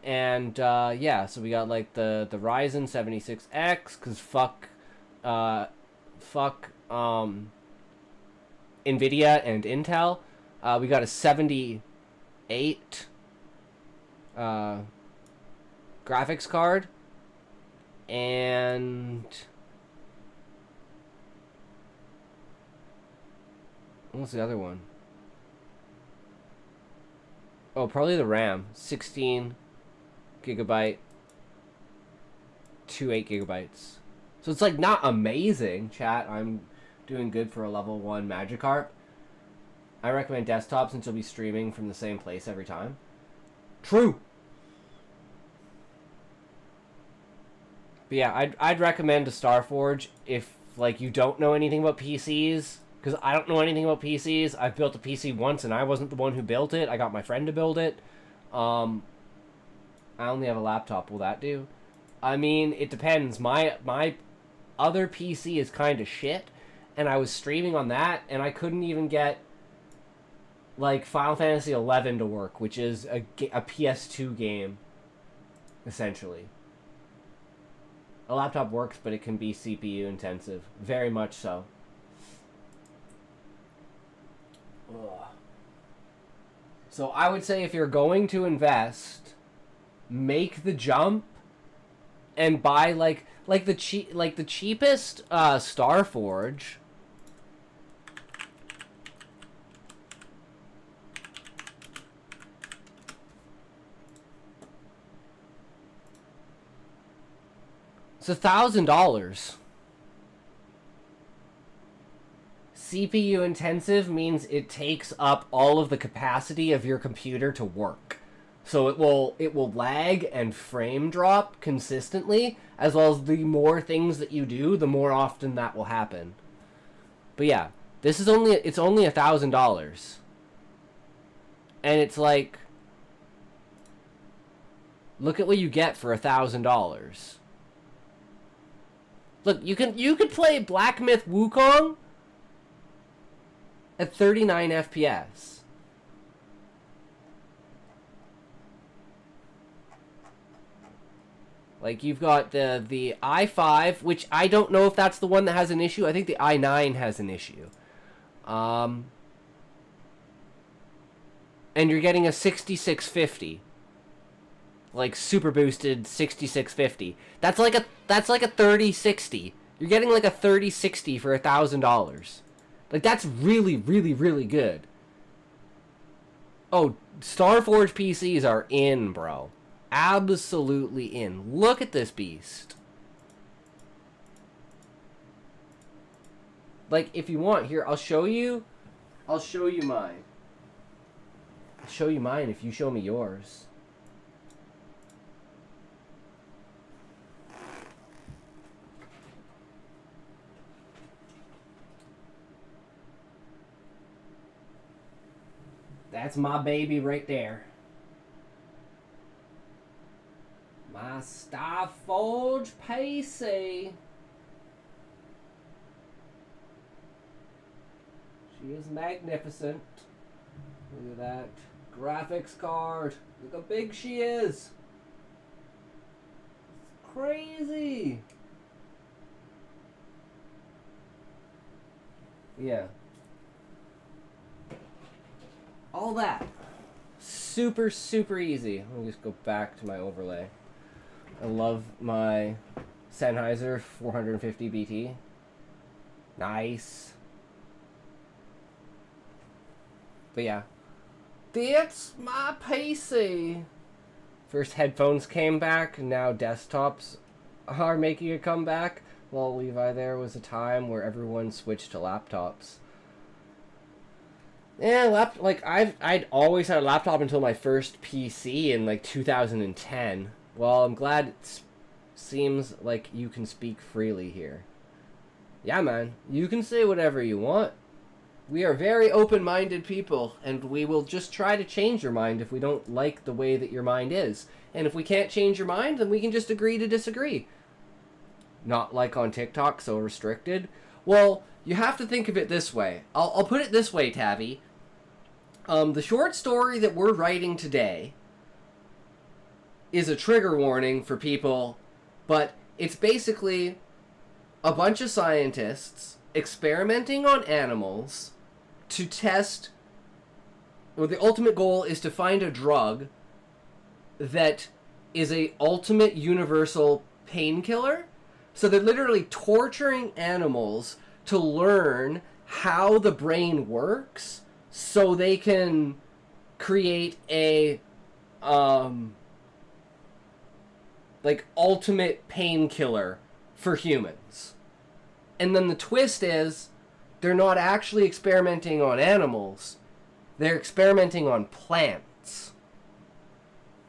And yeah, so we got like the Ryzen 76X, cause fuck NVIDIA and Intel. We got a 78 graphics card, and what's the other one? Oh, probably the RAM. 16 gigabyte to 8 gigabytes. So it's like not amazing, chat. I'm doing good for a level 1 Magikarp. I recommend desktop since you'll be streaming from the same place every time. True. But yeah, I'd recommend a Starforge if, like, you don't know anything about PCs. Because I don't know anything about PCs. I've built a PC once and I wasn't the one who built it. I got my friend to build it. I only have a laptop. Will that do? I mean, it depends. My other PC is kind of shit. And I was streaming on that and I couldn't even get, like, Final Fantasy 11 to work. Which is a PS2 game, essentially. A laptop works, but it can be CPU intensive. Very much so. Ugh. So I would say if you're going to invest, make the jump and buy like the cheapest Starforge. It's $1,000. CPU intensive means it takes up all of the capacity of your computer to work. So it will lag and frame drop consistently, as well as the more things that you do, the more often that will happen. But yeah, it's only $1,000. And it's like, look at what you get for $1,000. Look, you could play Black Myth Wukong at 39 FPS. Like, you've got the i5, which I don't know if that's the one that has an issue. I think the i9 has an issue. And you're getting a 6650. Like, super boosted 6650. That's like a 3060. You're getting like a 3060 for $1,000. Like, that's really, really, really good. Oh, Starforge PCs are in, bro. Absolutely in. Look at this beast. Like, if you want, here, I'll show you mine. I'll show you mine if you show me yours. That's my baby right there. My Starforge PC. She is magnificent. Look at that graphics card. Look how big she is. It's crazy. Yeah. All that. Super, super easy. Let me just go back to my overlay. I love my Sennheiser 450 BT. Nice. But yeah. That's my PC. First headphones came back, now desktops are making a comeback. While Levi, there was a time where everyone switched to laptops. Yeah, I'd always had a laptop until my first PC in like 2010. Well, I'm glad it seems like you can speak freely here. Yeah, man, you can say whatever you want. We are very open-minded people, and we will just try to change your mind if we don't like the way that your mind is. And if we can't change your mind, then we can just agree to disagree. Not like on TikTok, so restricted. Well, you have to think of it this way. I'll put it this way, Tavi. The short story that we're writing today is a trigger warning for people, but it's basically a bunch of scientists experimenting on animals to test, or the ultimate goal is to find a drug that is a ultimate universal painkiller. So they're literally torturing animals to learn how the brain works so they can create a like ultimate painkiller for humans. And then the twist is they're not actually experimenting on animals. They're experimenting on plants.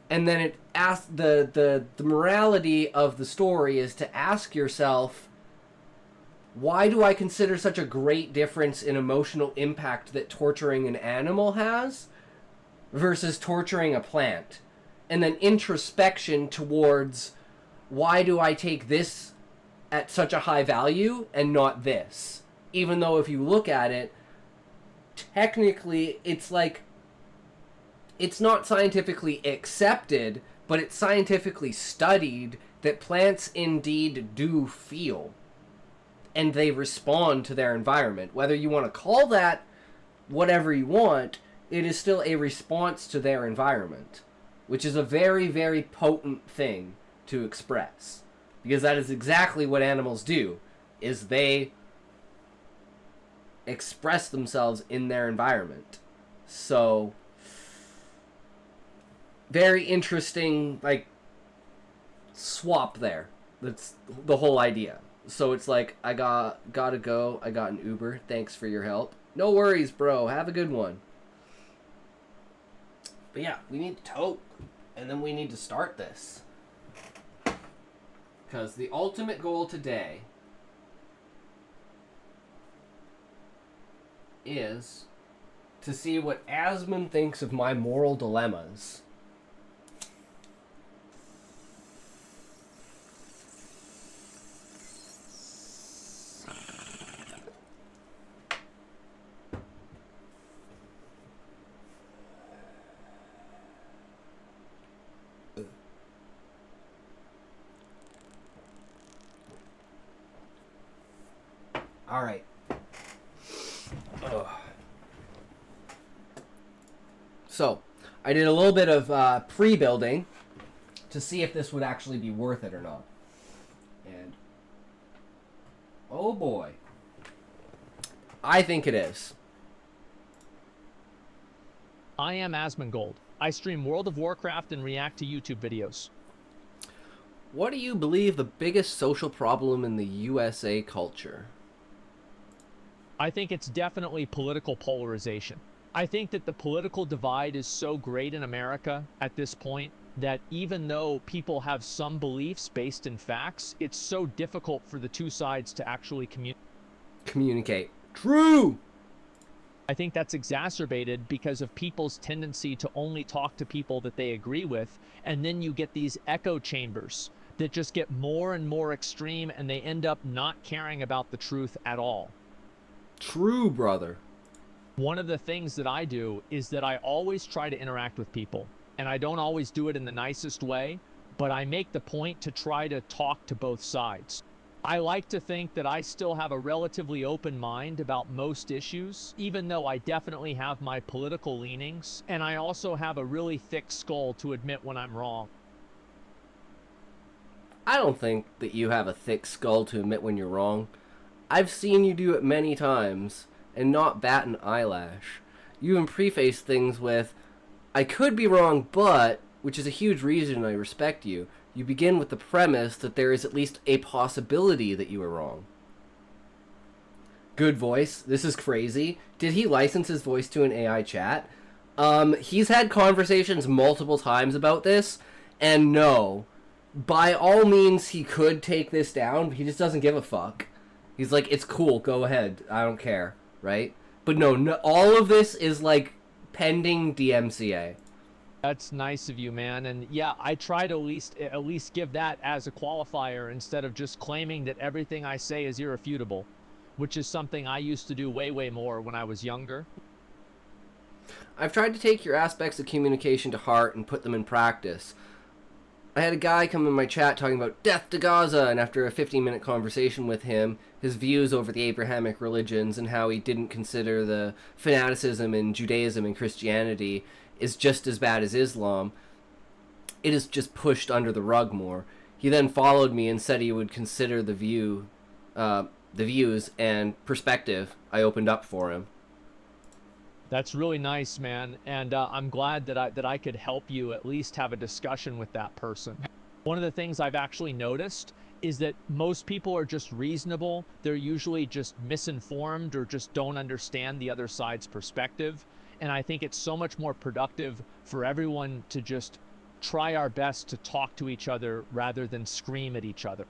And then it asks the morality of the story is to ask yourself, why do I consider such a great difference in emotional impact that torturing an animal has versus torturing a plant? And then introspection towards, why do I take this at such a high value and not this? Even though if you look at it, technically it's like, it's not scientifically accepted, but it's scientifically studied that plants indeed do feel. And they respond to their environment. Whether you want to call that whatever you want, it is still a response to their environment. Which is a very, very potent thing to express. Because that is exactly what animals do, is they express themselves in their environment. So, very interesting, like, swap there. That's the whole idea. So it's like, I gotta go, I got an Uber, thanks for your help. No worries, bro, have a good one. But yeah, we need to tote, and then we need to start this. Because the ultimate goal today is to see what Asmon thinks of my moral dilemmas. All right. Ugh. So, I did a little bit of pre-building to see if this would actually be worth it or not. And, oh boy. I think it is. I am Asmongold. I stream World of Warcraft and react to YouTube videos. What do you believe the biggest social problem in the USA culture? I think it's definitely political polarization. I think that the political divide is so great in America at this point that even though people have some beliefs based in facts, it's so difficult for the two sides to actually communicate. True! I think that's exacerbated because of people's tendency to only talk to people that they agree with, and then you get these echo chambers that just get more and more extreme, and they end up not caring about the truth at all. True, brother. One of the things that I do is that I always try to interact with people, and I don't always do it in the nicest way, but I make the point to try to talk to both sides. I like to think that I still have a relatively open mind about most issues, even though I definitely have my political leanings, and I also have a really thick skull to admit when I'm wrong. I don't think that you have a thick skull to admit when you're wrong. I've seen you do it many times, and not bat an eyelash. You even preface things with, I could be wrong, but, which is a huge reason I respect you. You begin with the premise that there is at least a possibility that you are wrong. Good voice. This is crazy. Did he license his voice to an AI chat? He's had conversations multiple times about this, and no, by all means he could take this down, but he just doesn't give a fuck. He's like, it's cool, go ahead, I don't care, right? But no, all of this is like pending DMCA. That's nice of you, man. And yeah, I try to at least give that as a qualifier instead of just claiming that everything I say is irrefutable, which is something I used to do way more when I was younger. I've tried to take your aspects of communication to heart and put them in practice. I had a guy come in my chat talking about death to Gaza, and after a 15-minute conversation with him, his views over the Abrahamic religions and how he didn't consider the fanaticism in Judaism and Christianity is just as bad as Islam, it is just pushed under the rug more. He then followed me and said he would consider the views and perspective I opened up for him. That's really nice, man, and I'm glad that I could help you at least have a discussion with that person. One of the things I've actually noticed is that most people are just reasonable. They're usually just misinformed or just don't understand the other side's perspective. And I think it's so much more productive for everyone to just try our best to talk to each other rather than scream at each other.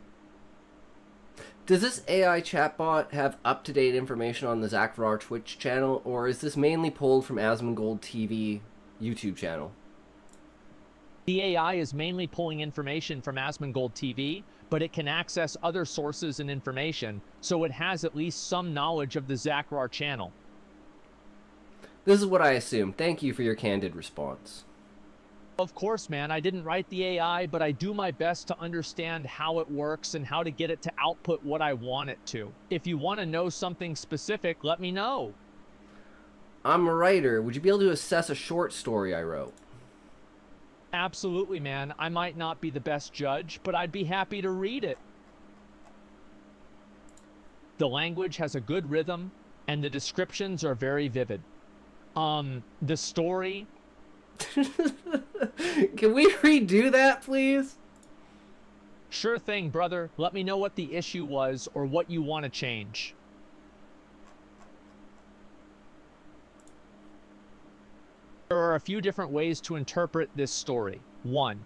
Does this AI chatbot have up-to-date information on the Zachvar Twitch channel, or is this mainly pulled from Asmongold TV YouTube channel? The AI is mainly pulling information from Asmongold TV, but it can access other sources and information, so it has at least some knowledge of the Zachvar channel. This is what I assumed. Thank you for your candid response. Of course, man, I didn't write the AI, but I do my best to understand how it works and how to get it to output what I want it to. If you want to know something specific, let me know. I'm a writer. Would you be able to assess a short story I wrote? Absolutely, man. I might not be the best judge, but I'd be happy to read it. The language has a good rhythm, and the descriptions are very vivid. The story... Can we redo that, please? Sure thing, brother. Let me know what the issue was or what you want to change. There are a few different ways to interpret this story. One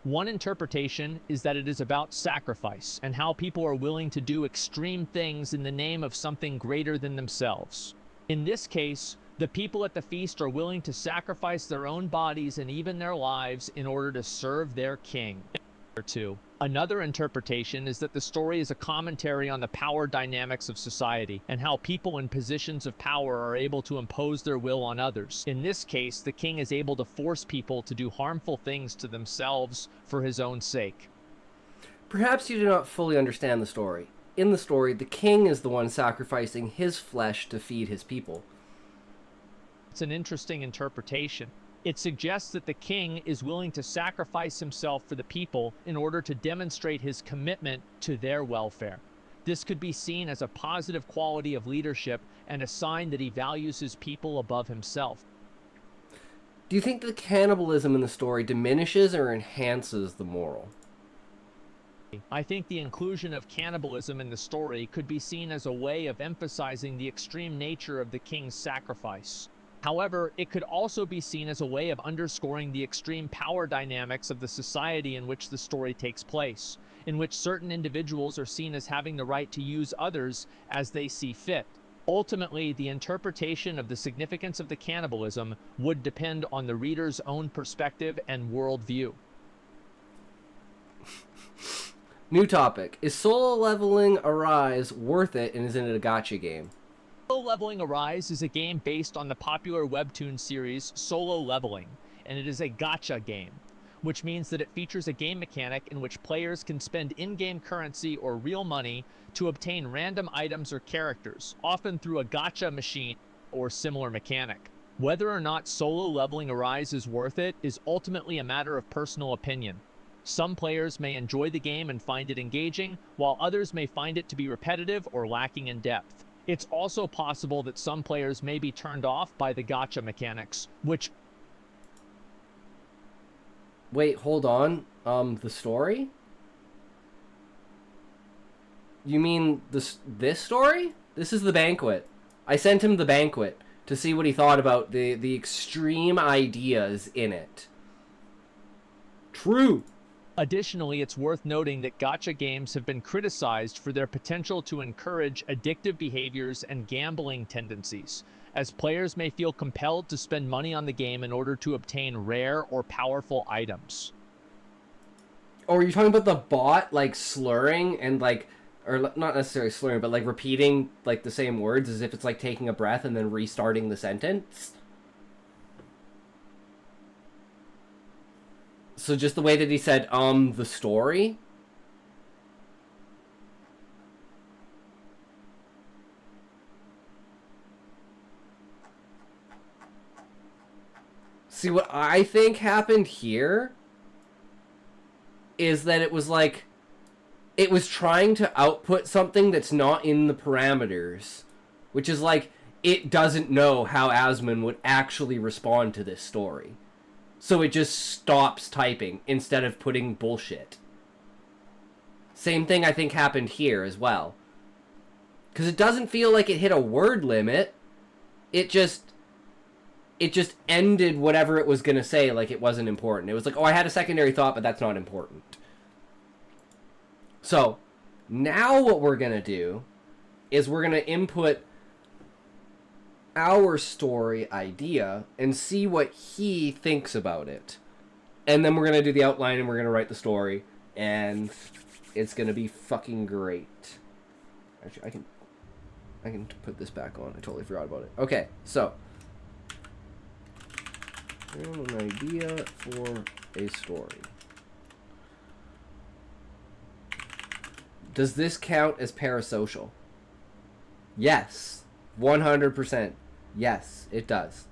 interpretation is that it is about sacrifice and how people are willing to do extreme things in the name of something greater than themselves. In this case, the people at the feast are willing to sacrifice their own bodies and even their lives in order to serve their king. Another interpretation is that the story is a commentary on the power dynamics of society and how people in positions of power are able to impose their will on others. In this case, the king is able to force people to do harmful things to themselves for his own sake. Perhaps you do not fully understand the story. In the story, the king is the one sacrificing his flesh to feed his people. It's an interesting interpretation. It suggests that the king is willing to sacrifice himself for the people in order to demonstrate his commitment to their welfare. This could be seen as a positive quality of leadership and a sign that he values his people above himself. Do you think the cannibalism in the story diminishes or enhances the moral? I think the inclusion of cannibalism in the story could be seen as a way of emphasizing the extreme nature of the king's sacrifice. However, it could also be seen as a way of underscoring the extreme power dynamics of the society in which the story takes place, in which certain individuals are seen as having the right to use others as they see fit. Ultimately, the interpretation of the significance of the cannibalism would depend on the reader's own perspective and worldview. New topic. Is solo leveling Arise worth it, and is it a gacha game? Solo Leveling Arise is a game based on the popular webtoon series Solo Leveling, and it is a gacha game, which means that it features a game mechanic in which players can spend in-game currency or real money to obtain random items or characters, often through a gacha machine or similar mechanic. Whether or not Solo Leveling Arise is worth it is ultimately a matter of personal opinion. Some players may enjoy the game and find it engaging, while others may find it to be repetitive or lacking in depth. It's also possible that some players may be turned off by the gacha mechanics, which... Wait, hold on. The story? You mean this story? This is the banquet. I sent him the banquet to see what he thought about the extreme ideas in it. True. Additionally, it's worth noting that gacha games have been criticized for their potential to encourage addictive behaviors and gambling tendencies, as players may feel compelled to spend money on the game in order to obtain rare or powerful items. Or are you talking about the bot, like, slurring and, like, or not necessarily slurring, but, like, repeating, like, the same words as if it's, like, taking a breath and then restarting the sentence? So just the way that he said, the story? See, what I think happened here is that it was like, it was trying to output something that's not in the parameters, which is like, it doesn't know how Asmon would actually respond to this story. So it just stops typing instead of putting bullshit. Same thing I think happened here as well. Because it doesn't feel like it hit a word limit. It just ended whatever it was going to say like it wasn't important. It was like, oh, I had a secondary thought, but that's not important. So, now what we're going to do is we're going to input our story idea and see what he thinks about it. And then we're going to do the outline and we're going to write the story. And it's going to be fucking great. Actually, I can put this back on. I totally forgot about it. Okay, so. An idea for a story. Does this count as parasocial? Yes. 100%. Yes, it does.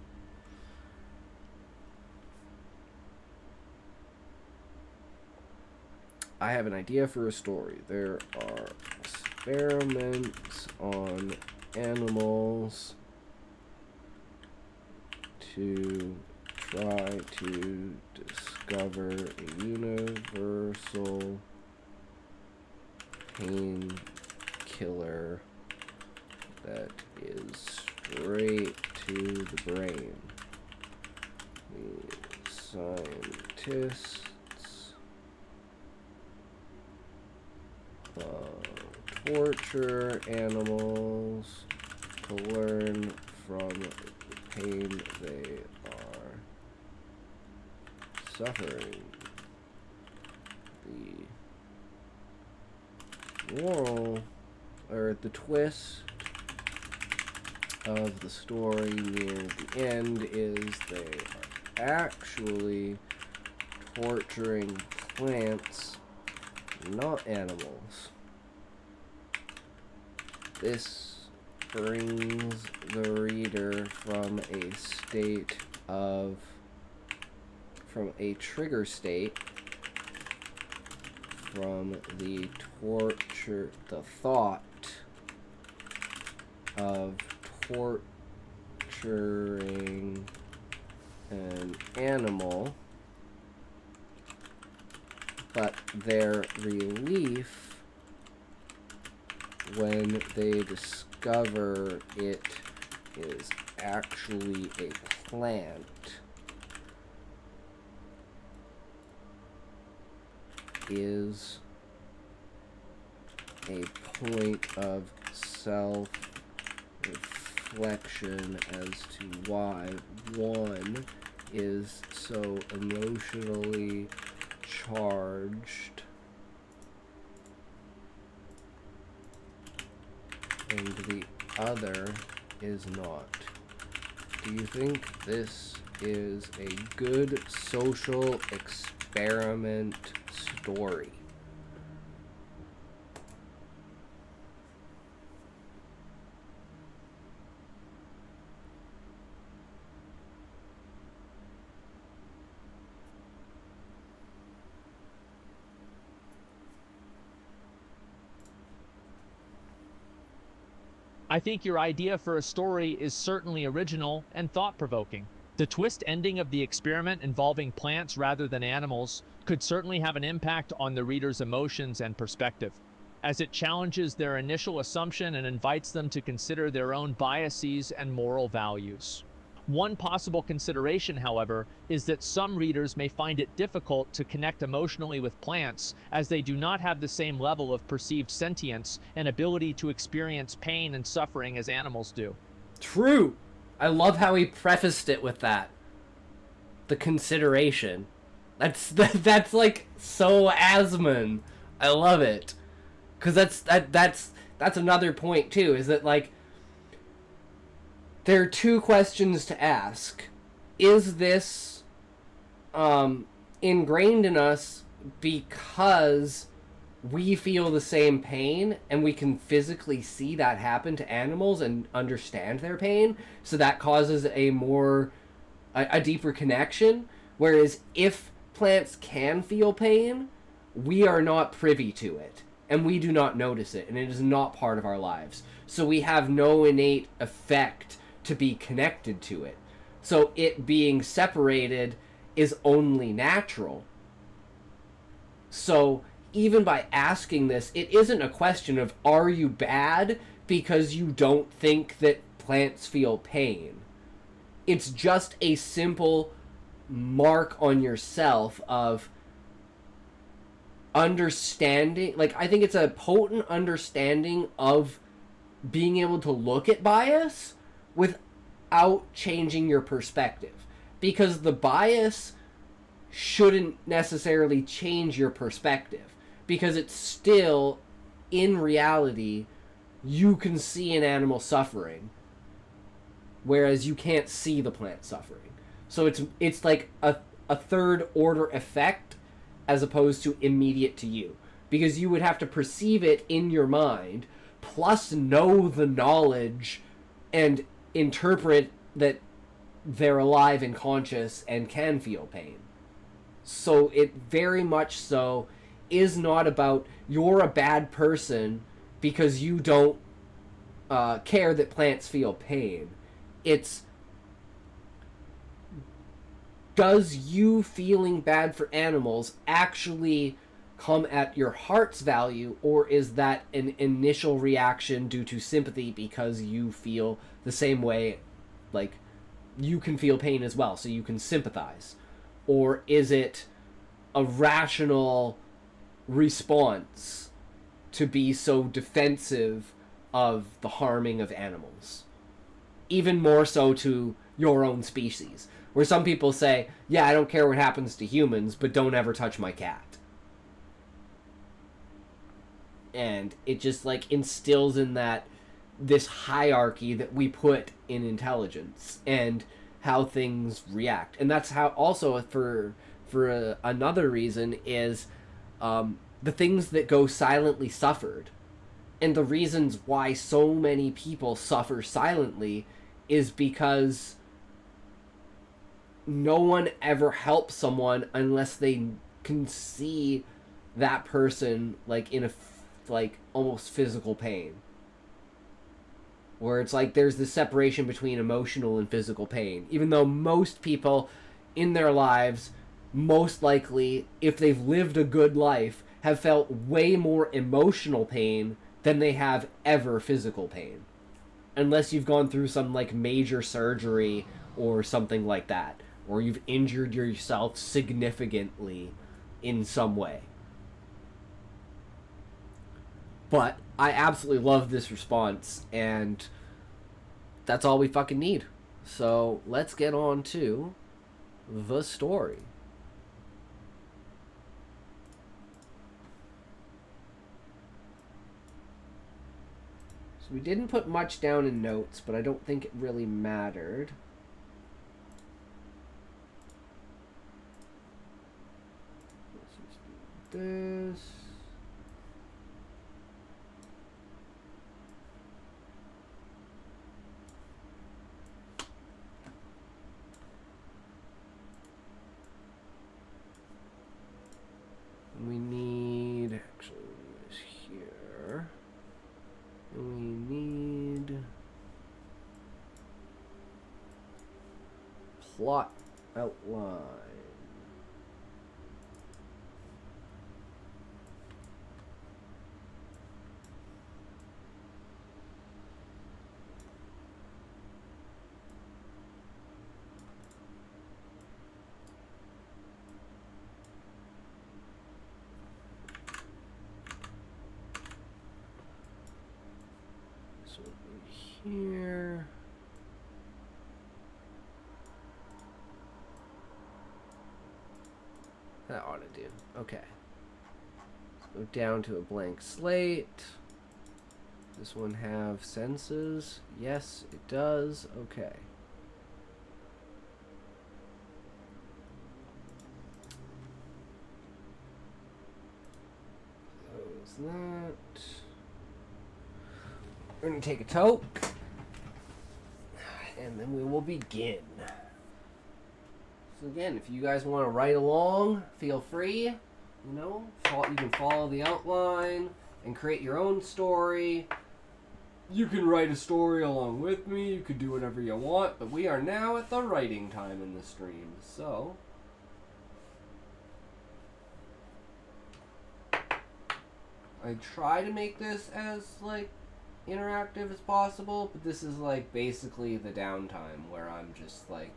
I have an idea for a story. There are experiments on animals to try to discover a universal painkiller that is straight to the brain. The scientists torture animals to learn from the pain they are suffering. The moral, or the twist of the story near the end is they are actually torturing plants, not animals. This brings the reader from a trigger state, from the thought of torturing an animal, but their relief when they discover it is actually a plant is a point of self-reflection as to why one is so emotionally charged and the other is not. Do you think this is a good social experiment story? I think your idea for a story is certainly original and thought-provoking. The twist ending of the experiment involving plants rather than animals could certainly have an impact on the reader's emotions and perspective, as it challenges their initial assumption and invites them to consider their own biases and moral values. One possible consideration, however, is that some readers may find it difficult to connect emotionally with plants, as they do not have the same level of perceived sentience and ability to experience pain and suffering as animals do. True. I love how he prefaced it with that. The consideration. That's like so Asmon. I love it. 'Cause that's another point too, is that like there are two questions to ask. Is this ingrained in us because we feel the same pain and we can physically see that happen to animals and understand their pain, so that causes a deeper connection? Whereas if plants can feel pain, we are not privy to it and we do not notice it, and it is not part of our lives, so we have no innate effect to be connected to it. So it being separated is only natural. So even by asking this, it isn't a question of, are you bad because you don't think that plants feel pain? It's just a simple mark on yourself of understanding. Like, I think it's a potent understanding of being able to look at bias without changing your perspective, because the bias shouldn't necessarily change your perspective, because it's still, in reality, you can see an animal suffering, whereas you can't see the plant suffering. So it's like a third order effect as opposed to immediate to you, because you would have to perceive it in your mind plus know the knowledge and interpret that they're alive and conscious and can feel pain. So it very much so is not about you're a bad person because you don't care that plants feel pain. It's, does you feeling bad for animals actually come at your heart's value, or is that an initial reaction due to sympathy because you feel the same way, like you can feel pain as well, so you can sympathize? Or is it a rational response to be so defensive of the harming of animals? Even more so to your own species, where some people say, yeah, I don't care what happens to humans, but don't ever touch my cat. And it just like instills in that this hierarchy that we put in intelligence and how things react. And that's how also for another reason is the things that go silently suffered. And the reasons why so many people suffer silently is because no one ever helps someone unless they can see that person like in a like almost physical pain, where it's like there's this separation between emotional and physical pain, even though most people in their lives, most likely if they've lived a good life, have felt way more emotional pain than they have ever physical pain, unless you've gone through some like major surgery or something like that, or you've injured yourself significantly in some way. But I absolutely love this response, and that's all we fucking need. So let's get on to the story. So we didn't put much down in notes, but I don't think it really mattered. Let's just do this. We need, actually, this here. And we need plot outline. Here. That ought to do. Okay. Let's go down to a blank slate. Does this one have senses? Yes, it does. Okay. Close that. We're going to take a toke, and then we will begin. So again, if you guys want to write along, feel free. You know, you can follow the outline and create your own story. You can write a story along with me. You could do whatever you want, but we are now at the writing time in the stream. So I try to make this as like interactive as possible, but this is like basically the downtime where I'm just like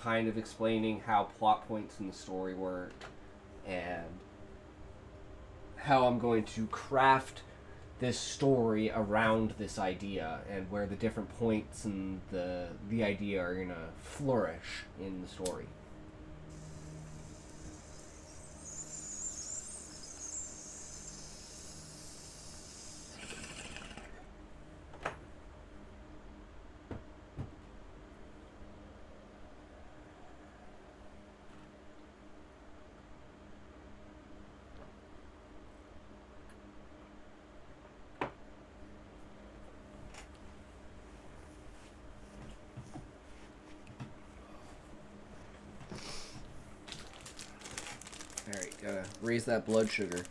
kind of explaining how plot points in the story work and how I'm going to craft this story around this idea and where the different points in the idea are going to flourish in the story. raise that blood sugar.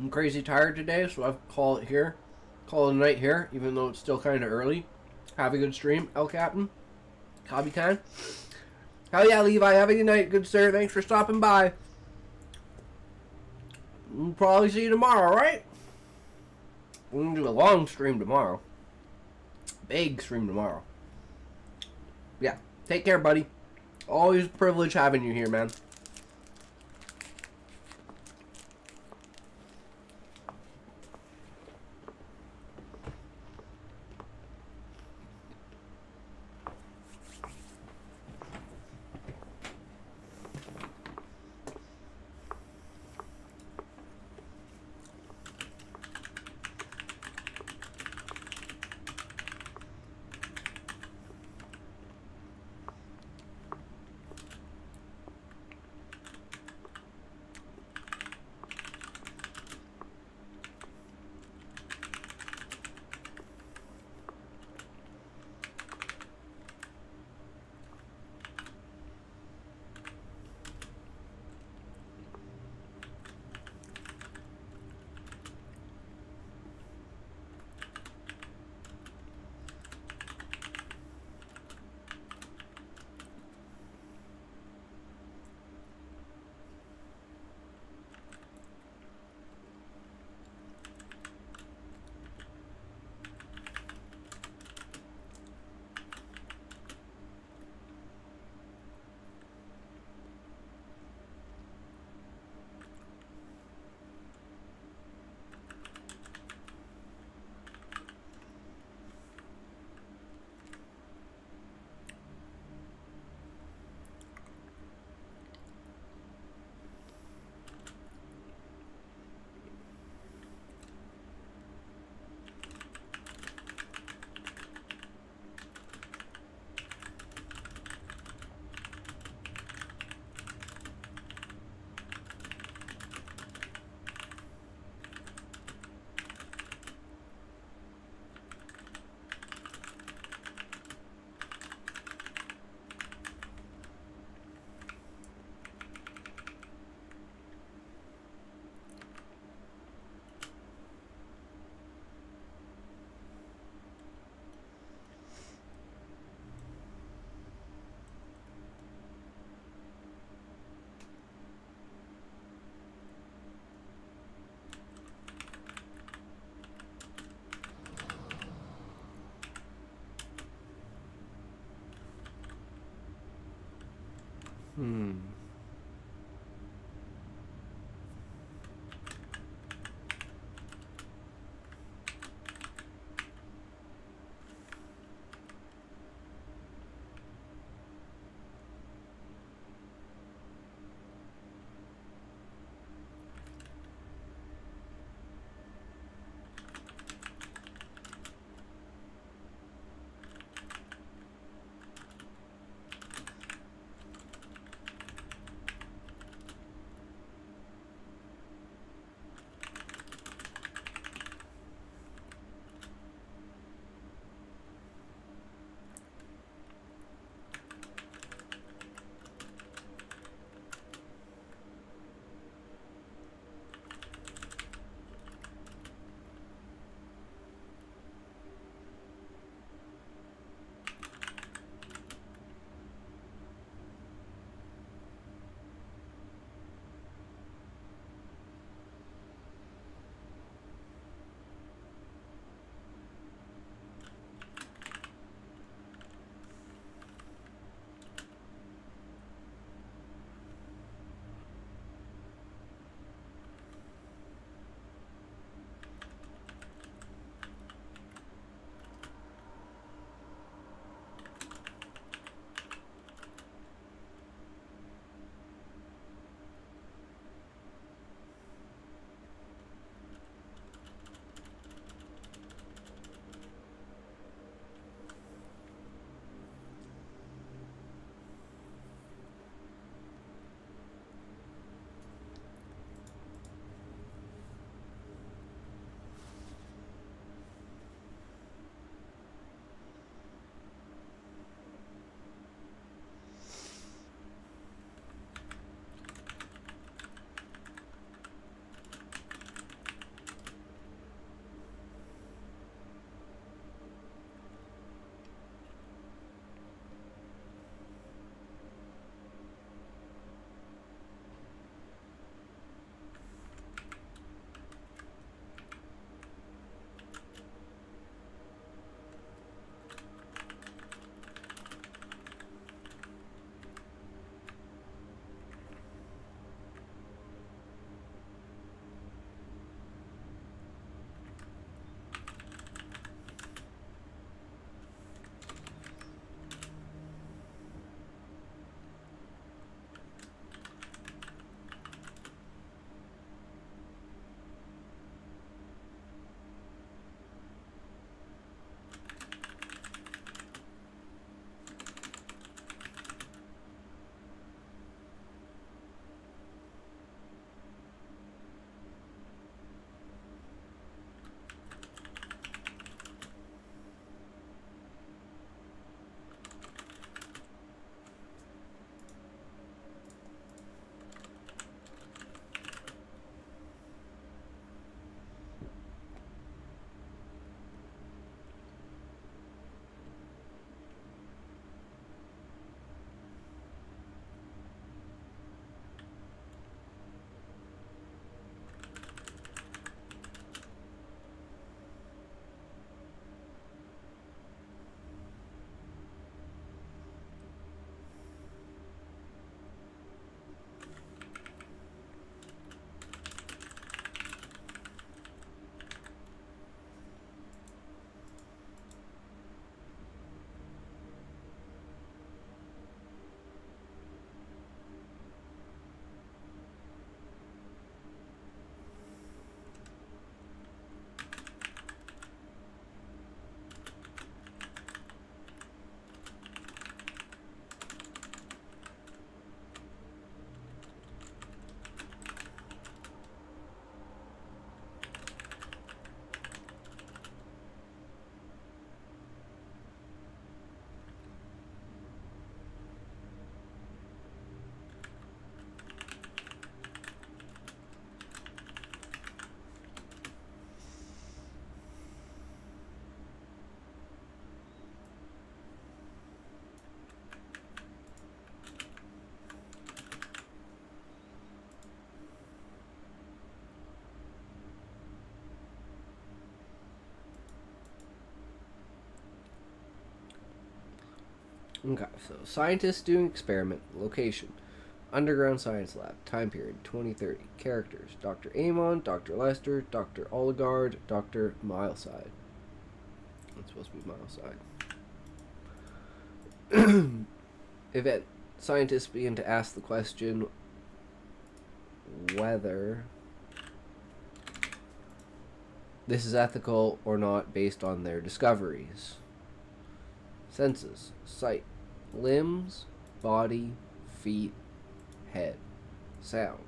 I'm crazy tired today, so I've call it here. Call it a night here, even though it's still kind of early. Have a good stream, El Captain. Hobby Khan. Hell yeah, Levi. Have a good night, good sir. Thanks for stopping by. We'll probably see you tomorrow, right? We're going to do a long stream tomorrow. Big stream tomorrow. Yeah. Take care, buddy. Always a privilege having you here, man. Okay, so scientists doing experiment. Location. Underground Science Lab. Time period 2030. Characters. Dr. Amon, Dr. Lester, Dr. Oligard, Dr. Mileside. That's supposed to be Mileside. Event. Scientists begin to ask the question whether this is ethical or not based on their discoveries. Senses. Sight. Limbs. Body. Feet. Head. Sound.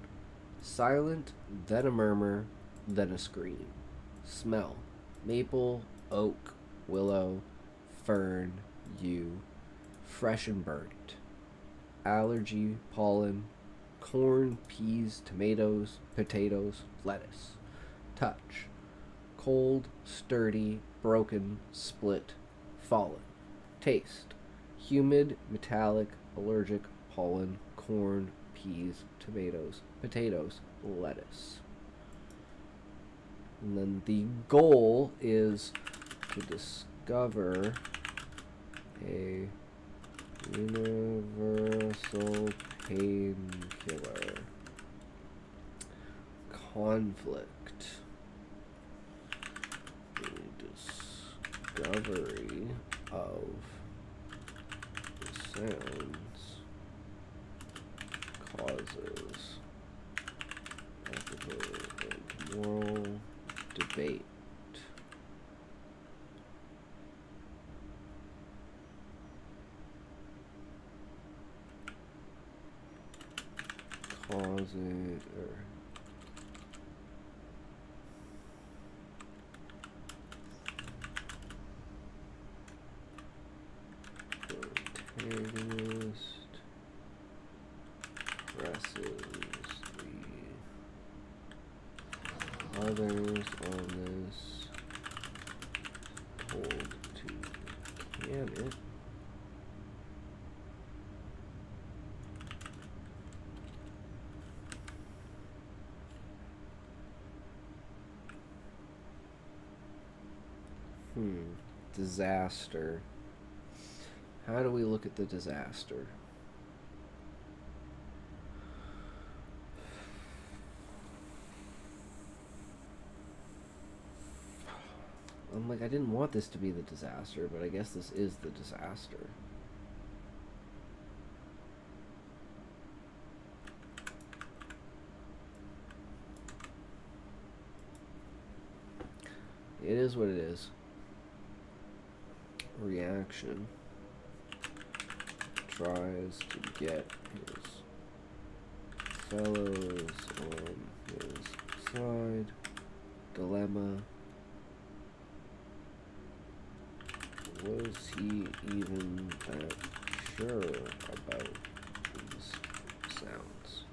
Silent, then a murmur, then a scream. Smell. Maple, oak, willow, fern, yew. Fresh and burnt. Allergy, pollen, corn, peas, tomatoes, potatoes, lettuce. Touch. Cold, sturdy, broken, split, fallen. Taste. Humid, metallic, allergic, pollen, corn, peas, tomatoes, potatoes, lettuce. And then the goal is to discover a universal painkiller. Conflict. The discovery of the sounds causes ethical and moral debate. Causing or protagonist presses the others on this told to can it disaster. How do we look at the disaster? I'm like, I didn't want this to be the disaster, but I guess this is the disaster. It is what it is. Reaction. Tries to get his fellows on his side. Dilemma. Was he even that sure about these sounds?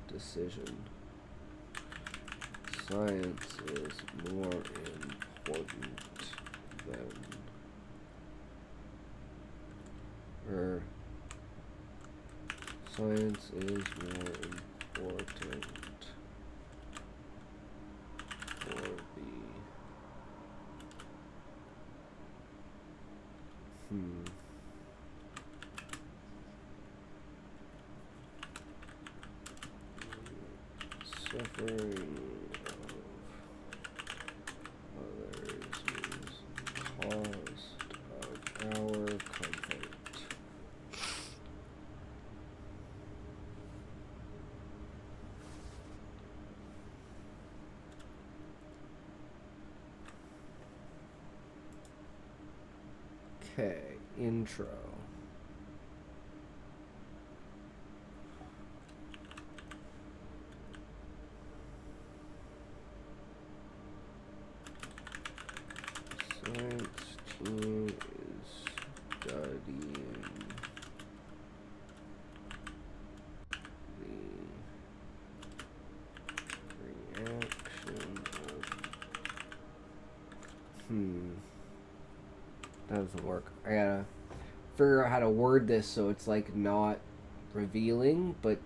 Decision. Science is more important than science is more important for the suffering of others means cost of our comfort. Okay, intro. Science team is studying the reaction of that doesn't work. I gotta figure out how to word this so it's like not revealing, but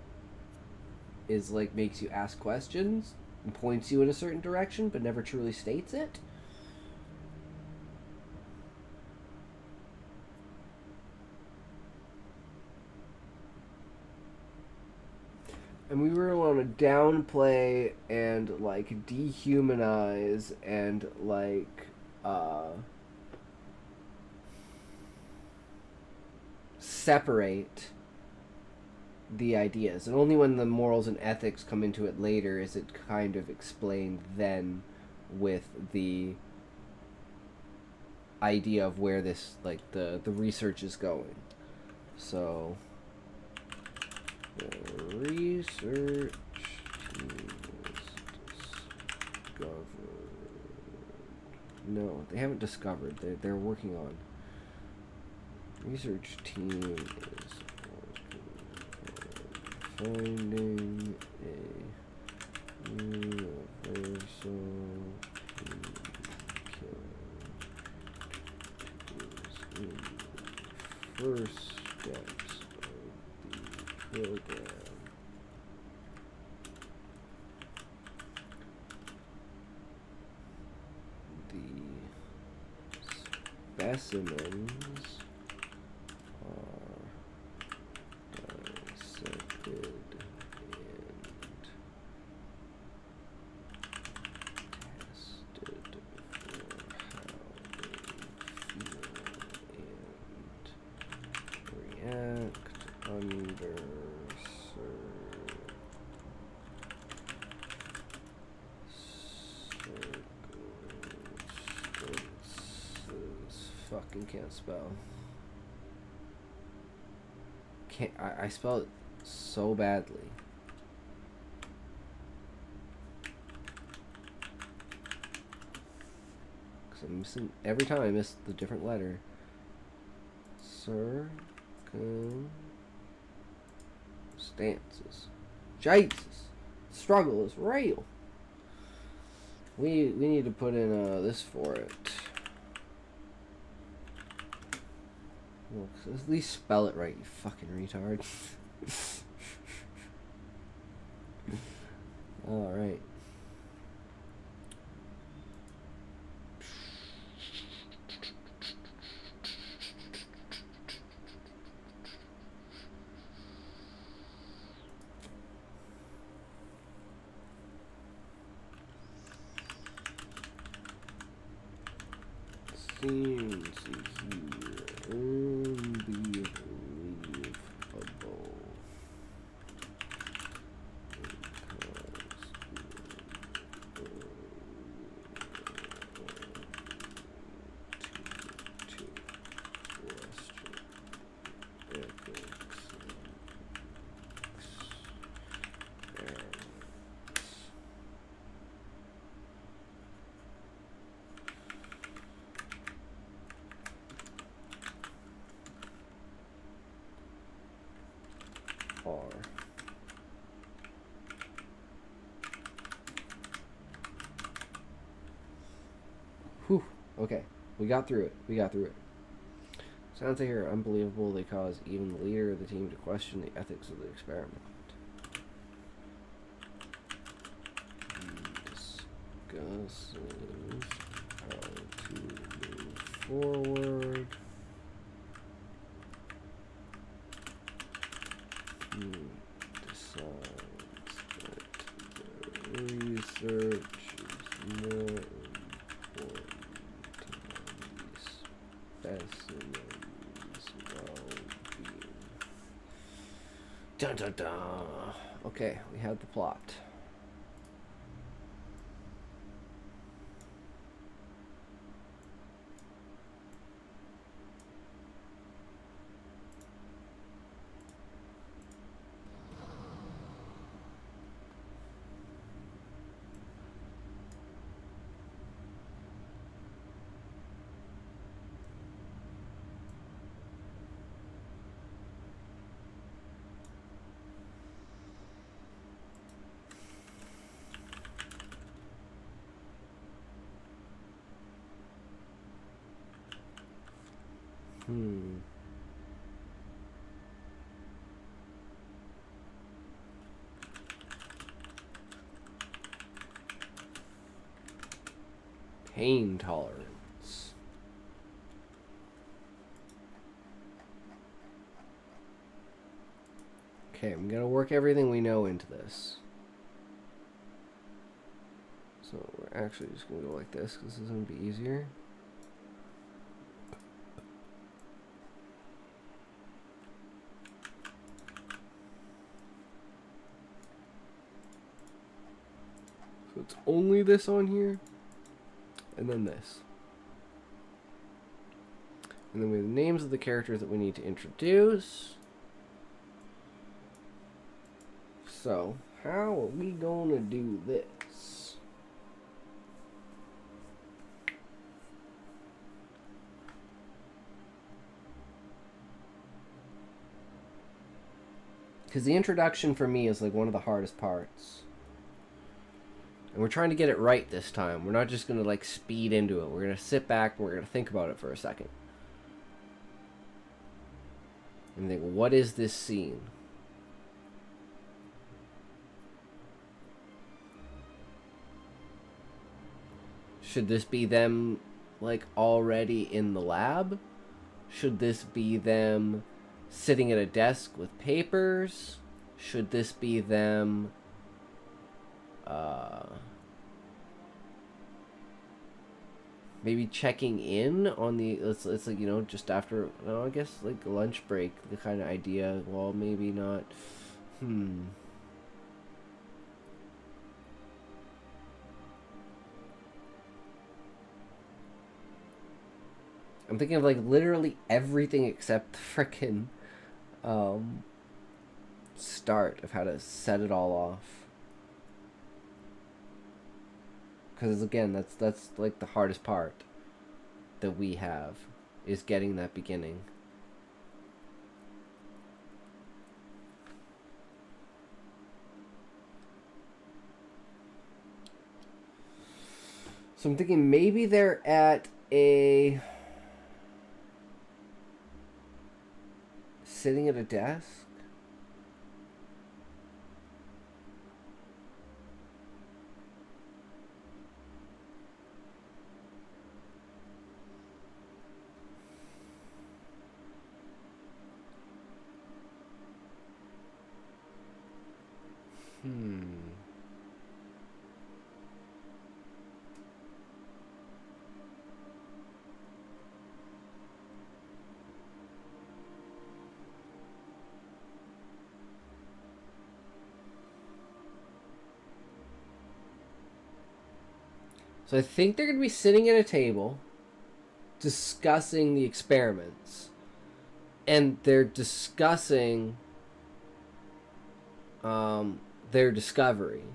is like makes you ask questions and points you in a certain direction, but never truly states it. And we really want to downplay and like dehumanize and like separate the ideas. And only when the morals and ethics come into it later is it kind of explained then with the idea of where this, like, the research is going. So the research teams discovered. No, they haven't discovered. They're working on. Research team is finding a universal first steps of the program. The specimens are dissected and tested for how they feel and react under circumstances. Fucking can't spell. I spell it so badly. Cause I'm missing every time I miss the different letter. Circumstances. Jesus, struggle is real. We need to put in this for it. Well, at least spell it right, you fucking retard. Alright. Seems here unbelievable. Whew. Okay. We got through it. Sounds like are unbelievable. They cause even the leader of the team to question the ethics of the experiment. Discusses how to move forward. Decides that the research is more important to specimens' well-being. Dun dun dun. Okay, we have the plot. Pain tolerance. Okay, I'm gonna work everything we know into this. So we're actually just gonna go like this because this is gonna be easier. So it's only this on here, and then this. And then we have the names of the characters that we need to introduce. So, how are we gonna do this? Because the introduction for me is like one of the hardest parts. And we're trying to get it right this time. We're not just gonna like speed into it. We're gonna sit back and we're gonna think about it for a second. And think, what is this scene? Should this be them, like, already in the lab? Should this be them sitting at a desk with papers? Should this be them, maybe checking in on the, it's like, you know, just after, I guess, like, lunch break, the kind of idea, well, maybe not, I'm thinking of, like, literally everything except the frickin', start of how to set it all off. Because, again, that's, like, the hardest part that we have, is getting that beginning. So I'm thinking maybe they're at a... sitting at a desk? So I think they're going to be sitting at a table discussing the experiments. And they're discussing their discovery.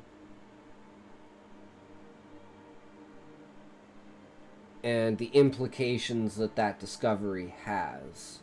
And the implications that that discovery has.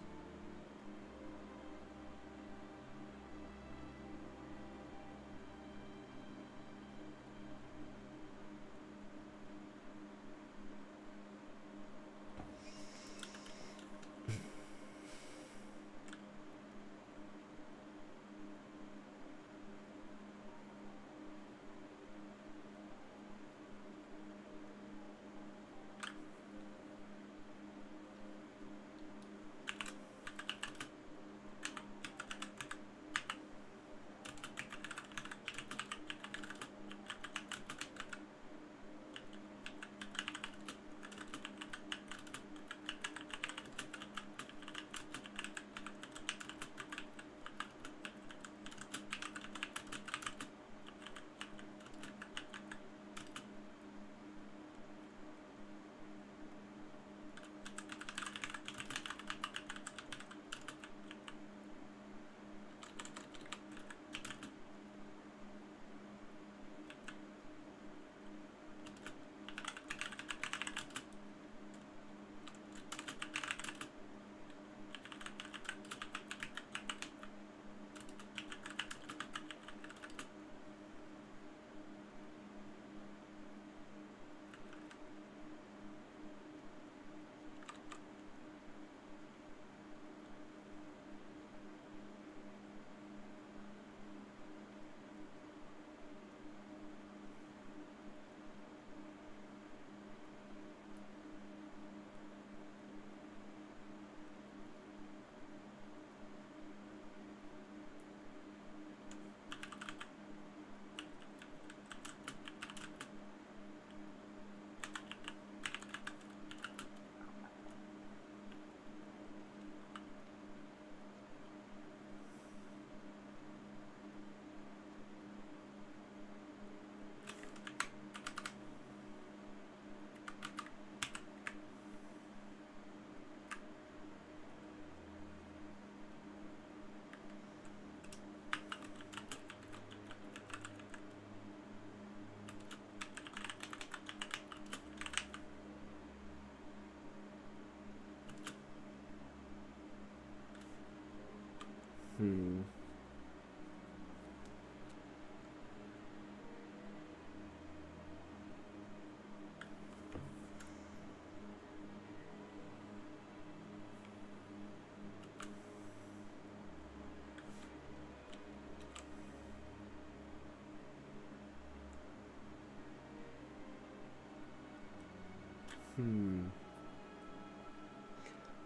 Hmm.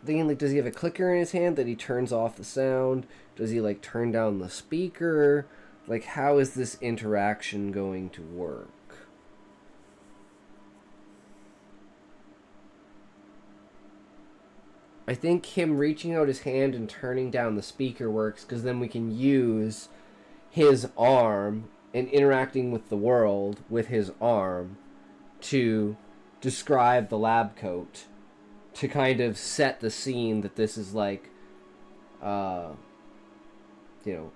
Thinking, like, does he have a clicker in his hand that he turns off the sound? Does he, like, turn down the speaker? Like, how is this interaction going to work? I think him reaching out his hand and turning down the speaker works, because then we can use his arm and interacting with the world with his arm to describe the lab coat, to kind of set the scene that this is like, you know,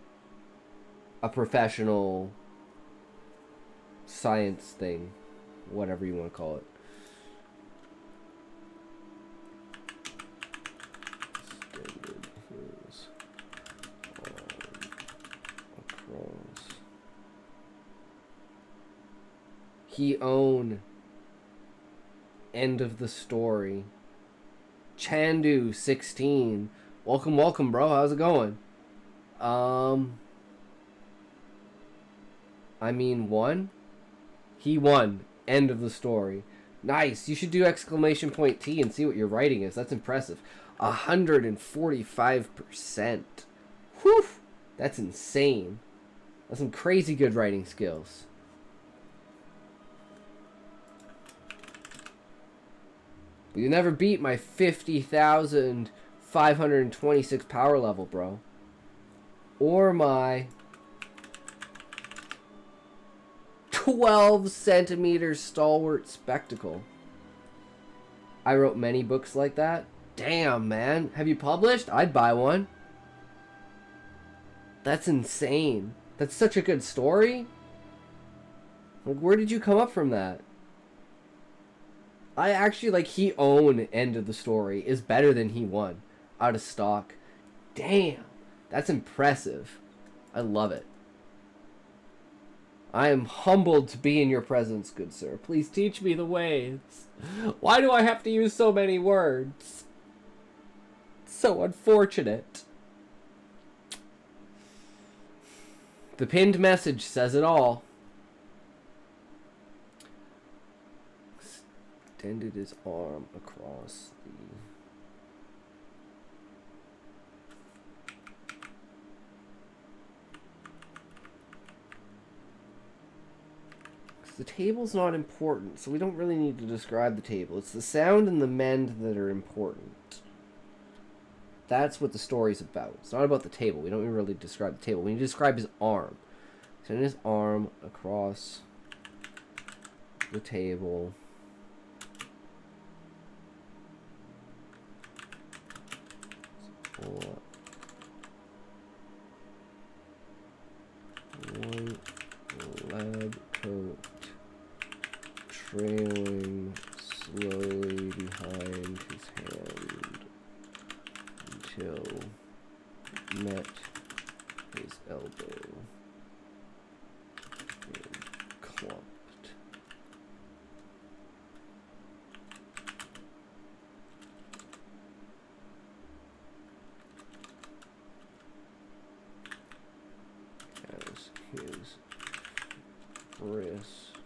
a professional science thing, whatever you want to call it. Extended his arm across. He own. End of the story. Chandu 16. Welcome, bro. How's it going? I mean, won? He won. End of the story. Nice. You should do exclamation point T and see what your writing is. That's impressive. 145%. Whew. That's insane. That's some crazy good writing skills. But you never beat my 50,526 power level, bro. Or my 12 centimeter stalwart spectacle. I wrote many books like that. Damn, man. Have you published? I'd buy one. That's insane. That's such a good story. Like, where did you come up from that? I actually, like, he own end of the story is better than he won. Out of stock. Damn. That's impressive. I love it. I am humbled to be in your presence, good sir. Please teach me the ways. Why do I have to use so many words? So unfortunate. The pinned message says it all. Extended his arm across the... The table's not important, so we don't really need to describe the table. It's the sound and the mend that are important. That's what the story's about. It's not about the table. We don't really describe the table. We need to describe his arm. Send his arm across the table. White lab coat trailing slowly behind his hand until met his elbow and clumped. As his wrist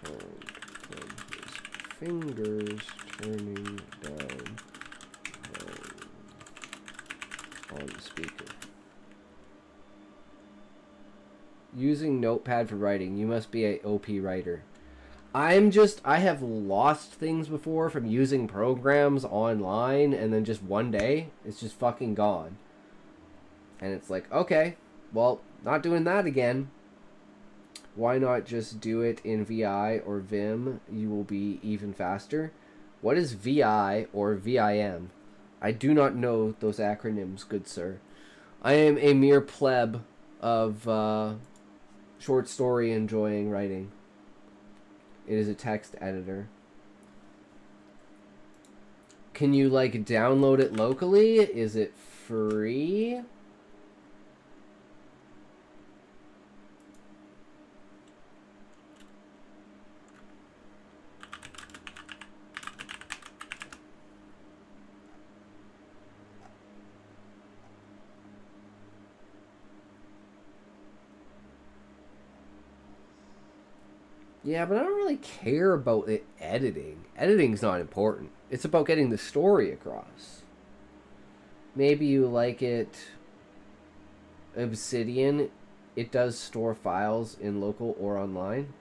turned from his fingers turning down on the speaker. Using Notepad for writing. You must be a OP writer. I have lost things before from using programs online, and then just one day, it's just fucking gone. And it's like, okay, well, not doing that again. Why not just do it in VI or Vim? You will be even faster. What is VI or VIM? I do not know those acronyms, good sir. I am a mere pleb of short story enjoying writing. It is a text editor. Can you, like, download it locally? Is it free. Yeah, but I don't really care about it editing. Editing's not important. It's about getting the story across. Maybe you like it. Obsidian, it does store files in local or online.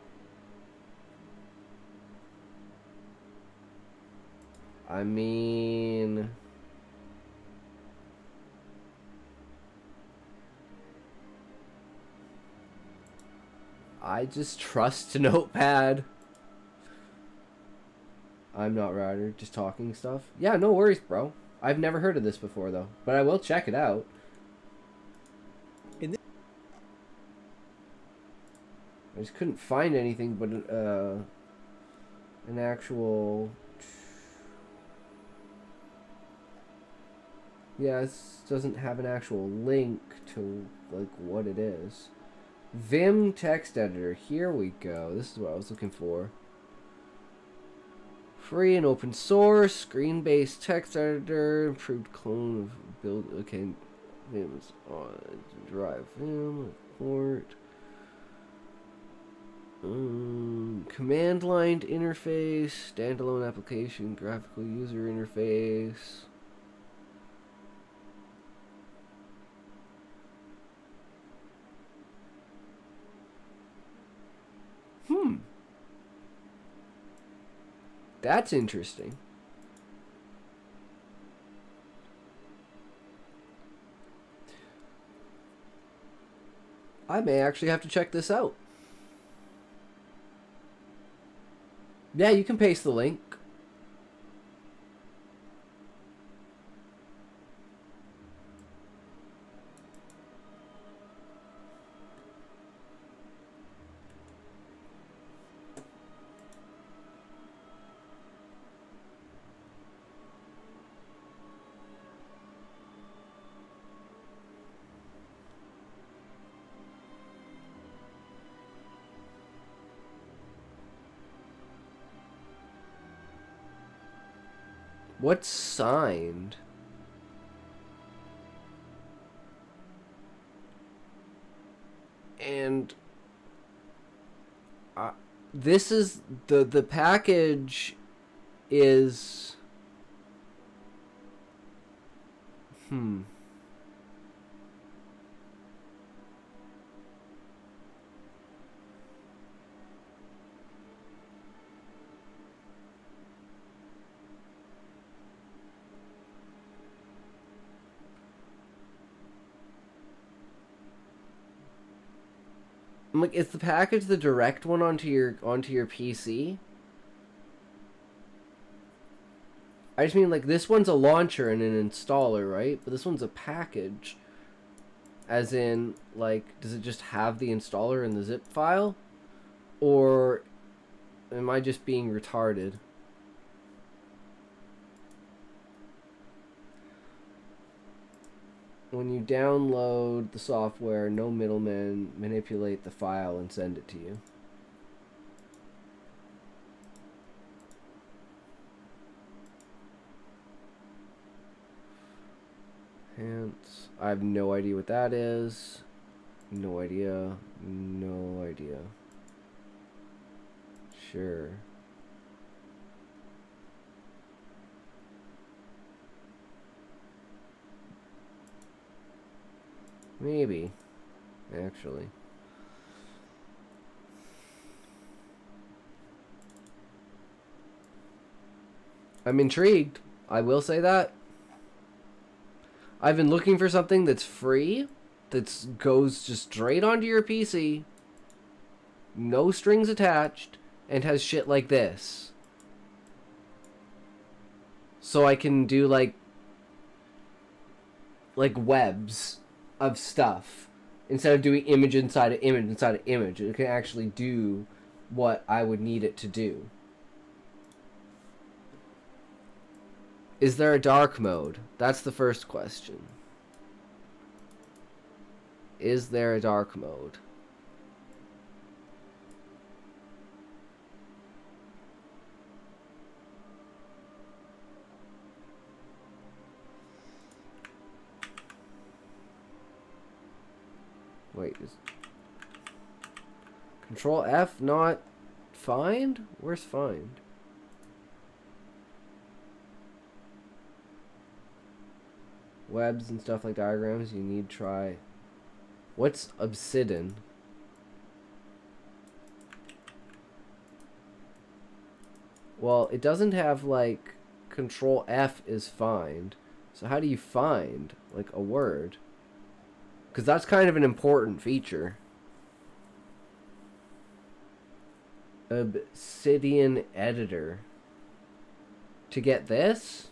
I mean... I just trust Notepad. I'm not Ryder, just talking stuff. Yeah, no worries, bro. I've never heard of this before, though. But I will check it out. I just couldn't find anything but an actual... Yeah, this doesn't have an actual link to, like, what it is. Vim text editor. Here we go. This is what I was looking for. Free and open source. Screen-based text editor. Improved clone of build. Okay. Vim's on. Drive Vim. Port. Command line interface. Standalone application. Graphical user interface. That's interesting. I may actually have to check this out. Yeah, you can paste the link. What's signed? And this is the package is I'm like, is the package the direct one onto your PC? I just mean, like, this one's a launcher and an installer, right? But this one's a package. As in, like, does it just have the installer in the zip file? Or am I just being retarded? When you download the software, no middlemen manipulate the file and send it to you. Hence, I have no idea what that is. No idea. No idea. Sure. Maybe, actually. I'm intrigued. I will say that. I've been looking for something that's free, that goes just straight onto your PC, no strings attached, and has shit like this. So I can do like webs of stuff instead of doing image inside of image inside of image. It can actually do what I would need it to do. Is there a dark mode? That's the first question. Is there a dark mode? Wait, is Control F not find? Where's find? Webs and stuff like diagrams, you need to try. What's obsidian? Well, it doesn't have like Control F is find. So how do you find like a word? Because that's kind of an important feature. Obsidian editor. To get this?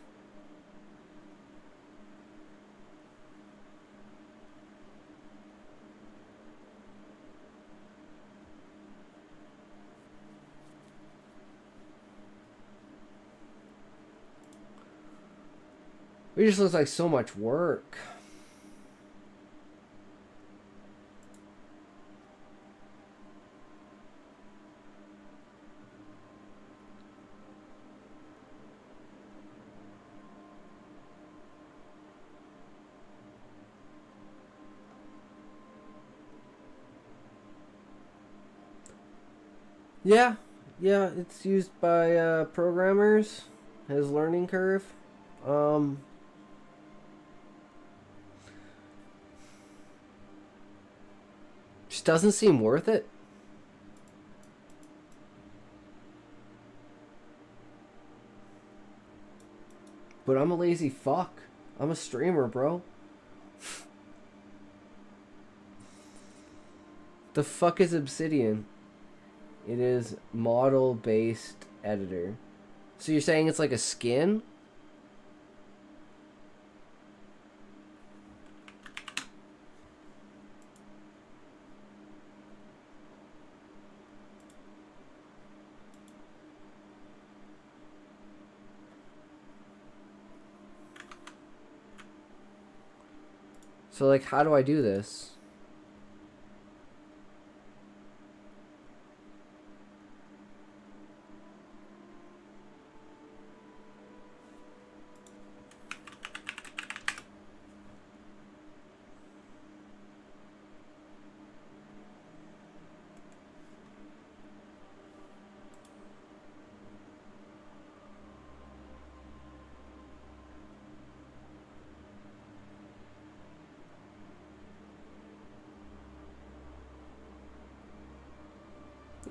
It just looks like so much work. Yeah, it's used by programmers. His learning curve. Just doesn't seem worth it. But I'm a lazy fuck. I'm a streamer, bro. The fuck is Obsidian? It is model-based editor. So you're saying it's like a skin? So like, how do I do this?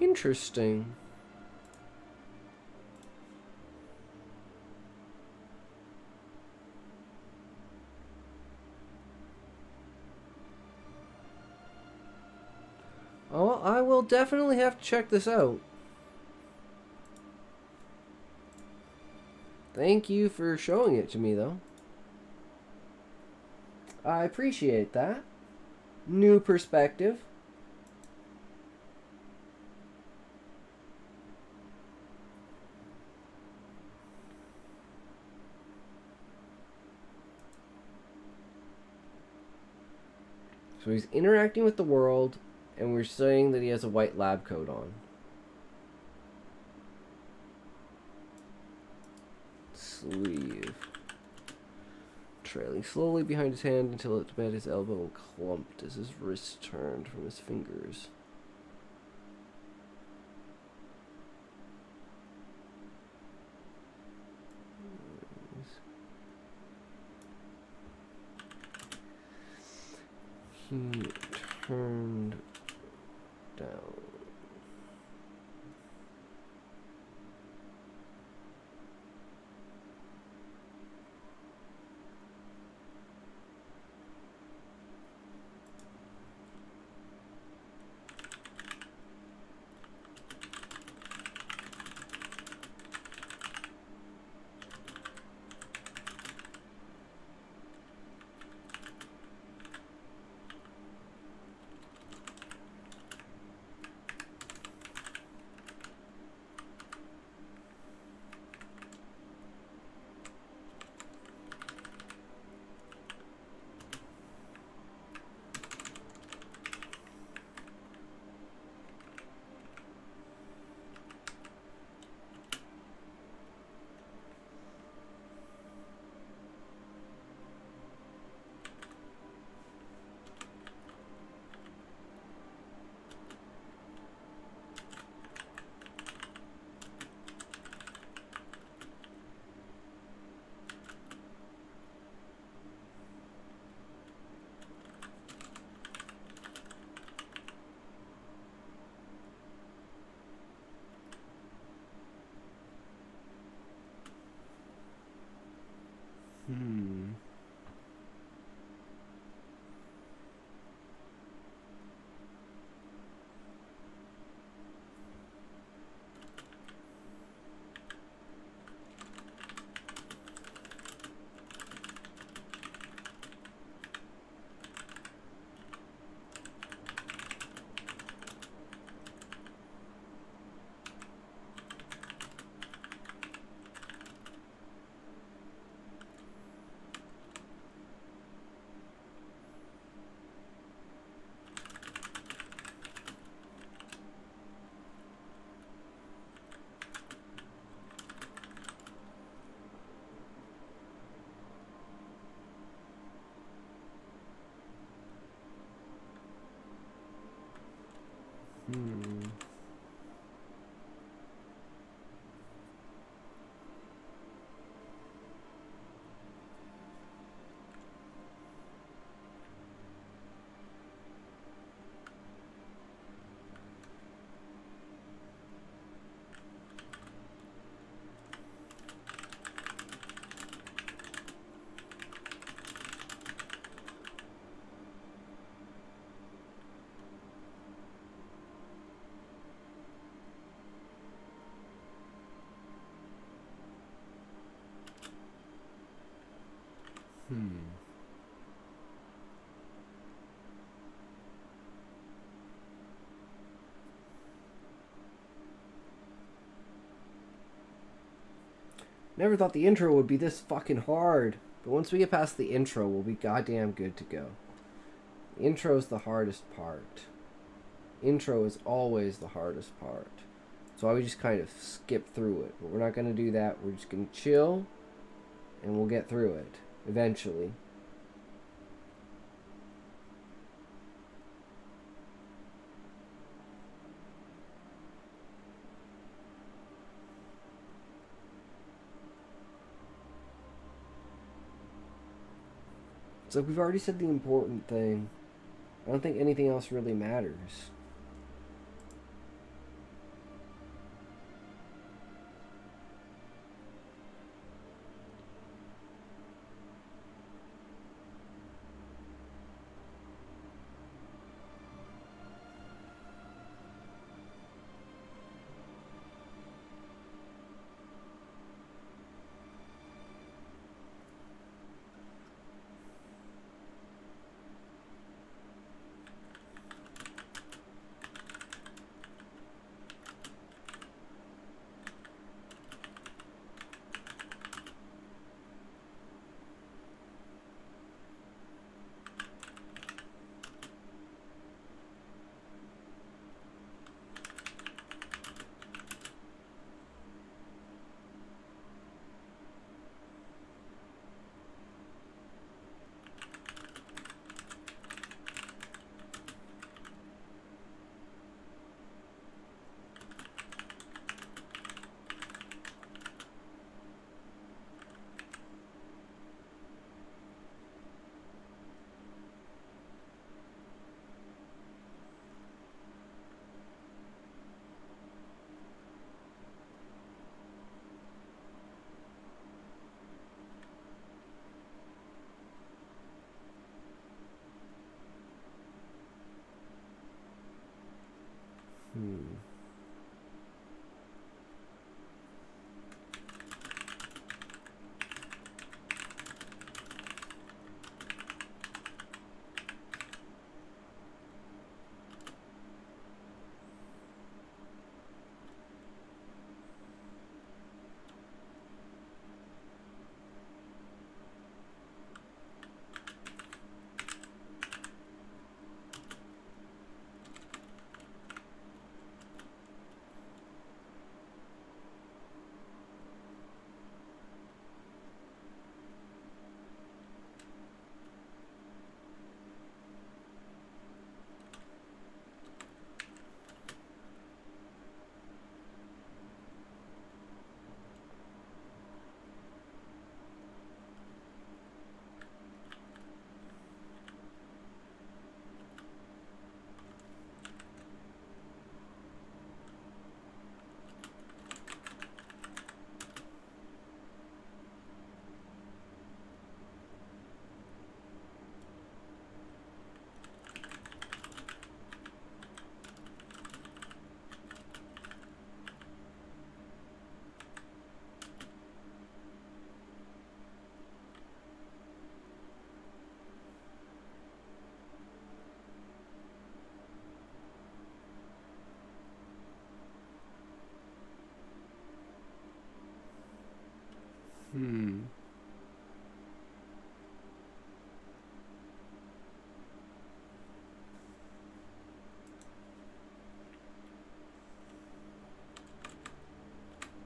Interesting. Oh, I will definitely have to check this out. Thank you for showing it to me, though. I appreciate that. New perspective. So he's interacting with the world, and we're saying that he has a white lab coat on. Sleeve. Trailing slowly behind his hand until it met his elbow and clumped as his wrist turned from his fingers. He turned down. Hmm. Never thought the intro would be this fucking hard. But once we get past the intro, we'll be goddamn good to go. The intro is the hardest part. Intro is always the hardest part. So I would just kind of skip through it. But we're not going to do that. We're just going to chill. And we'll get through it. Eventually. It's like we've already said the important thing. I don't think anything else really matters.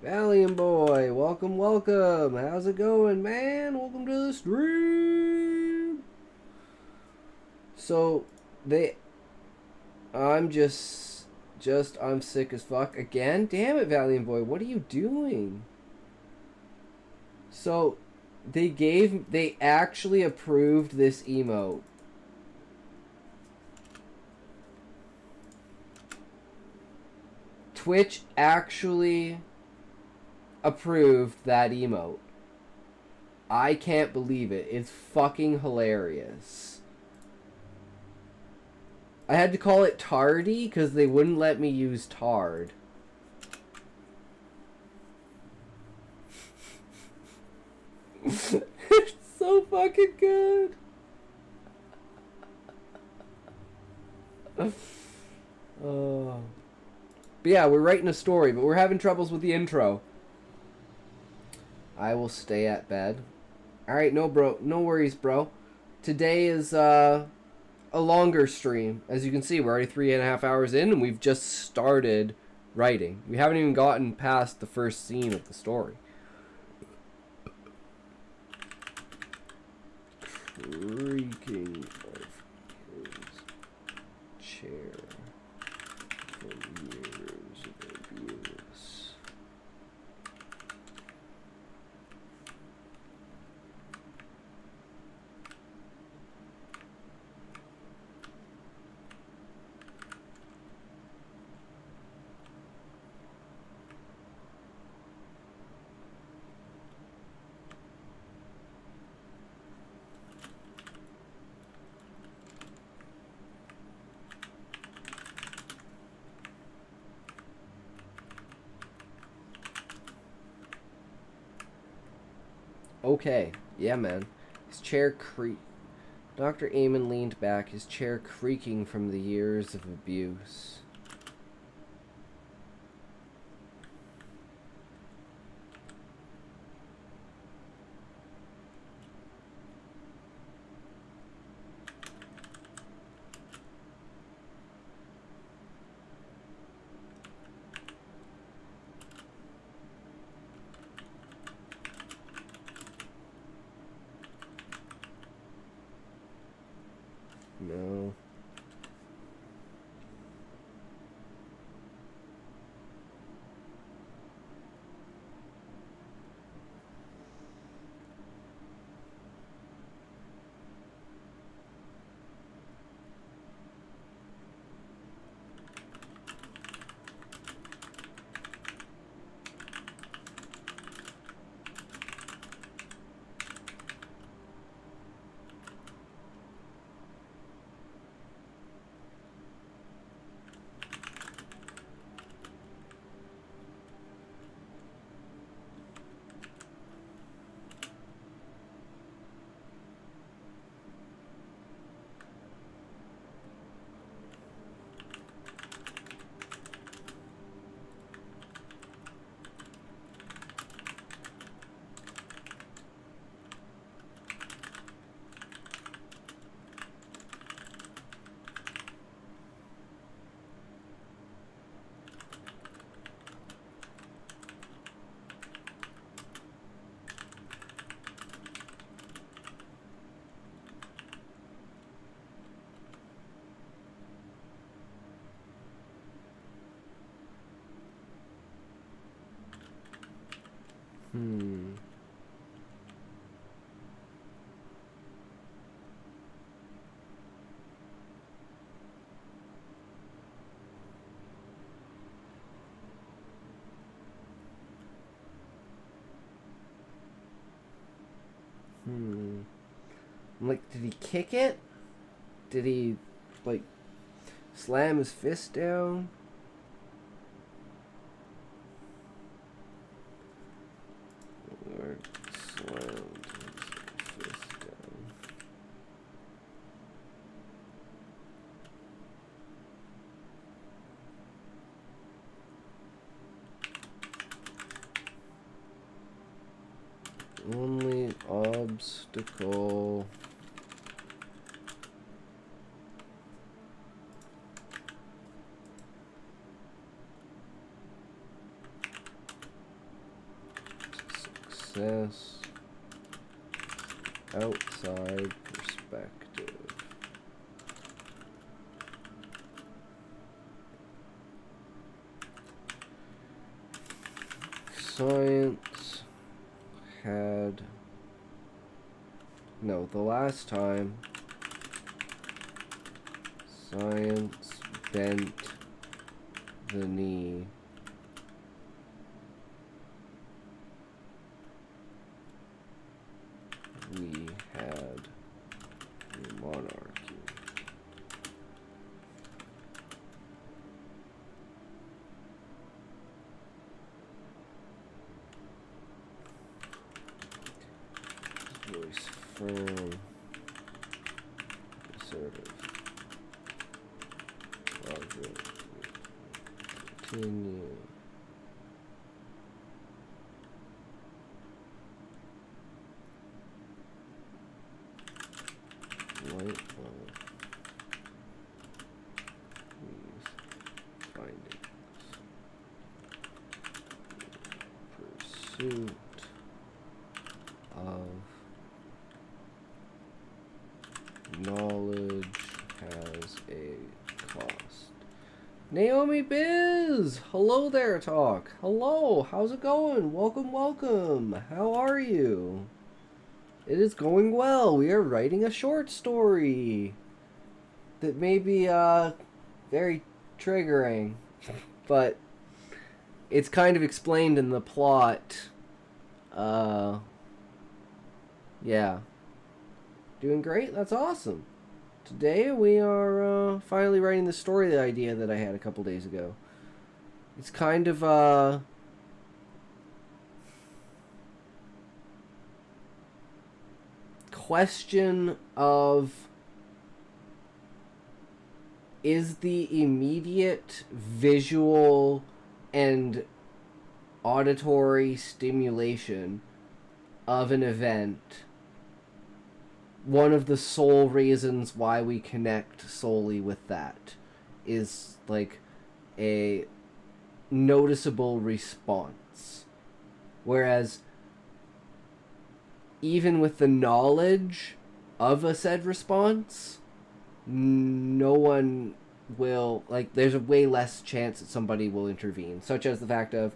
Valiant boy, welcome, welcome. How's it going, man? Welcome to the stream. So, I'm just Just, I'm sick as fuck. Again? Damn it, Valiant Boy. What are you doing? So, they actually approved this emote. Twitch actually approved that emote. I can't believe it. It's fucking hilarious. I had to call it tardy because they wouldn't let me use tard. It's so fucking good. Oh. But yeah, we're writing a story, but we're having troubles with the intro. I will stay at bed. Alright, no worries, bro. Today is a longer stream. As you can see, we're already 3.5 hours in, and we've just started writing. We haven't even gotten past the first scene of the story. Creaking of his chair from years of abuse. Okay, yeah, man. His chair creaked. Dr. Amon leaned back, his chair creaking from the years of abuse. No. Hmm. I'm like, did he kick it? Did he, like, slam his fist down? Or slammed his fist down? Only obstacle success outside perspective. Science had... No, the last time science bent the knee we had a monarchy. Voice firm, assertive, logic, continue. Light bulb. These findings. Pursuit of knowledge has a cost. Naomi Biz! Hello there, Talk. Hello, how's it going? Welcome, welcome. How are you? It is going well. We are writing a short story that may be very triggering, but it's kind of explained in the plot. Yeah. Doing great? That's awesome. Today we are finally writing the story idea that I had a couple days ago. It's kind of question of, is the immediate visual and auditory stimulation of an event one of the sole reasons why we connect solely with that? Is like a noticeable response, whereas even with the knowledge of a said response, no one will, like, there's a way less chance that somebody will intervene, such as the fact of,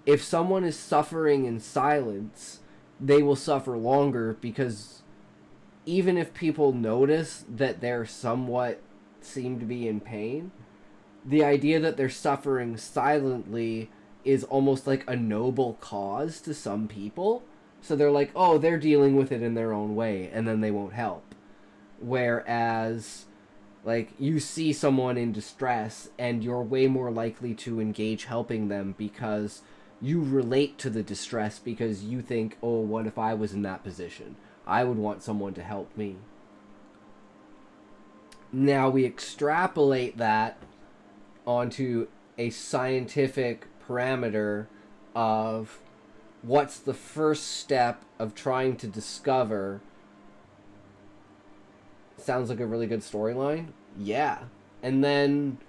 if someone is suffering in silence, they will suffer longer, because even if people notice that they're somewhat seem to be in pain, the idea that they're suffering silently is almost like a noble cause to some people. So they're like, oh, they're dealing with it in their own way, and then they won't help. Whereas, like, you see someone in distress, and you're way more likely to engage helping them because you relate to the distress, because you think, oh, what if I was in that position? I would want someone to help me. Now we extrapolate that onto a scientific parameter of what's the first step of trying to discover. Sounds like a really good storyline. Yeah. And then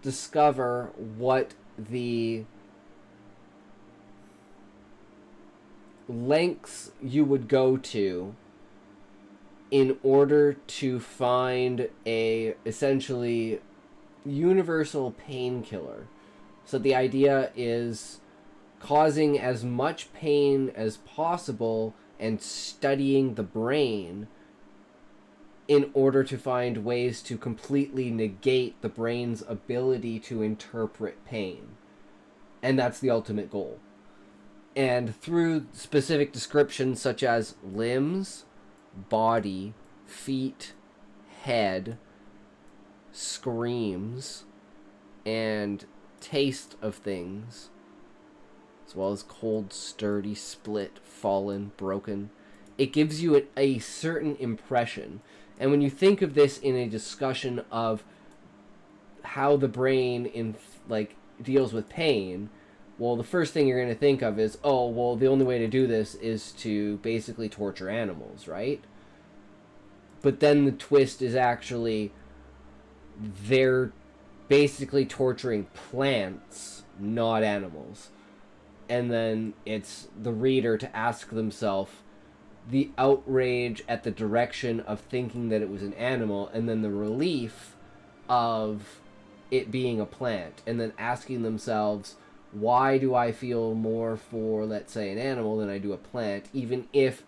discover what the lengths you would go to in order to find a essentially universal painkiller. So the idea is causing as much pain as possible and studying the brain in order to find ways to completely negate the brain's ability to interpret pain. And that's the ultimate goal. And through specific descriptions such as limbs, body, feet, head, screams, and taste of things, as well as cold, sturdy, split, fallen, broken, it gives you a certain impression. And when you think of this in a discussion of how the brain deals with pain, well, the first thing you're going to think of is, oh, well, the only way to do this is to basically torture animals, right? But then the twist is actually they're basically torturing plants, not animals. And then it's the reader to ask themselves the outrage at the direction of thinking that it was an animal, and then the relief of it being a plant, and then asking themselves why do I feel more for, let's say, an animal than I do a plant, even if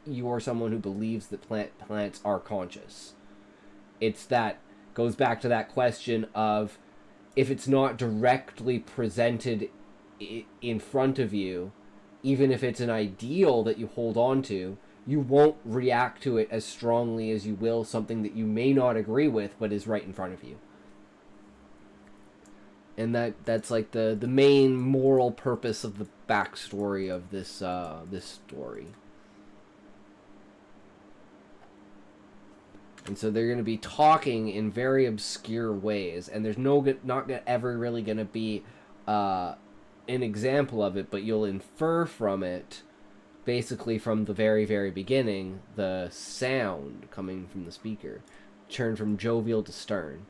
you're someone who believes that plants are conscious? It's that, goes back to that question of, if it's not directly presented in front of you, even if it's an ideal that you hold on to, you won't react to it as strongly as you will something that you may not agree with but is right in front of you. And that's like the main moral purpose of the backstory of this this story. And so they're going to be talking in very obscure ways, and there's not ever really going to be an example of it, but you'll infer from it, basically from the very, very beginning, the sound coming from the speaker turned from jovial to stern.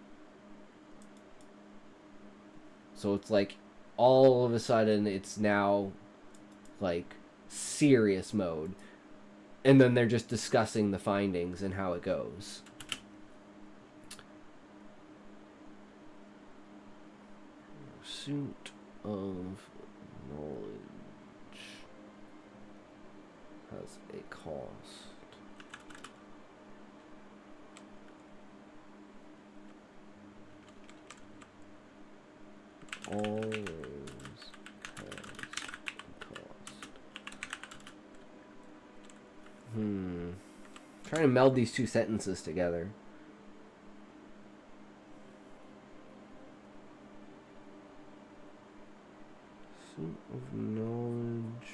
So it's like all of a sudden it's now like serious mode. And then they're just discussing the findings and how it goes. Pursuit of knowledge has a cost. Always has a cost. Trying to meld these two sentences together. Pursuit of knowledge.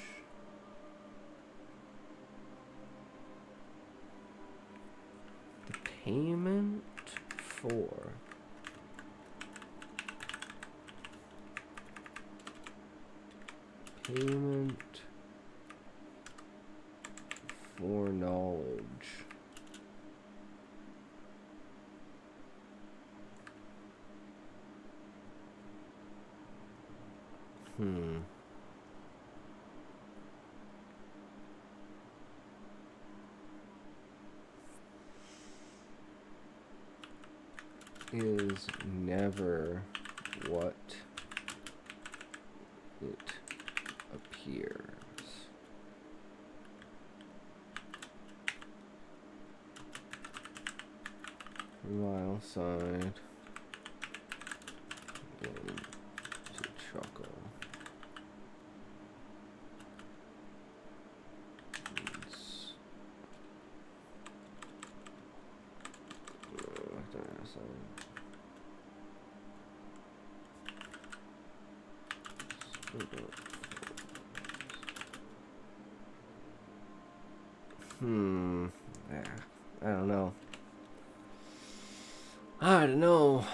The payment for. Payment for knowledge. Is never what it appears. Mile side. To chuckle. I don't know. I don't know.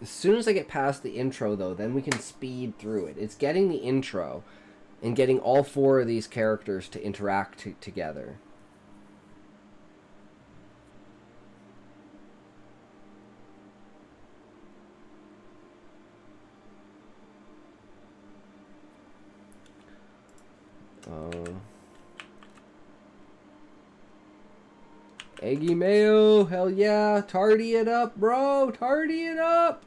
As soon as I get past the intro, though, then we can speed through it. It's getting the intro and getting all four of these characters to interact together. Eggy mayo, hell yeah, tardy it up, bro, tardy it up.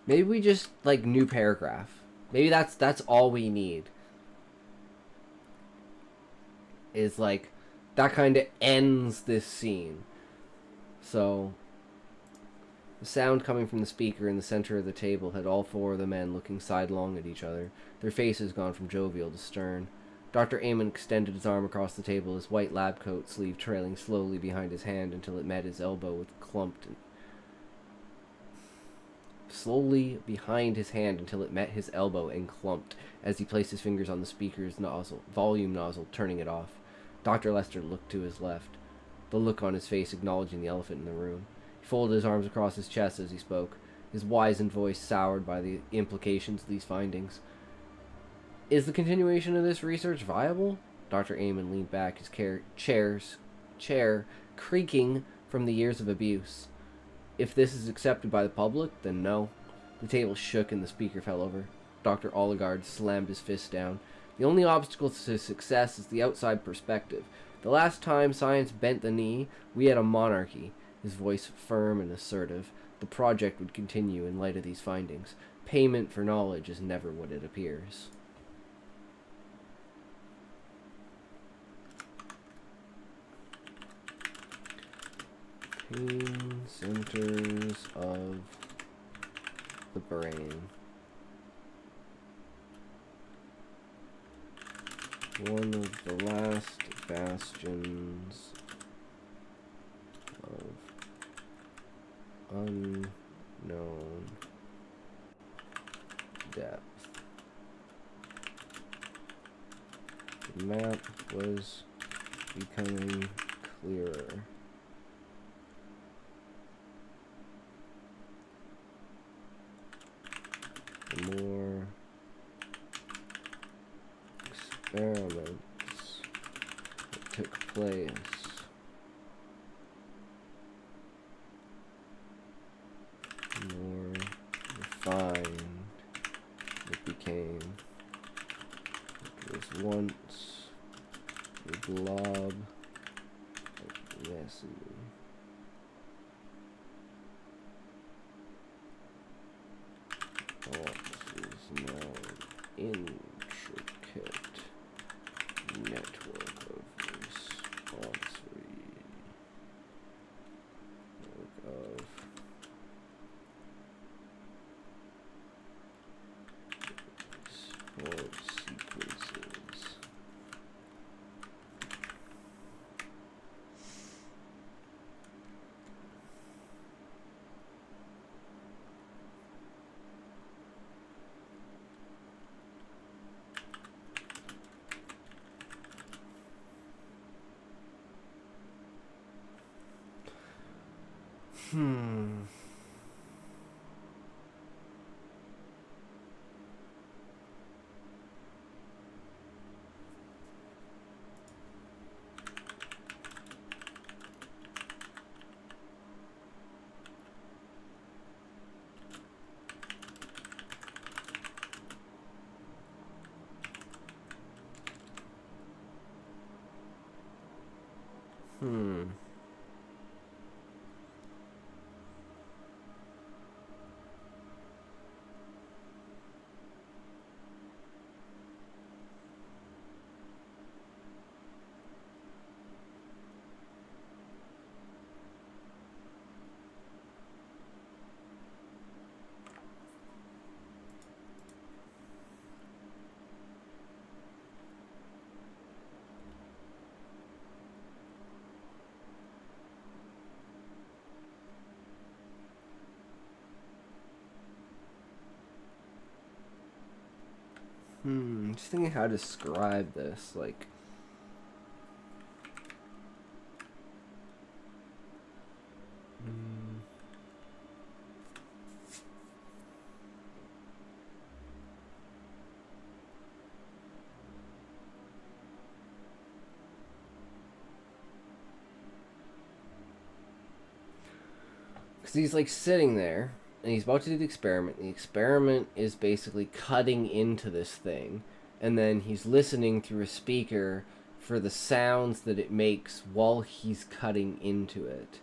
Maybe we just, like, new paragraph. Maybe that's all we need. Is, like, that kind of ends this scene. So, the sound coming from the speaker in the center of the table had all four of the men looking sidelong at each other, their faces gone from jovial to stern. Dr. Amon extended his arm across the table, his white lab coat sleeve trailing slowly behind his hand until it met his elbow with clumped and slowly behind his hand until it met his elbow and clumped as he placed his fingers on the speaker's volume nozzle, turning it off. Dr. Lester looked to his left, the look on his face acknowledging the elephant in the room. He folded his arms across his chest as he spoke, his wizened voice soured by the implications of these findings. Is the continuation of this research viable? Dr. Amon leaned back, his chair creaking from the years of abuse. If this is accepted by the public, then no. The table shook and the speaker fell over. Dr. Oligard slammed his fist down. The only obstacle to success is the outside perspective. The last time science bent the knee, we had a monarchy. His voice firm and assertive. The project would continue in light of these findings. Payment for knowledge is never what it appears. Pain centers of the brain. One of the last bastions of unknown depth. The map was becoming clearer. The more experiments that took place, the more refined it became. It was once a blob of messy. What is now an intricate network of responsory of response sequences. Just thinking how to describe this, like... Because he's, like, sitting there, and he's about to do the experiment. The experiment is basically cutting into this thing, and then he's listening through a speaker for the sounds that it makes while he's cutting into it.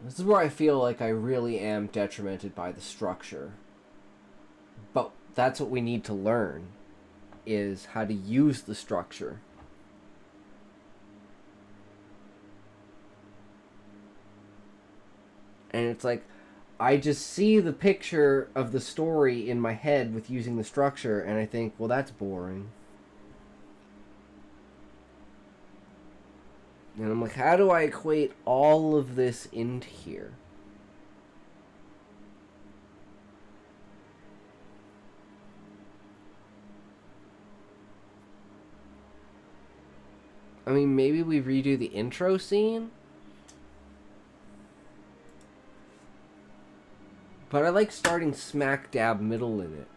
This is where I feel like I really am detrimented by the structure. But that's what we need to learn, is how to use the structure. And it's like, I just see the picture of the story in my head with using the structure, and I think, well, that's boring. And I'm like, how do I equate all of this into here? I mean, maybe we redo the intro scene? But I like starting smack dab middle in it.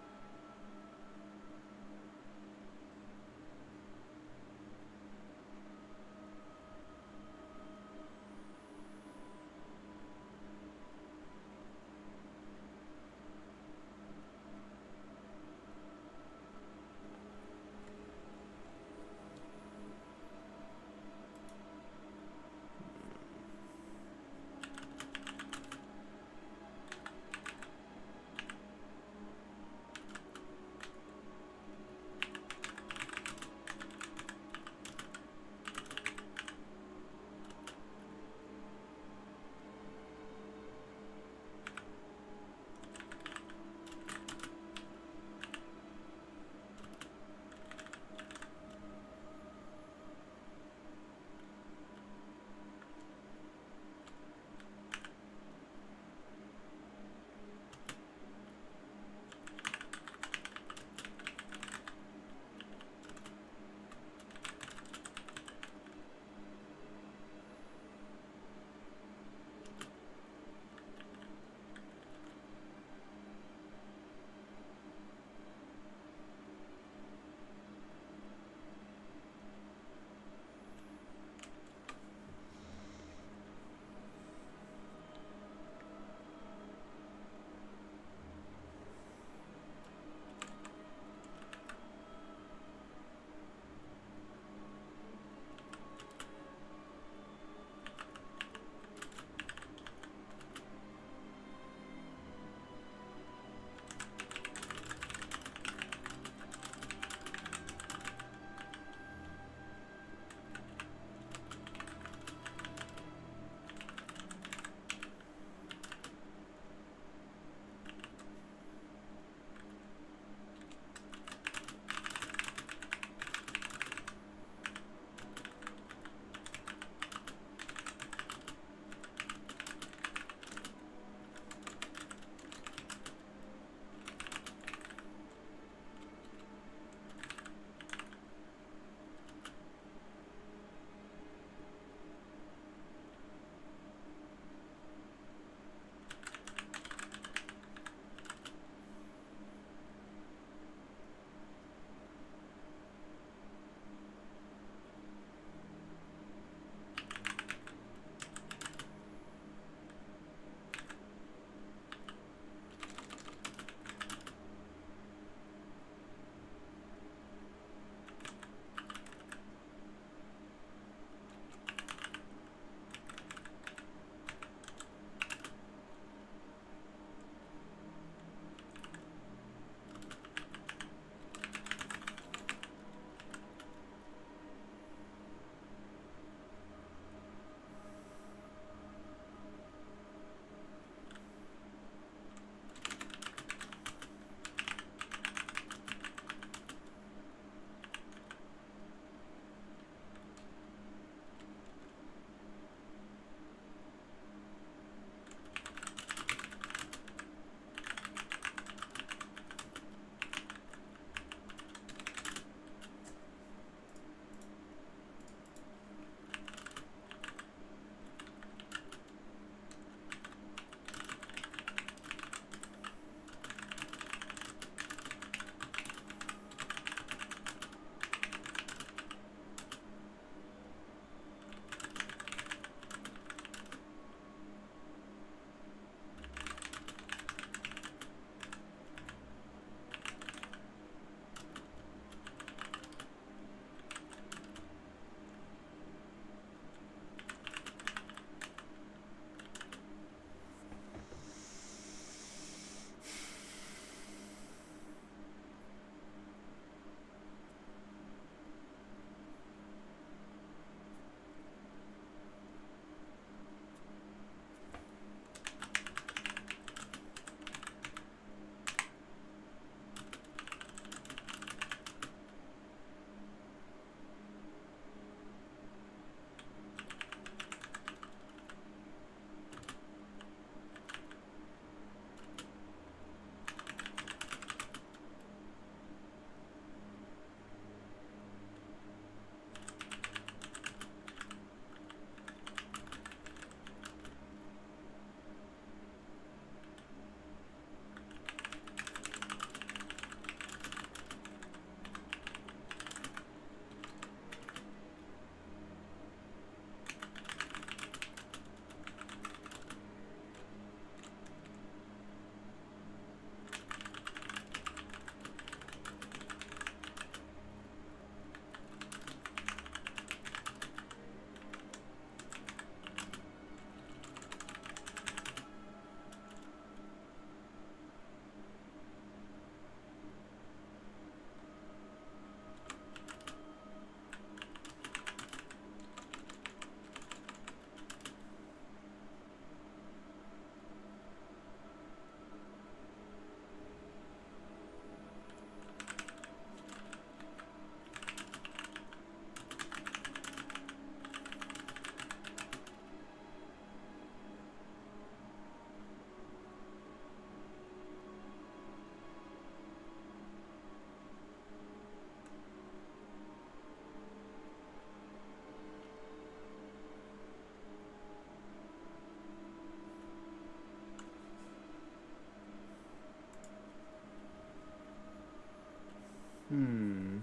I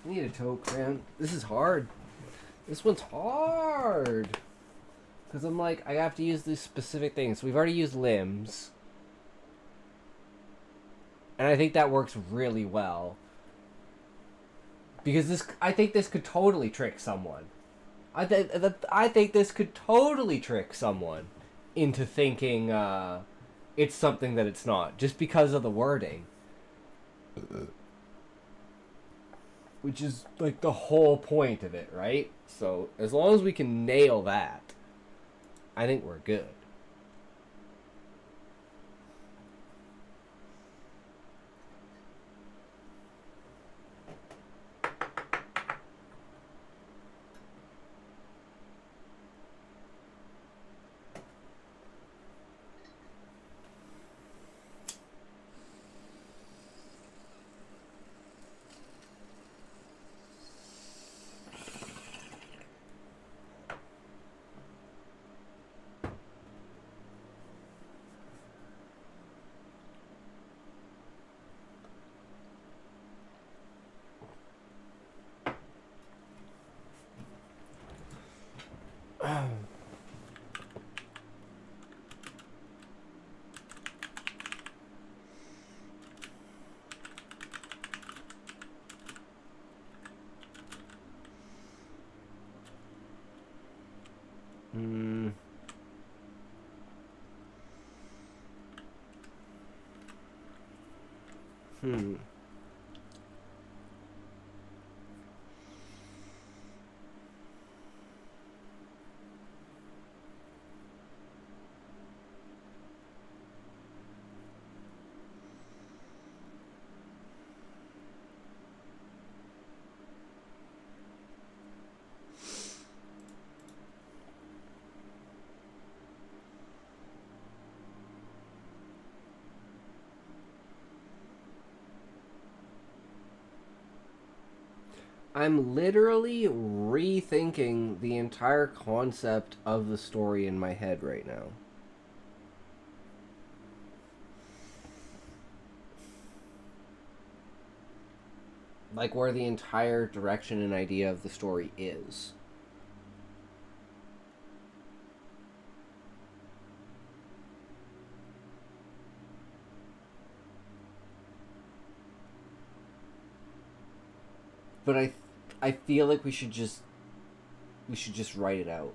need a toke, man. This is hard. This one's hard. Because I'm like, I have to use these specific things. We've already used limbs. And I think that works really well. Because I think this could totally trick someone. I think this could totally trick someone into thinking it's something that it's not. Just because of the wording. Which is like the whole point of it, right? So as long as we can nail that, I think we're good. I'm literally rethinking the entire concept of the story in my head right now. Like where the entire direction and idea of the story is. But I feel like we should just write it out.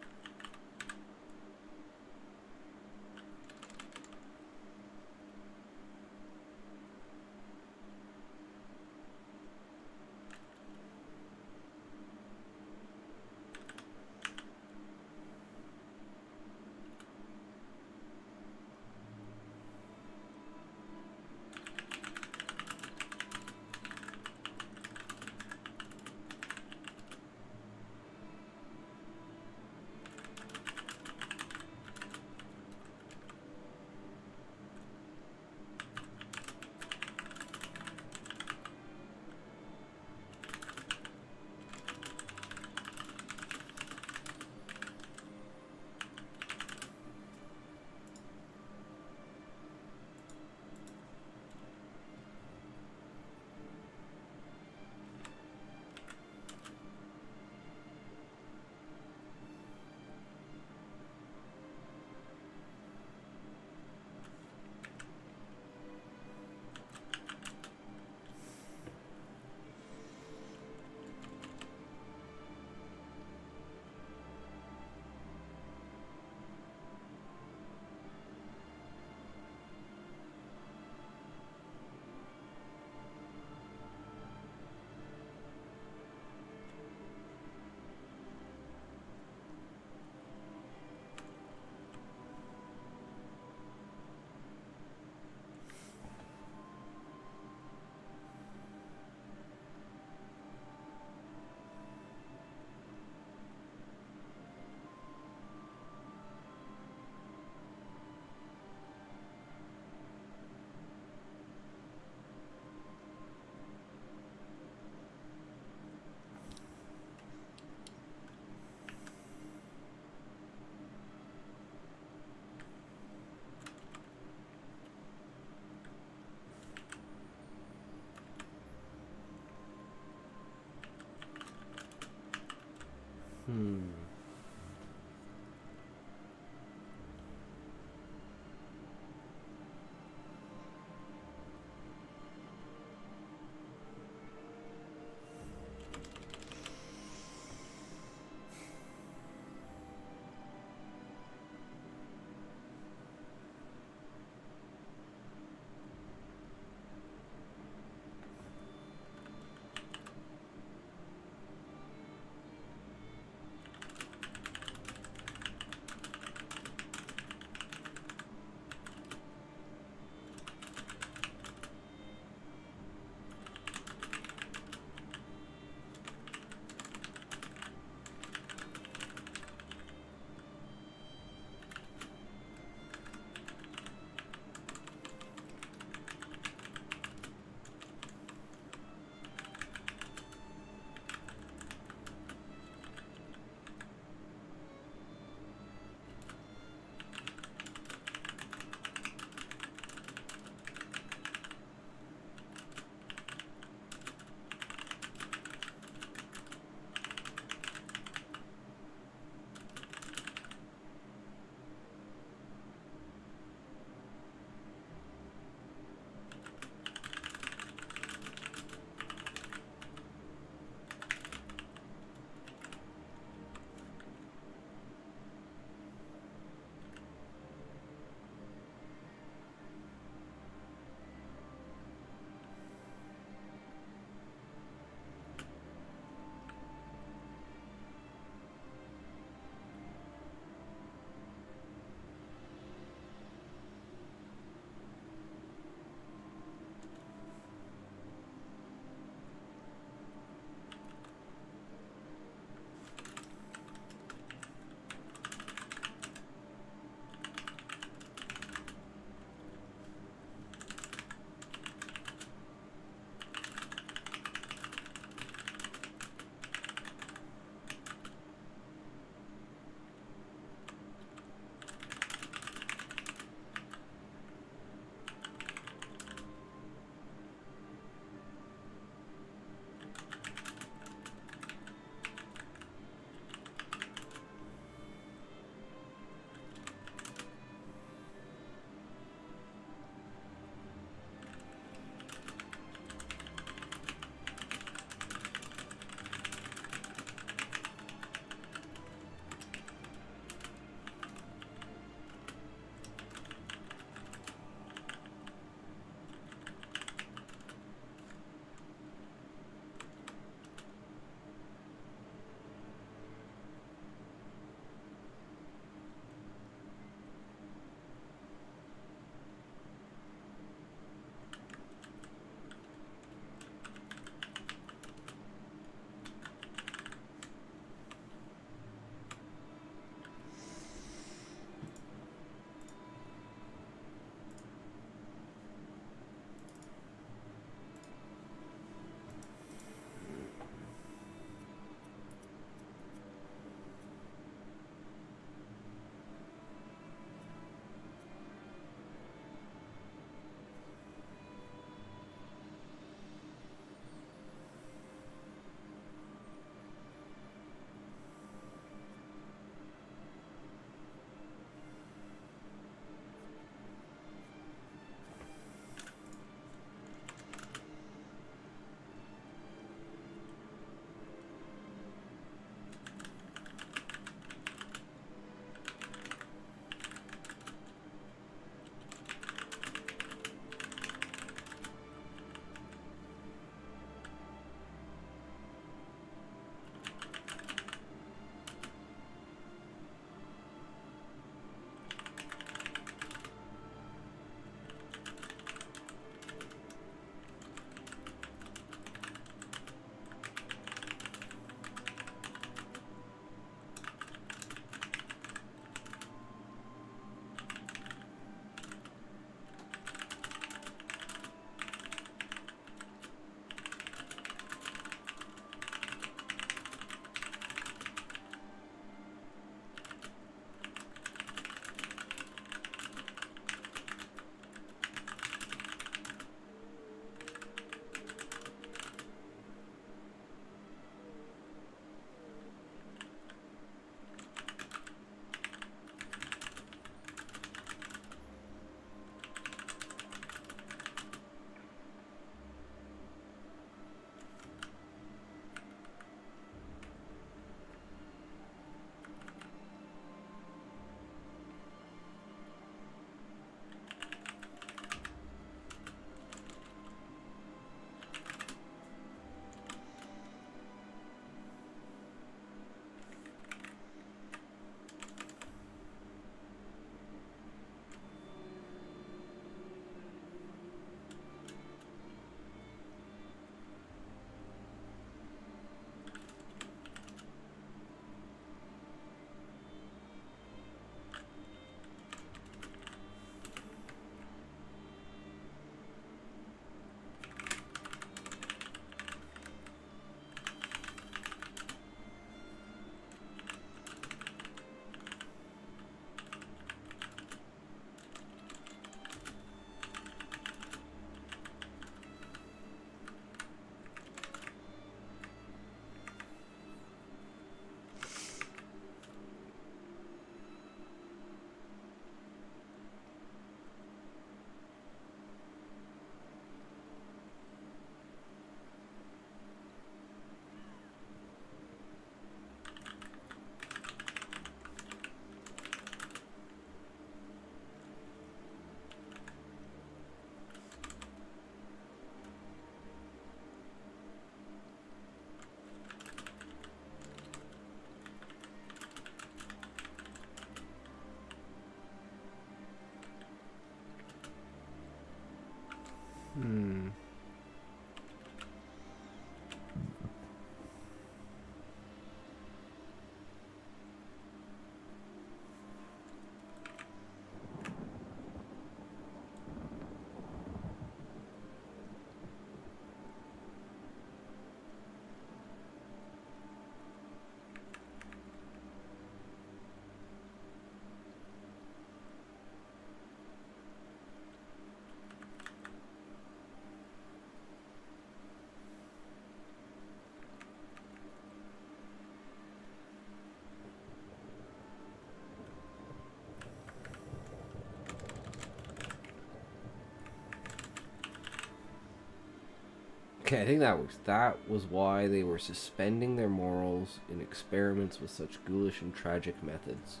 Okay, I think that was why they were suspending their morals in experiments with such ghoulish and tragic methods.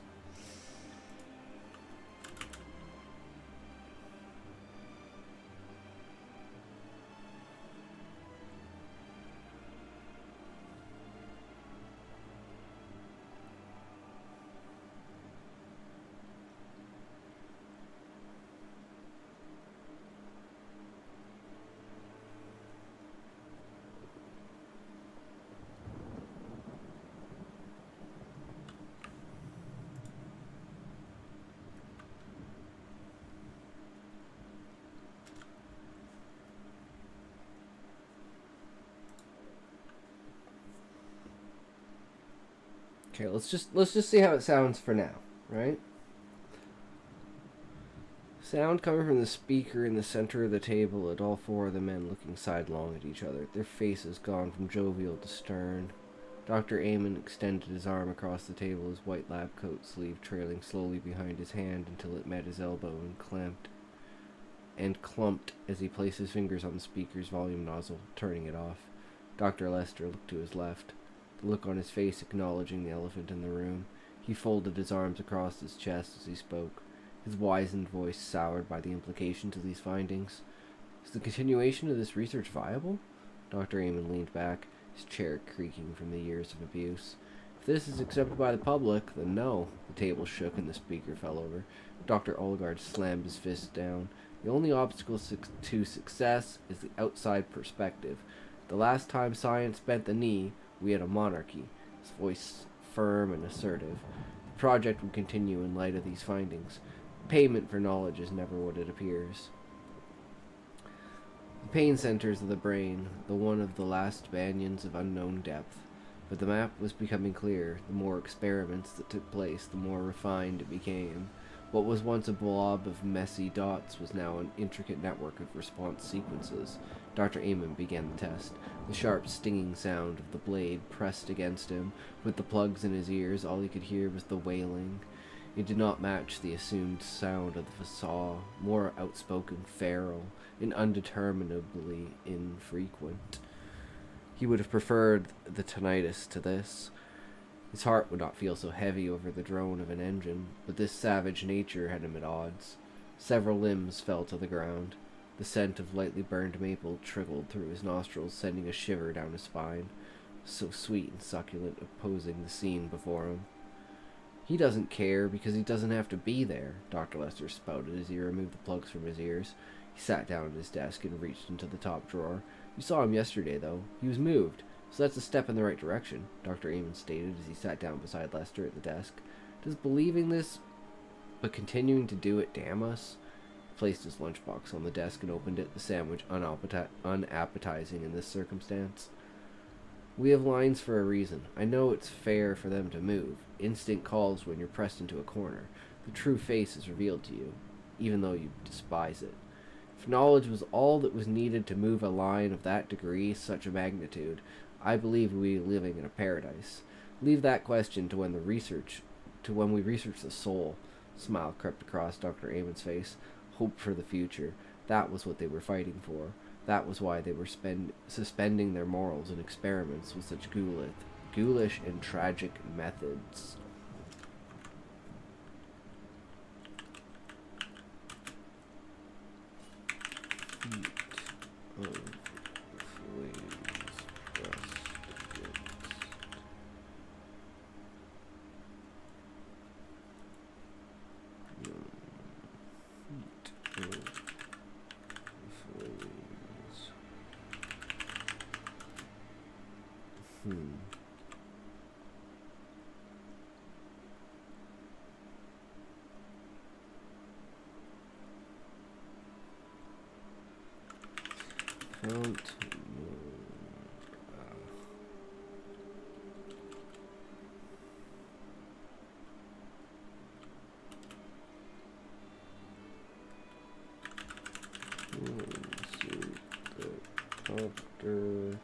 Okay, let's just see how it sounds for now, right? Sound coming from the speaker in the center of the table, and all four of the men looking sidelong at each other, their faces gone from jovial to stern. Dr. Amon extended his arm across the table, his white lab coat sleeve trailing slowly behind his hand until it met his elbow and clumped as he placed his fingers on the speaker's volume nozzle, turning it off. Dr. Lester looked to his left, the look on his face acknowledging the elephant in the room. He folded his arms across his chest as he spoke, his wizened voice soured by the implications of these findings. Is the continuation of this research viable? Dr. Amon leaned back, his chair creaking from the years of abuse. If this is accepted by the public, then no. The table shook and the speaker fell over. Dr. Olgard slammed his fist down. The only obstacle to success is the outside perspective. The last time science bent the knee, we had a monarchy. His voice firm and assertive. The project would continue in light of these findings. Payment for knowledge is never what it appears. The pain centers of the brain, the one of the last banyans of unknown depth. But the map was becoming clear. The more experiments that took place, the more refined it became. What was once a blob of messy dots was now an intricate network of response sequences. Dr. Amon began the test. The sharp, stinging sound of the blade pressed against him. With the plugs in his ears, all he could hear was the wailing. It did not match the assumed sound of the saw, more outspoken, feral, and undeterminably infrequent. He would have preferred the tinnitus to this. His heart would not feel so heavy over the drone of an engine, but this savage nature had him at odds. Several limbs fell to the ground. The scent of lightly burned maple trickled through his nostrils, sending a shiver down his spine, so sweet and succulent, opposing the scene before him. He doesn't care because he doesn't have to be there, Dr. Lester spouted as he removed the plugs from his ears. He sat down at his desk and reached into the top drawer. You saw him yesterday, though. He was moved. So that's a step in the right direction, Dr. Amon stated as he sat down beside Lester at the desk. Does believing this, but continuing to do it, damn us? He placed his lunchbox on the desk and opened it, the sandwich unappetizing in this circumstance. We have lines for a reason. I know it's fair for them to move. Instinct calls when you're pressed into a corner. The true face is revealed to you, even though you despise it. If knowledge was all that was needed to move a line of that degree, such a magnitude, I believe we are living in a paradise. Leave that question to when we research the soul. A smile crept across Dr. Amon's face. Hope for the future. That was what they were fighting for. That was why they were suspending their morals in experiments with such ghoulish and tragic methods. Heat of flames pressed against. Heat of flames. Felt Doctor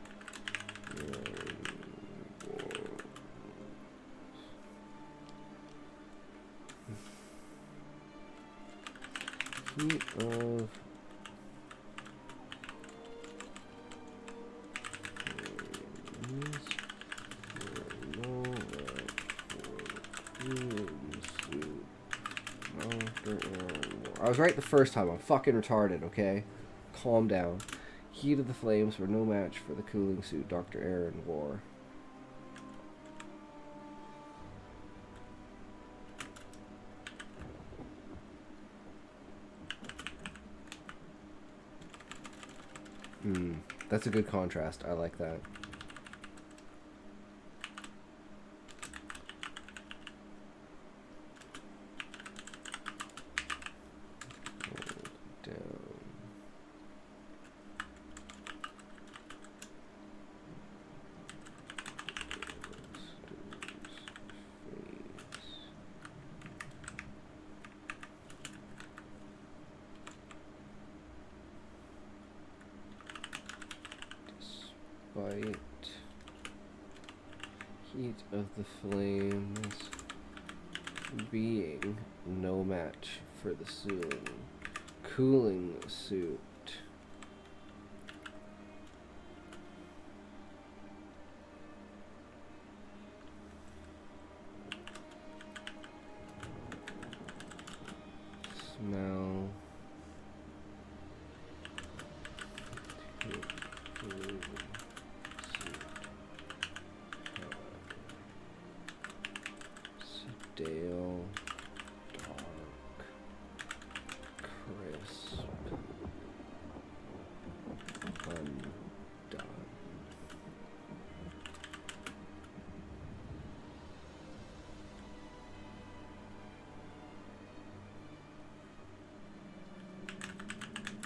heat of I was right the first time. I'm fucking retarded, okay? Calm down. Heat of the flames were no match for the cooling suit Dr. Aaron wore. That's a good contrast. I like that. Despite heat of the flames being no match for the cooling suit. Smell. Stale, dark, crisp, undone.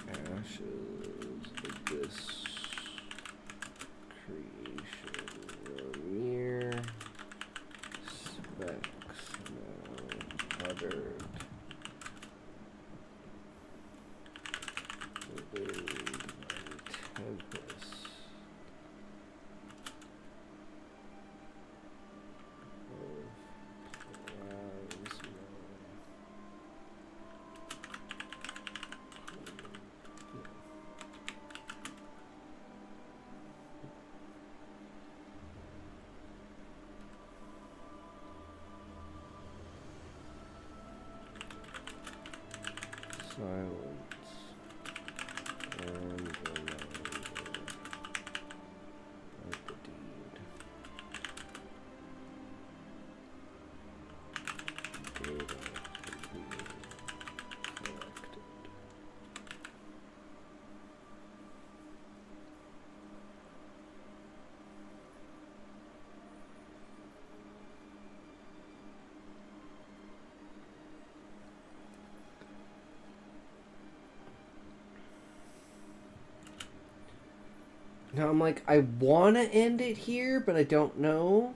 Ashes of this creation were mere specks now uttered within tempest of plasma. Silence and reminder of the deed. Data completely collected. Now I'm like, I want to end it here, but I don't know.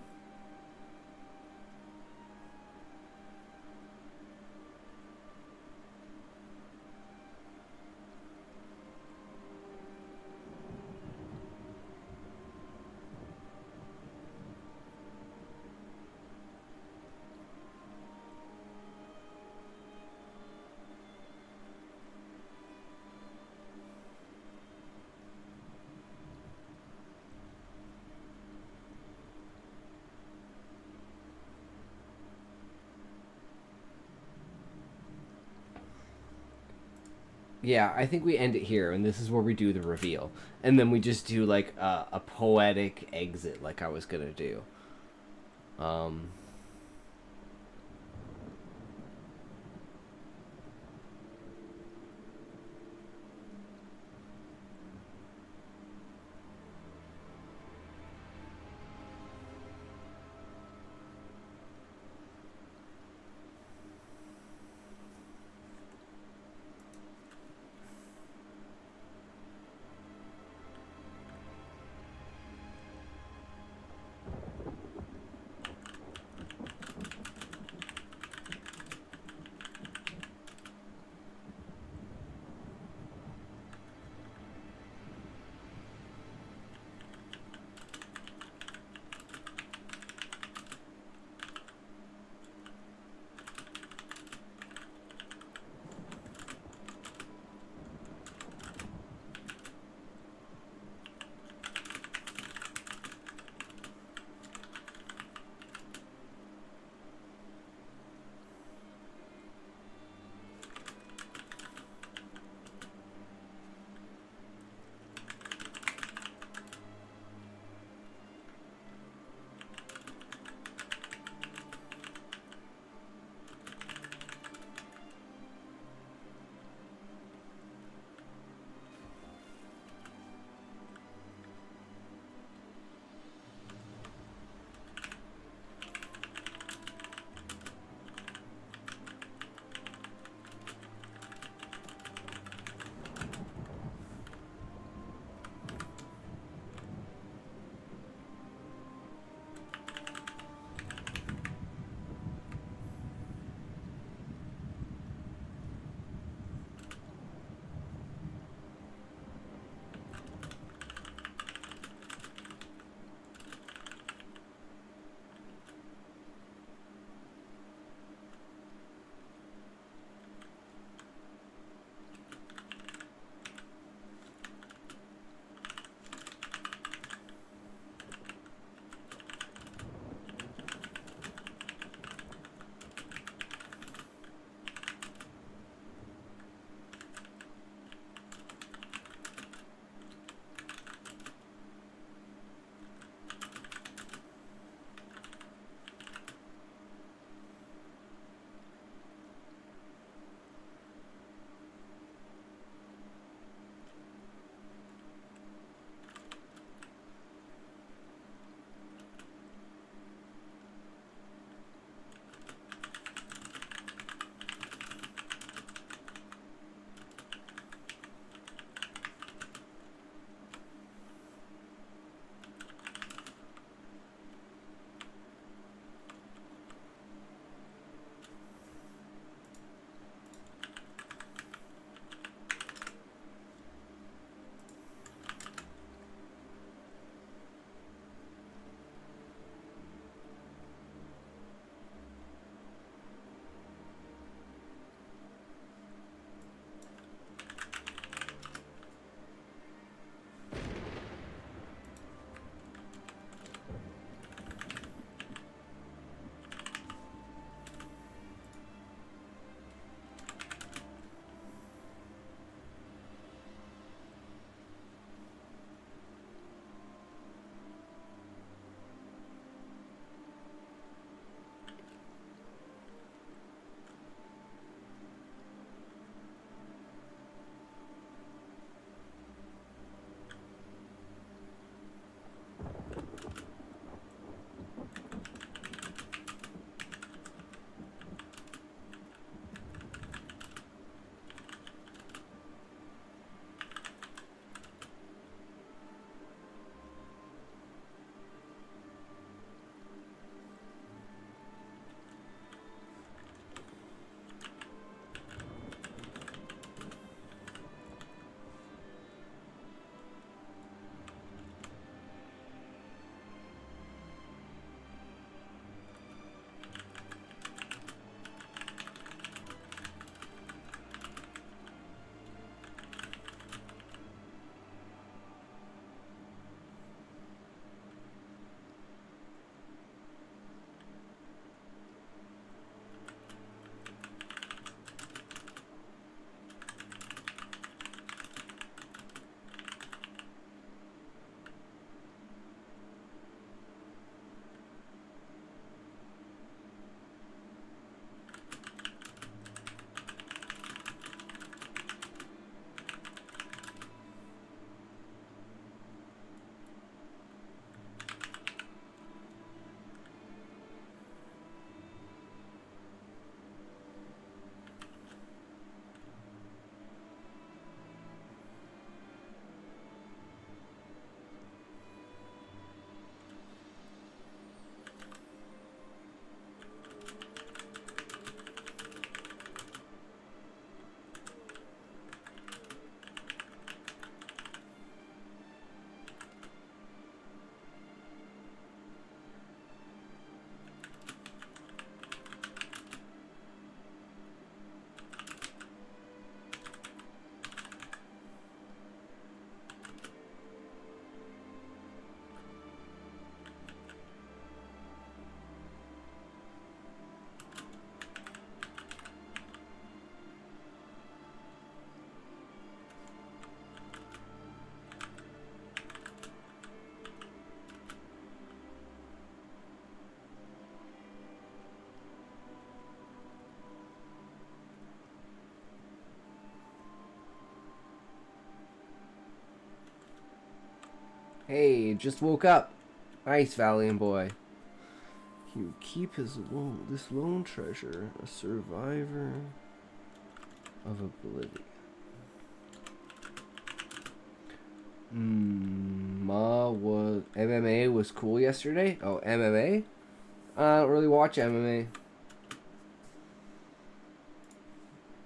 Yeah, I think we end it here, and this is where we do the reveal. And then we just do, like, a poetic exit, like I was gonna do. Hey, just woke up. Nice, Valiant boy. He would keep this lone treasure, a survivor of oblivion. MMA was cool yesterday. Oh, MMA? I don't really watch MMA.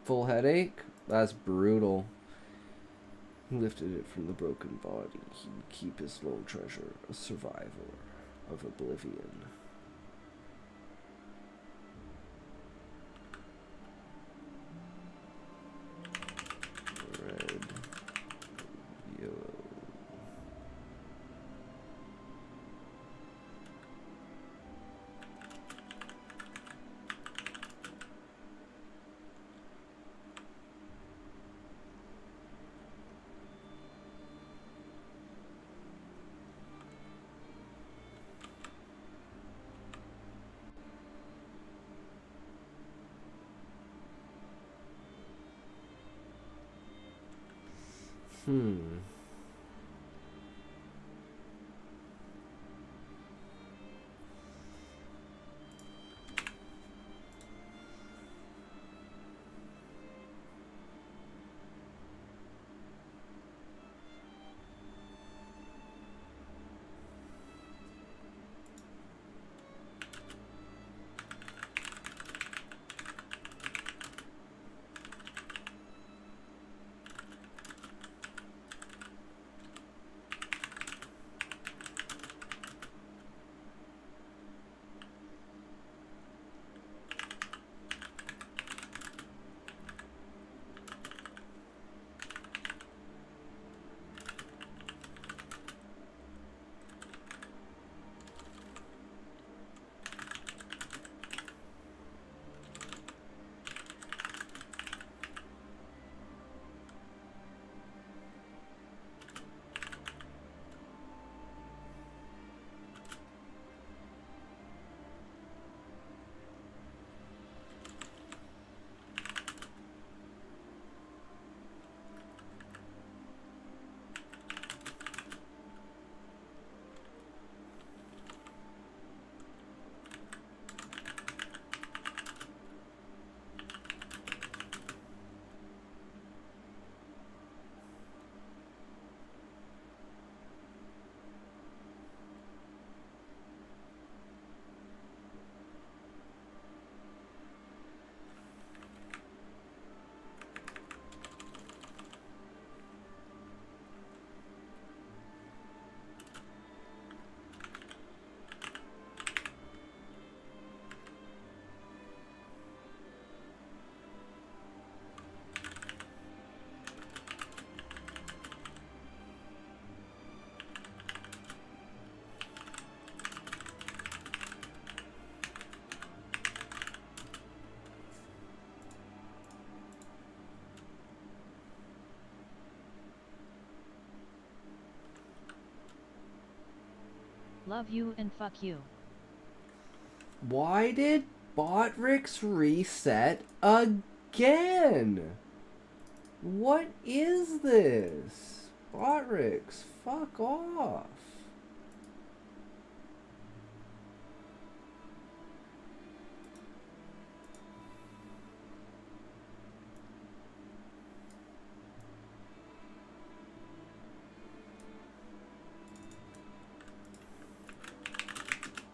Full headache? That's brutal. He lifted it from the broken body. He would keep his lone treasure, a survivor of oblivion. Red, yellow. Love you and fuck you. Why did Botrix reset again? What is this? Botrix, fuck off.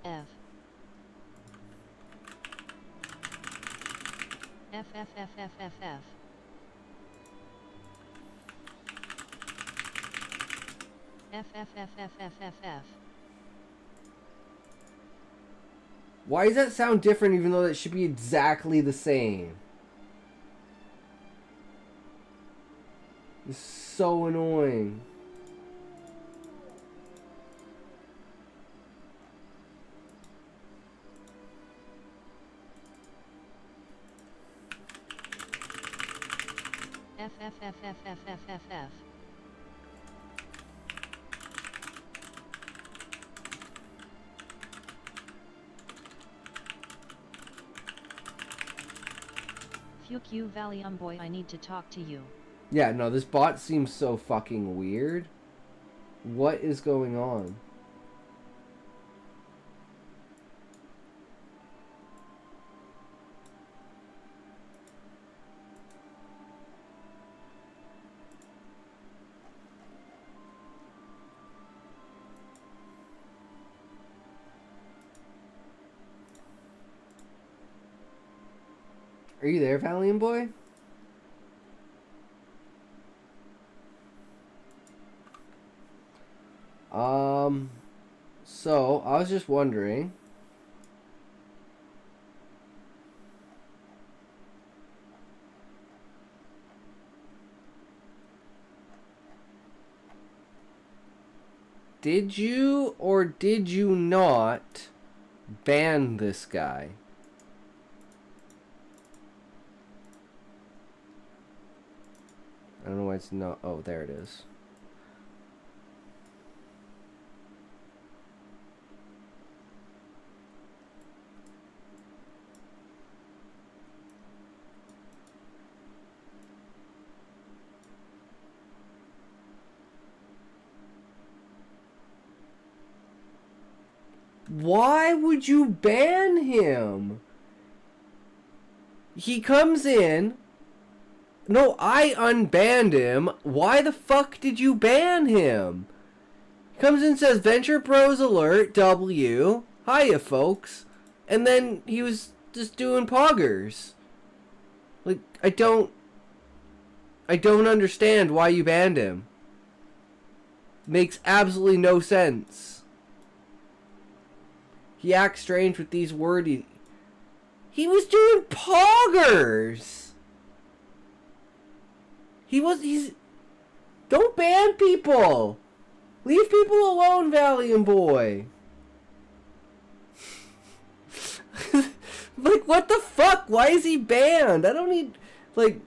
F. F F F F F F. F F F F F F F. Why does that sound different even though it should be exactly the same? It's so annoying. F F F F F F F F. Fuck you, Valium boy, I need to talk to you. Yeah, no, this bot seems so fucking weird. What is going on? Are you there, Valiant Boy? So I was just wondering. Did you or did you not ban this guy? I don't know why it's not. Oh, there it is. Why would you ban him? He comes in. No, I unbanned him. Why the fuck did you ban him? He comes in and says, Venture Bros Alert, W. Hiya, folks. And then he was just doing poggers. Like, I don't understand why you banned him. Makes absolutely no sense. He acts strange with these words. He was doing poggers. He's... Don't ban people. Leave people alone, Valiant Boy. Like, what the fuck? Why is he banned? I don't need... Like...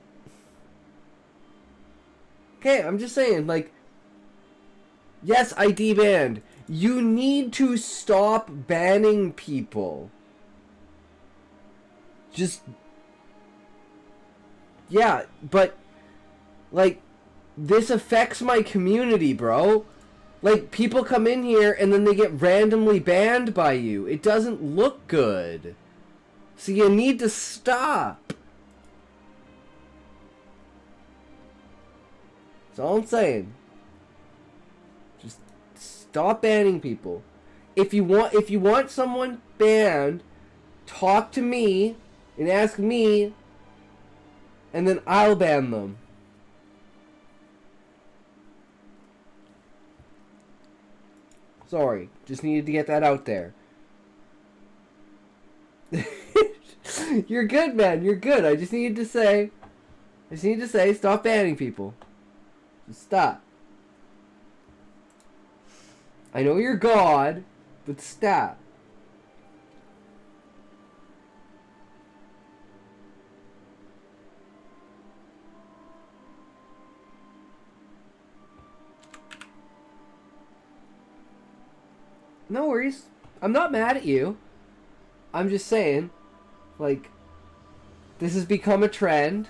Okay, I'm just saying, like... Yes, I debanned. You need to stop banning people. Just... Yeah, but... Like, this affects my community, bro. Like, people come in here and then they get randomly banned by you. It doesn't look good. So you need to stop. That's all I'm saying. Just stop banning people. If you want someone banned, talk to me and ask me, and then I'll ban them. Sorry, just needed to get that out there. You're good, man. You're good. I just needed to say, stop banning people. Just stop. I know you're God, but stop. No worries. I'm not mad at you. I'm just saying, like, this has become a trend.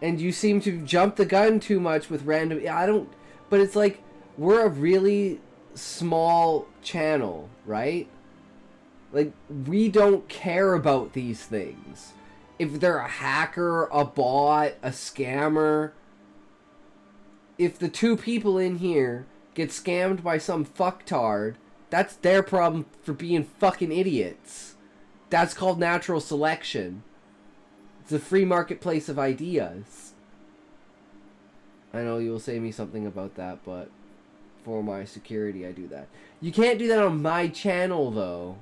And you seem to jump the gun too much with random... But it's like, we're a really small channel, right? Like, we don't care about these things. If they're a hacker, a bot, a scammer... If the two people in here get scammed by some fucktard, that's their problem for being fucking idiots. That's called natural selection. It's a free marketplace of ideas. I know you'll say me something about that, but for my security, I do that. You can't do that on my channel, though.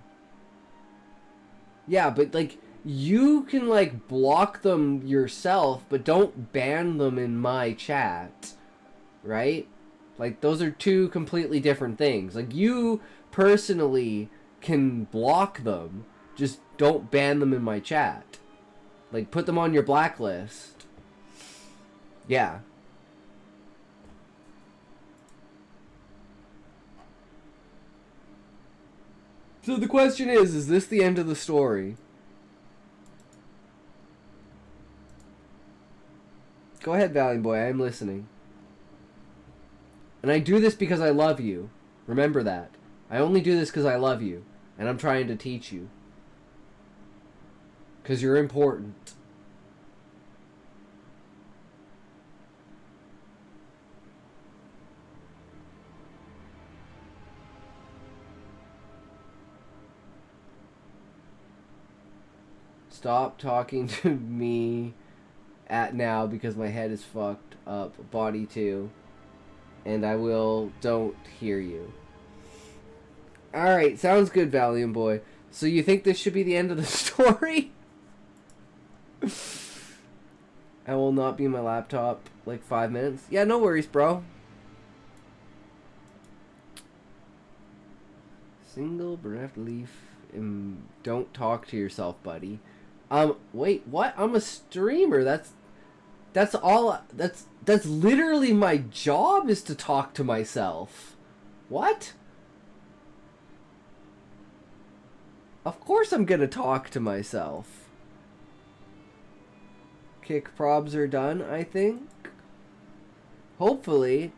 Yeah, but, like, you can, like, block them yourself, but don't ban them in my chat. Right? Like, those are two completely different things. Like, you personally can block them, just don't ban them in my chat. Like, put them on your blacklist. Yeah. So the question is this the end of the story? Go ahead, Valiant Boy, I'm listening. And I do this because I love you. Remember that. I only do this because I love you. And I'm trying to teach you. Because you're important. Stop talking to me at now because my head is fucked up. Body too. And I will don't hear you. Alright, sounds good, Valiant Boy. So you think this should be the end of the story? I will not be in my laptop like 5 minutes. Yeah, no worries, bro. Single bereft leaf. Don't talk to yourself, buddy. Wait, what? I'm a streamer. That's all. That's literally my job is to talk to myself. What? Of course I'm gonna talk to myself. Kick probs are done, I think. Hopefully.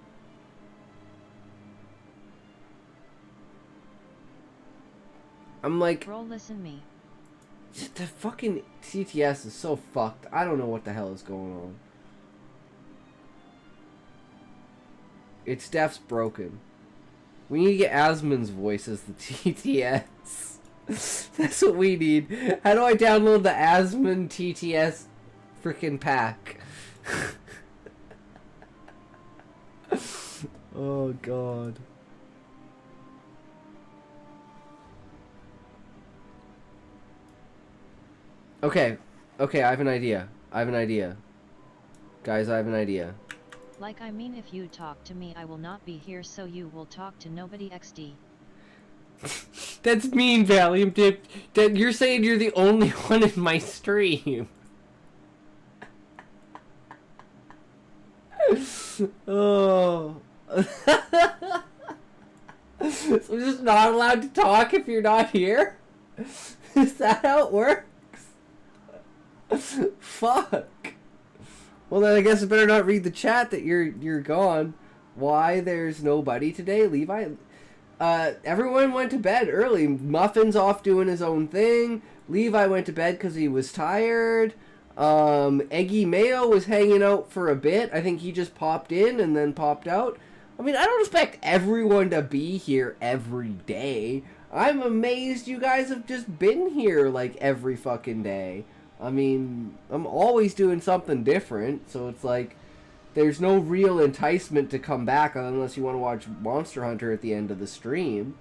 I'm like... Bro, listen me. The fucking CTS is so fucked. I don't know what the hell is going on. Its Steph's broken. We need to get Asmon's voice as the TTS. That's what we need. How do I download the Asmon TTS freaking pack? Oh god. Okay, I have an idea. Guys, I have an idea. Like, I mean, if you talk to me, I will not be here, so you will talk to nobody XD. That's mean, Valiant Dip. That you're saying you're the only one in my stream. Oh. So I'm just not allowed to talk if you're not here? Is that how it works? Fuck. Well, then I guess I better not read the chat that you're gone. Why there's nobody today, Levi? Everyone went to bed early. Muffin's off doing his own thing. Levi went to bed because he was tired. Eggy Mayo was hanging out for a bit. I think he just popped in and then popped out. I mean, I don't expect everyone to be here every day. I'm amazed you guys have just been here like every fucking day. I mean, I'm always doing something different, so it's like there's no real enticement to come back unless you want to watch Monster Hunter at the end of the stream,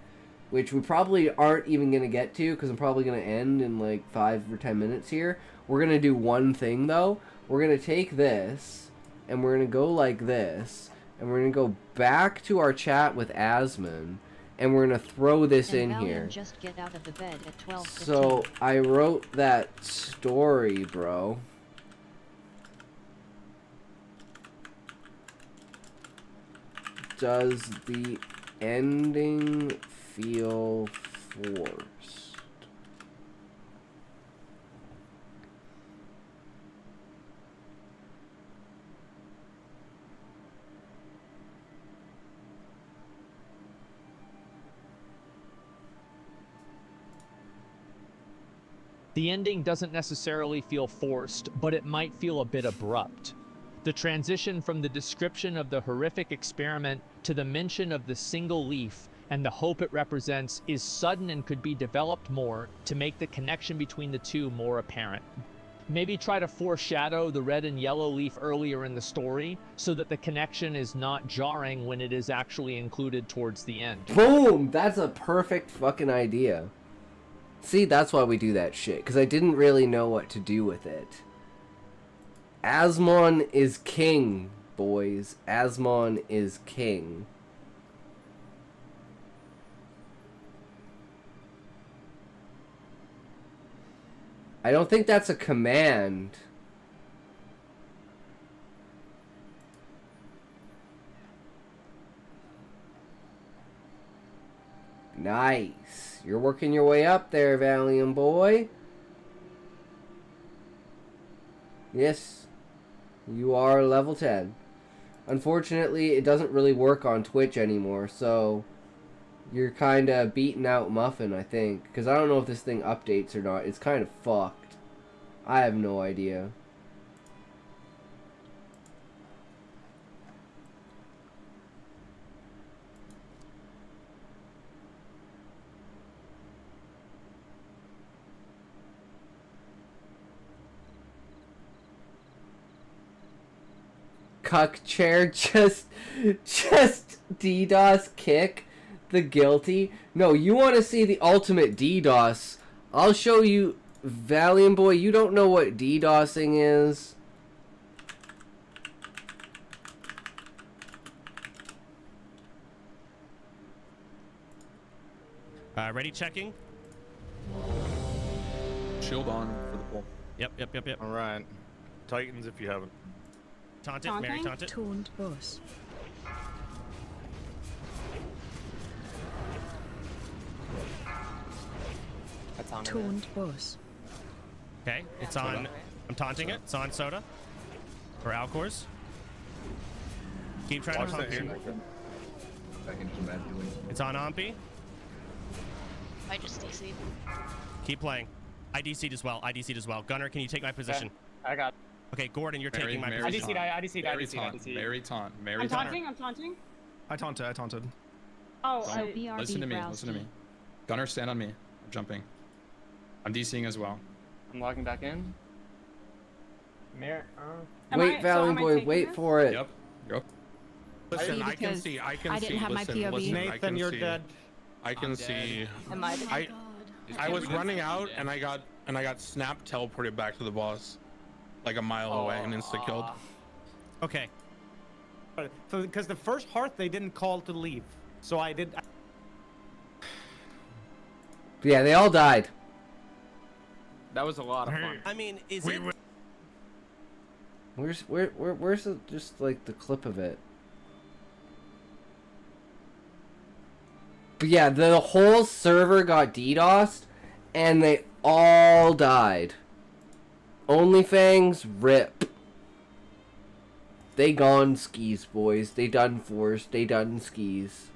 which we probably aren't even going to get to because I'm probably going to end in like 5 or 10 minutes here. We're going to do one thing, though. We're going to take this, and we're going to go like this, and we're going to go back to our chat with Asmon, and we're going to throw this in here. Just get out of the bed at 12:15. So, I wrote that story, bro. Does the ending feel forced? The ending doesn't necessarily feel forced, but it might feel a bit abrupt. The transition from the description of the horrific experiment to the mention of the single leaf and the hope it represents is sudden and could be developed more to make the connection between the two more apparent. Maybe try to foreshadow the red and yellow leaf earlier in the story so that the connection is not jarring when it is actually included towards the end. Boom! That's a perfect fucking idea. See, that's why we do that shit, because I didn't really know what to do with it. Asmon is king, boys. Asmon is king. I don't think that's a command. Nice. You're working your way up there, Valiant boy. Yes. You are level 10. Unfortunately, it doesn't really work on Twitch anymore, so you're kind of beating out Muffin, I think. Because I don't know if this thing updates or not. It's kind of fucked. I have no idea. Cuck chair, just DDoS kick the guilty. No, you want to see the ultimate DDoS. I'll show you, Valiant Boy, you don't know what DDoSing is. Ready, checking. Shield on for the pull. Yep. All right. Titans if you haven't. Taunted, Mary taunted. Taunt boss. Taunt boss. Okay, it's on. I'm taunting it. It's on Soda. Or Alcors. Keep trying to taunt here. It's on Ompi. I just DC'd. Keep playing. I DC'd as well. Gunner, can you take my position? I got. Okay, Gordon, you're taking my Mary position. I DC'd. Mary taunt. I'm taunting. I taunted. Oh, So BRB Listen to me. Gunner, stand on me. I'm jumping. I'm DCing as well. I'm logging back in. Wait, Valiant Boy, wait for it. Yep. Listen, I can see. I didn't have my POV. Nathan, you're dead. I can see. Am I? I was running out and I got snapped, teleported back to the boss, like a mile away and insta killed. Okay. So, because the first hearth they didn't call to leave, so I did. Yeah, they all died. That was a lot of fun. I mean, is it? Where's just like the clip of it? But yeah, the whole server got DDoSed, and they all died. OnlyFangs, rip. They gone skis, boys. They done fors. They done skis.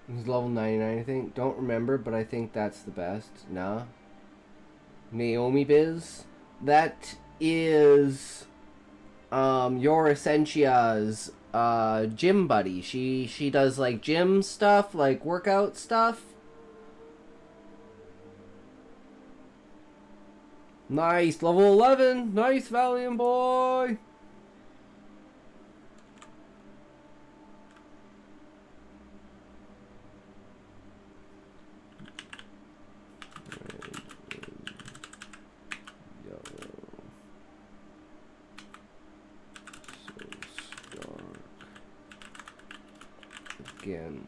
He's level 99, I think. Don't remember, but I think that's the best. Nah. Naomi Biz. That is your Essentia's gym buddy. She does like gym stuff, like workout stuff. Nice, level 11. Nice, Valiant Boy. Again.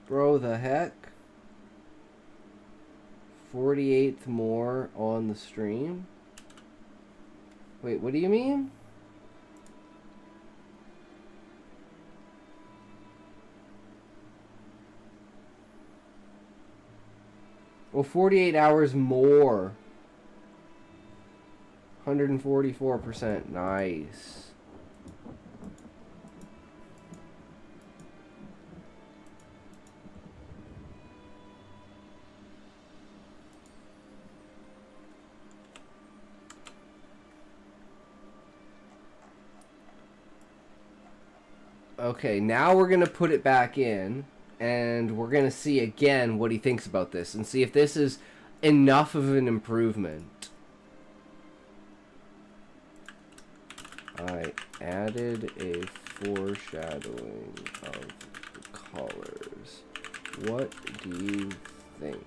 Bro, the heck? 48th more on the stream? Wait, what do you mean? Well, 48 hours more. 144%. Nice. Okay, now we're going to put it back in, and we're going to see again what he thinks about this, and see if this is enough of an improvement. I added a foreshadowing of the colors. What do you think?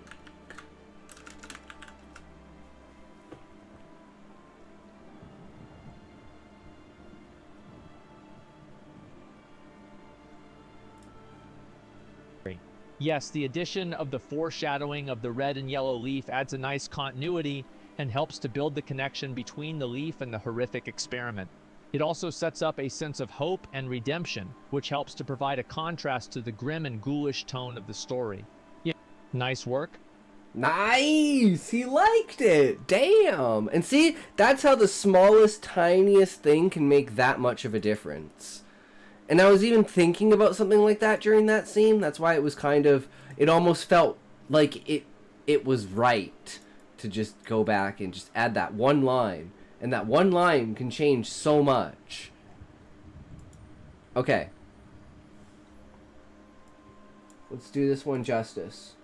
Yes, the addition of the foreshadowing of the red and yellow leaf adds a nice continuity and helps to build the connection between the leaf and the horrific experiment. It also sets up a sense of hope and redemption, which helps to provide a contrast to the grim and ghoulish tone of the story. Yeah, nice work. Nice! He liked it! Damn! And see, that's how the smallest, tiniest thing can make that much of a difference. And I was even thinking about something like that during that scene. That's why it was kind of... It almost felt like it was right to just go back and just add that one line. And that one line can change so much. Okay. Let's do this one justice.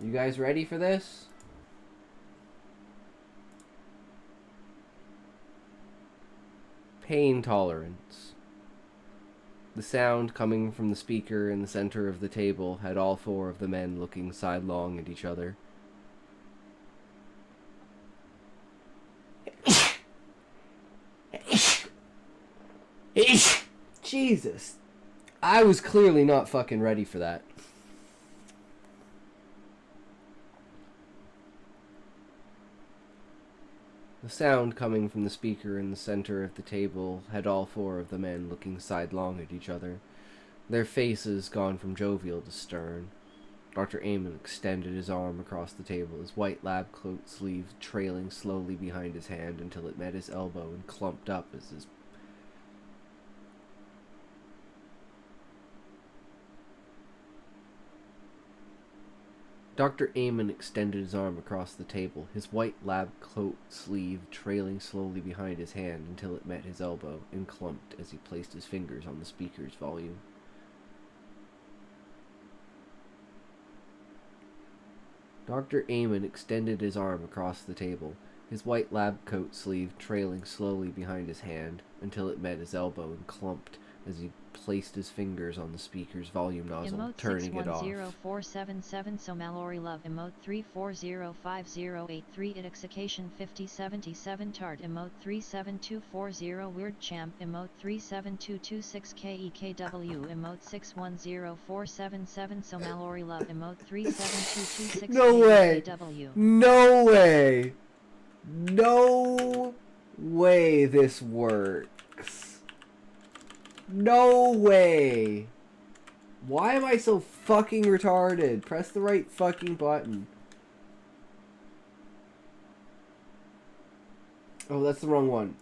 You guys ready for this? Pain tolerance. The sound coming from the speaker in the center of the table had all four of the men looking sidelong at each other. Jesus. I was clearly not fucking ready for that. The sound coming from the speaker in the center of the table had all four of the men looking sidelong at each other, their faces gone from jovial to stern. Dr. Amon extended his arm across the table, his white lab coat sleeve trailing slowly behind his hand until it met his elbow and clumped up as his... Dr. Amon extended his arm across the table, his white lab coat sleeve trailing slowly behind his hand until it met his elbow and clumped as he placed his fingers on the speaker's volume. Dr. Amon extended his arm across the table, his white lab coat sleeve trailing slowly behind his hand until it met his elbow and clumped as he placed his fingers on the speaker's volume nozzle, Emote turning it off. 610477 So Mallory Love Emote 3405083 Idixication 5077 Tart Emote 37240 Weird Champ Emote 37226KEKW Emote 610477 So Mallory Love Emote 37226KEKW No way! No way! No way this works. No way! Why am I so fucking retarded? Press the right fucking button. Oh, that's the wrong one.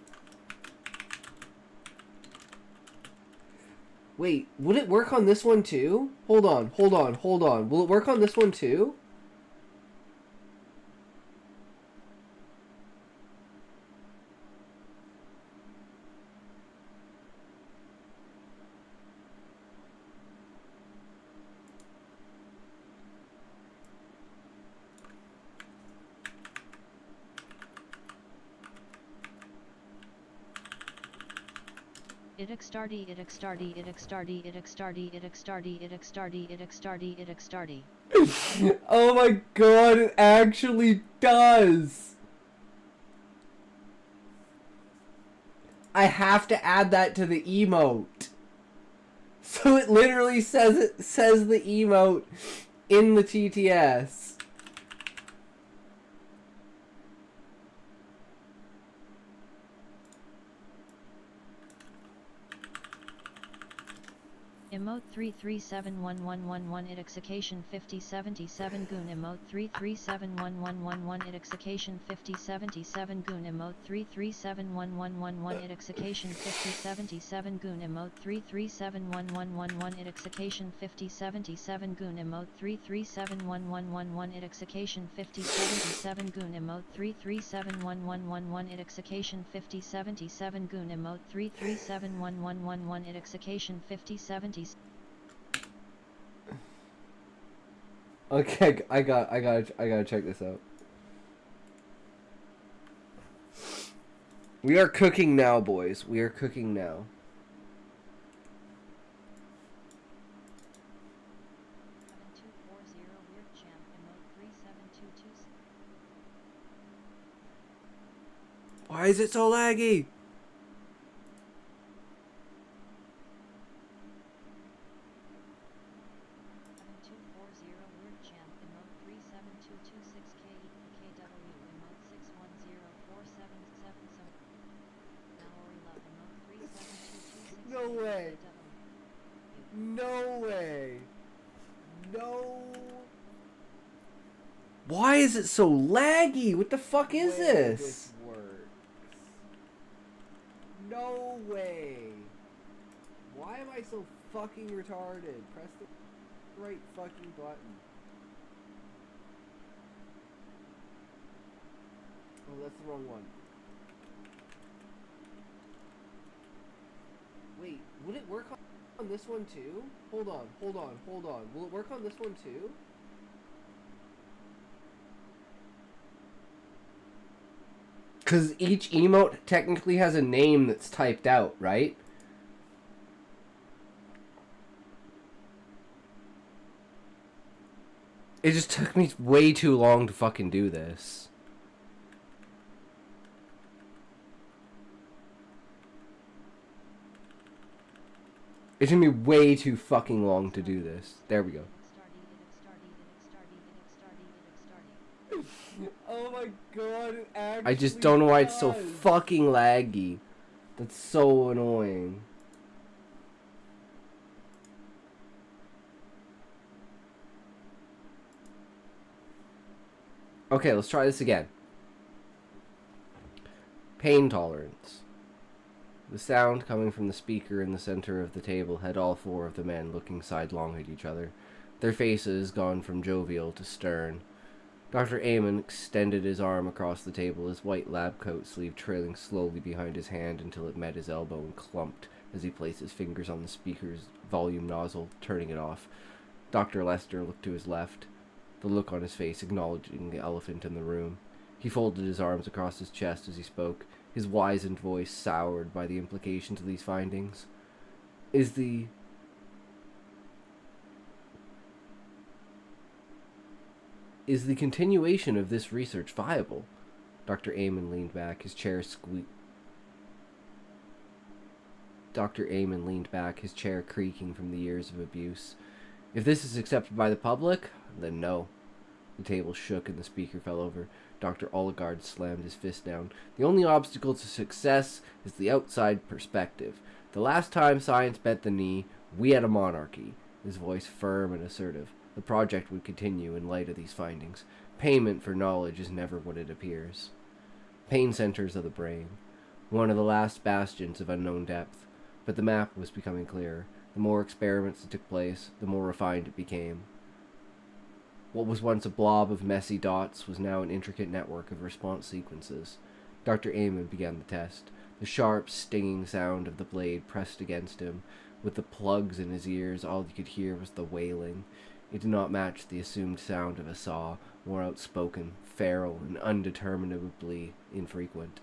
Wait, would it work on this one too? Hold on. Will it work on this one too? Idixtardy Idixtardy Idixtardy Idixtardy Idixtardy Idixtardy Idixtardy Idixtardy Oh my god, it actually does! I have to add that to the emote. So it literally says the emote in the TTS. Emote 3371111 Idixication 5077 Goon Emote 3371111 Idixication 5077 Goon Emote 3371111 Idixication 5077 Goon Emote 3371111 Idixication 5077 Goon Emote 3371111 Idixication 5077 Goon Emote 3371111 Idixication 5077 Goon Emote 3371111 Idixication 5077. Okay, I gotta check this out. We are cooking now, boys. We are cooking now. Why is it so laggy? No way. No way. No. Why is it so laggy? What the fuck is this? Works. No way. Why am I so fucking retarded? Press the right fucking button. Oh, that's the wrong one. Wait, would it work on this one too? Hold on. Will it work on this one too? Because each emote technically has a name that's typed out, right? It just took me way too long to fucking do this. It took me way too fucking long to do this. There we go. Oh my god, it actually I just don't know why it's so fucking laggy. That's so annoying. Okay, let's try this again. Pain tolerance. The sound coming from the speaker in the center of the table had all four of the men looking sidelong at each other, their faces gone from jovial to stern. Dr. Amon extended his arm across the table, his white lab coat sleeve trailing slowly behind his hand until it met his elbow and clumped as he placed his fingers on the speaker's volume nozzle, turning it off. Dr. Lester looked to his left, the look on his face acknowledging the elephant in the room. He folded his arms across his chest as he spoke, his wizened voice soured by the implications of these findings. Is the continuation of this research viable? Dr. Amon leaned back, his chair creaking from the years of abuse. If this is accepted by the public, then no. The table shook and the speaker fell over. Dr. Oligard slammed his fist down. The only obstacle to success is the outside perspective. The last time science bent the knee, we had a monarchy. His voice firm and assertive. The project would continue in light of these findings. Payment for knowledge is never what it appears. Pain centers of the brain. One of the last bastions of unknown depth. But the map was becoming clearer. The more experiments that took place, the more refined it became. What was once a blob of messy dots was now an intricate network of response sequences. Dr. Amon began the test. The sharp, stinging sound of the blade pressed against him. With the plugs in his ears, all he could hear was the wailing. It did not match the assumed sound of a saw, more outspoken, feral, and indeterminably infrequent.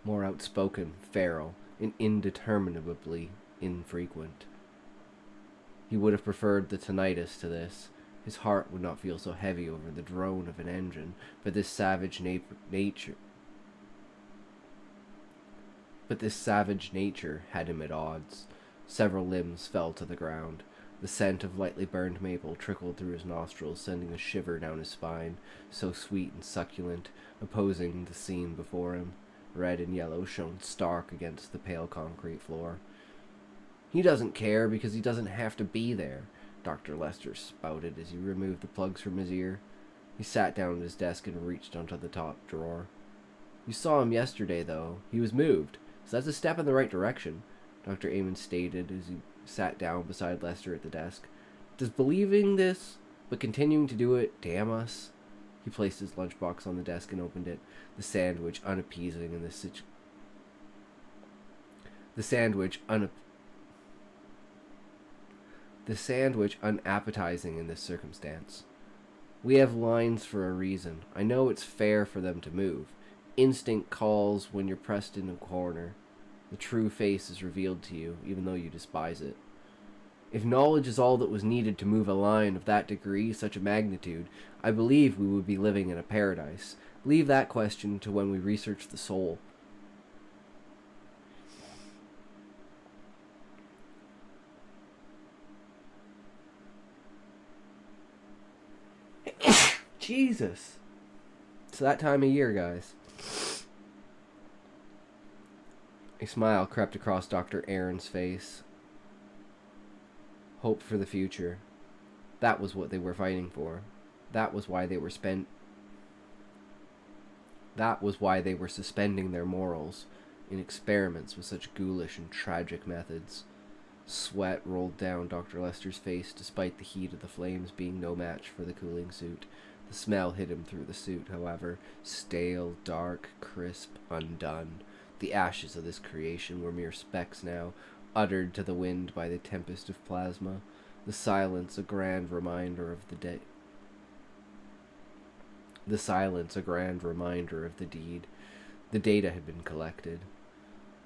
More outspoken, feral, and indeterminably infrequent. He would have preferred the tinnitus to this. His heart would not feel so heavy over the drone of an engine, but this savage nature had him at odds. Several limbs fell to the ground. The scent of lightly burned maple trickled through his nostrils, sending a shiver down his spine, so sweet and succulent, opposing the scene before him. Red and yellow shone stark against the pale concrete floor. He doesn't care because he doesn't have to be there, Dr. Lester spouted as he removed the plugs from his ear. He sat down at his desk and reached onto the top drawer. You saw him yesterday, though. He was moved, so that's a step in the right direction, Dr. Amon stated as he sat down beside Lester at the desk. Does believing this, but continuing to do it, damn us? He placed his lunchbox on the desk and opened it, the sandwich unappeasing in the sandwich unappetizing in this circumstance. We have lines for a reason. I know it's fair for them to move. Instinct calls when you're pressed in a corner. The true face is revealed to you, even though you despise it. If knowledge is all that was needed to move a line of that degree, such a magnitude, I believe we would be living in a paradise. Leave that question to when we research the soul. Jesus. It's that time of year, guys. A smile crept across Dr. Aaron's face. Hope for the future. That was what they were fighting for. That was why they were suspending their morals in experiments with such ghoulish and tragic methods. Sweat rolled down Dr. Lester's face despite the heat of the flames being no match for the cooling suit. The smell hit him through the suit, however, stale, dark, crisp, undone. The ashes of this creation were mere specks now, uttered to the wind by the tempest of plasma. The silence a grand reminder of the day. The silence a grand reminder of the deed. The data had been collected.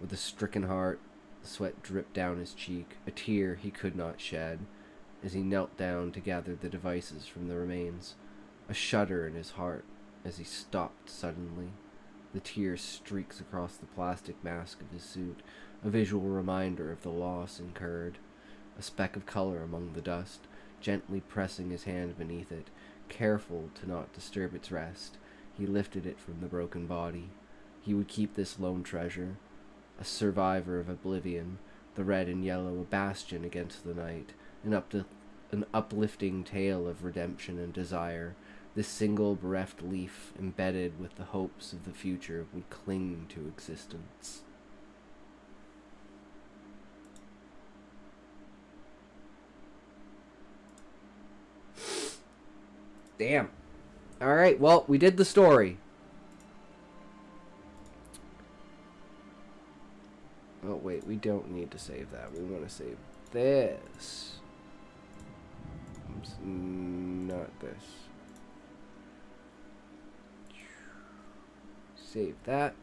With a stricken heart, the sweat dripped down his cheek, a tear he could not shed, as he knelt down to gather the devices from the remains. A shudder in his heart as he stopped suddenly. The tear streaks across the plastic mask of his suit, a visual reminder of the loss incurred. A speck of color among the dust, gently pressing his hand beneath it, careful to not disturb its rest, he lifted it from the broken body. He would keep this lone treasure, a survivor of oblivion, the red and yellow a bastion against the night, an uplifting tale of redemption and desire. This single bereft leaf, embedded with the hopes of the future, would cling to existence. Damn. Alright, well, we did the story. Oh, wait, we don't need to save that. We want to save this. Oops, not this. Save that.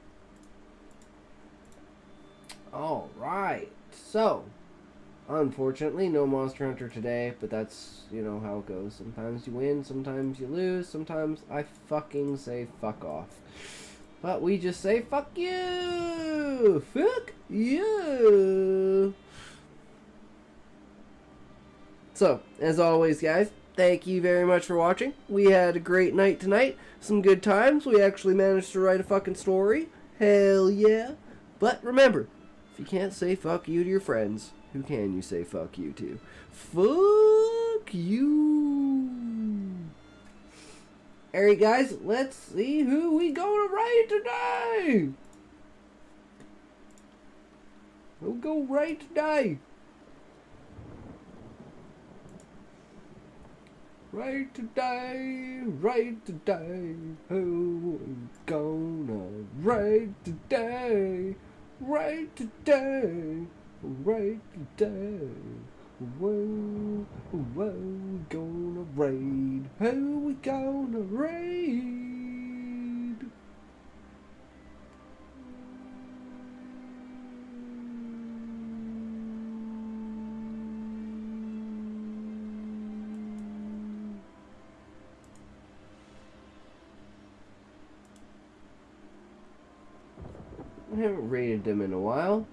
Alright, so, unfortunately, no Monster Hunter today, but that's, you know, how it goes. Sometimes you win, sometimes you lose, sometimes I fucking say fuck off. But we just say fuck you! Fuck you! So, as always, guys, thank you very much for watching. We had a great night tonight. Some good times. We actually managed to write a fucking story. Hell yeah. But remember, if you can't say fuck you to your friends, who can you say fuck you to? Fuck you. Alright, guys, let's see who we gonna write today. We'll go right today. Right today, who we gonna write today? Right today, whoa, we gonna raid? Who we gonna raid? I haven't rated them in a while.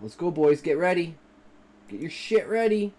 Let's go, boys. Get ready. Get your shit ready.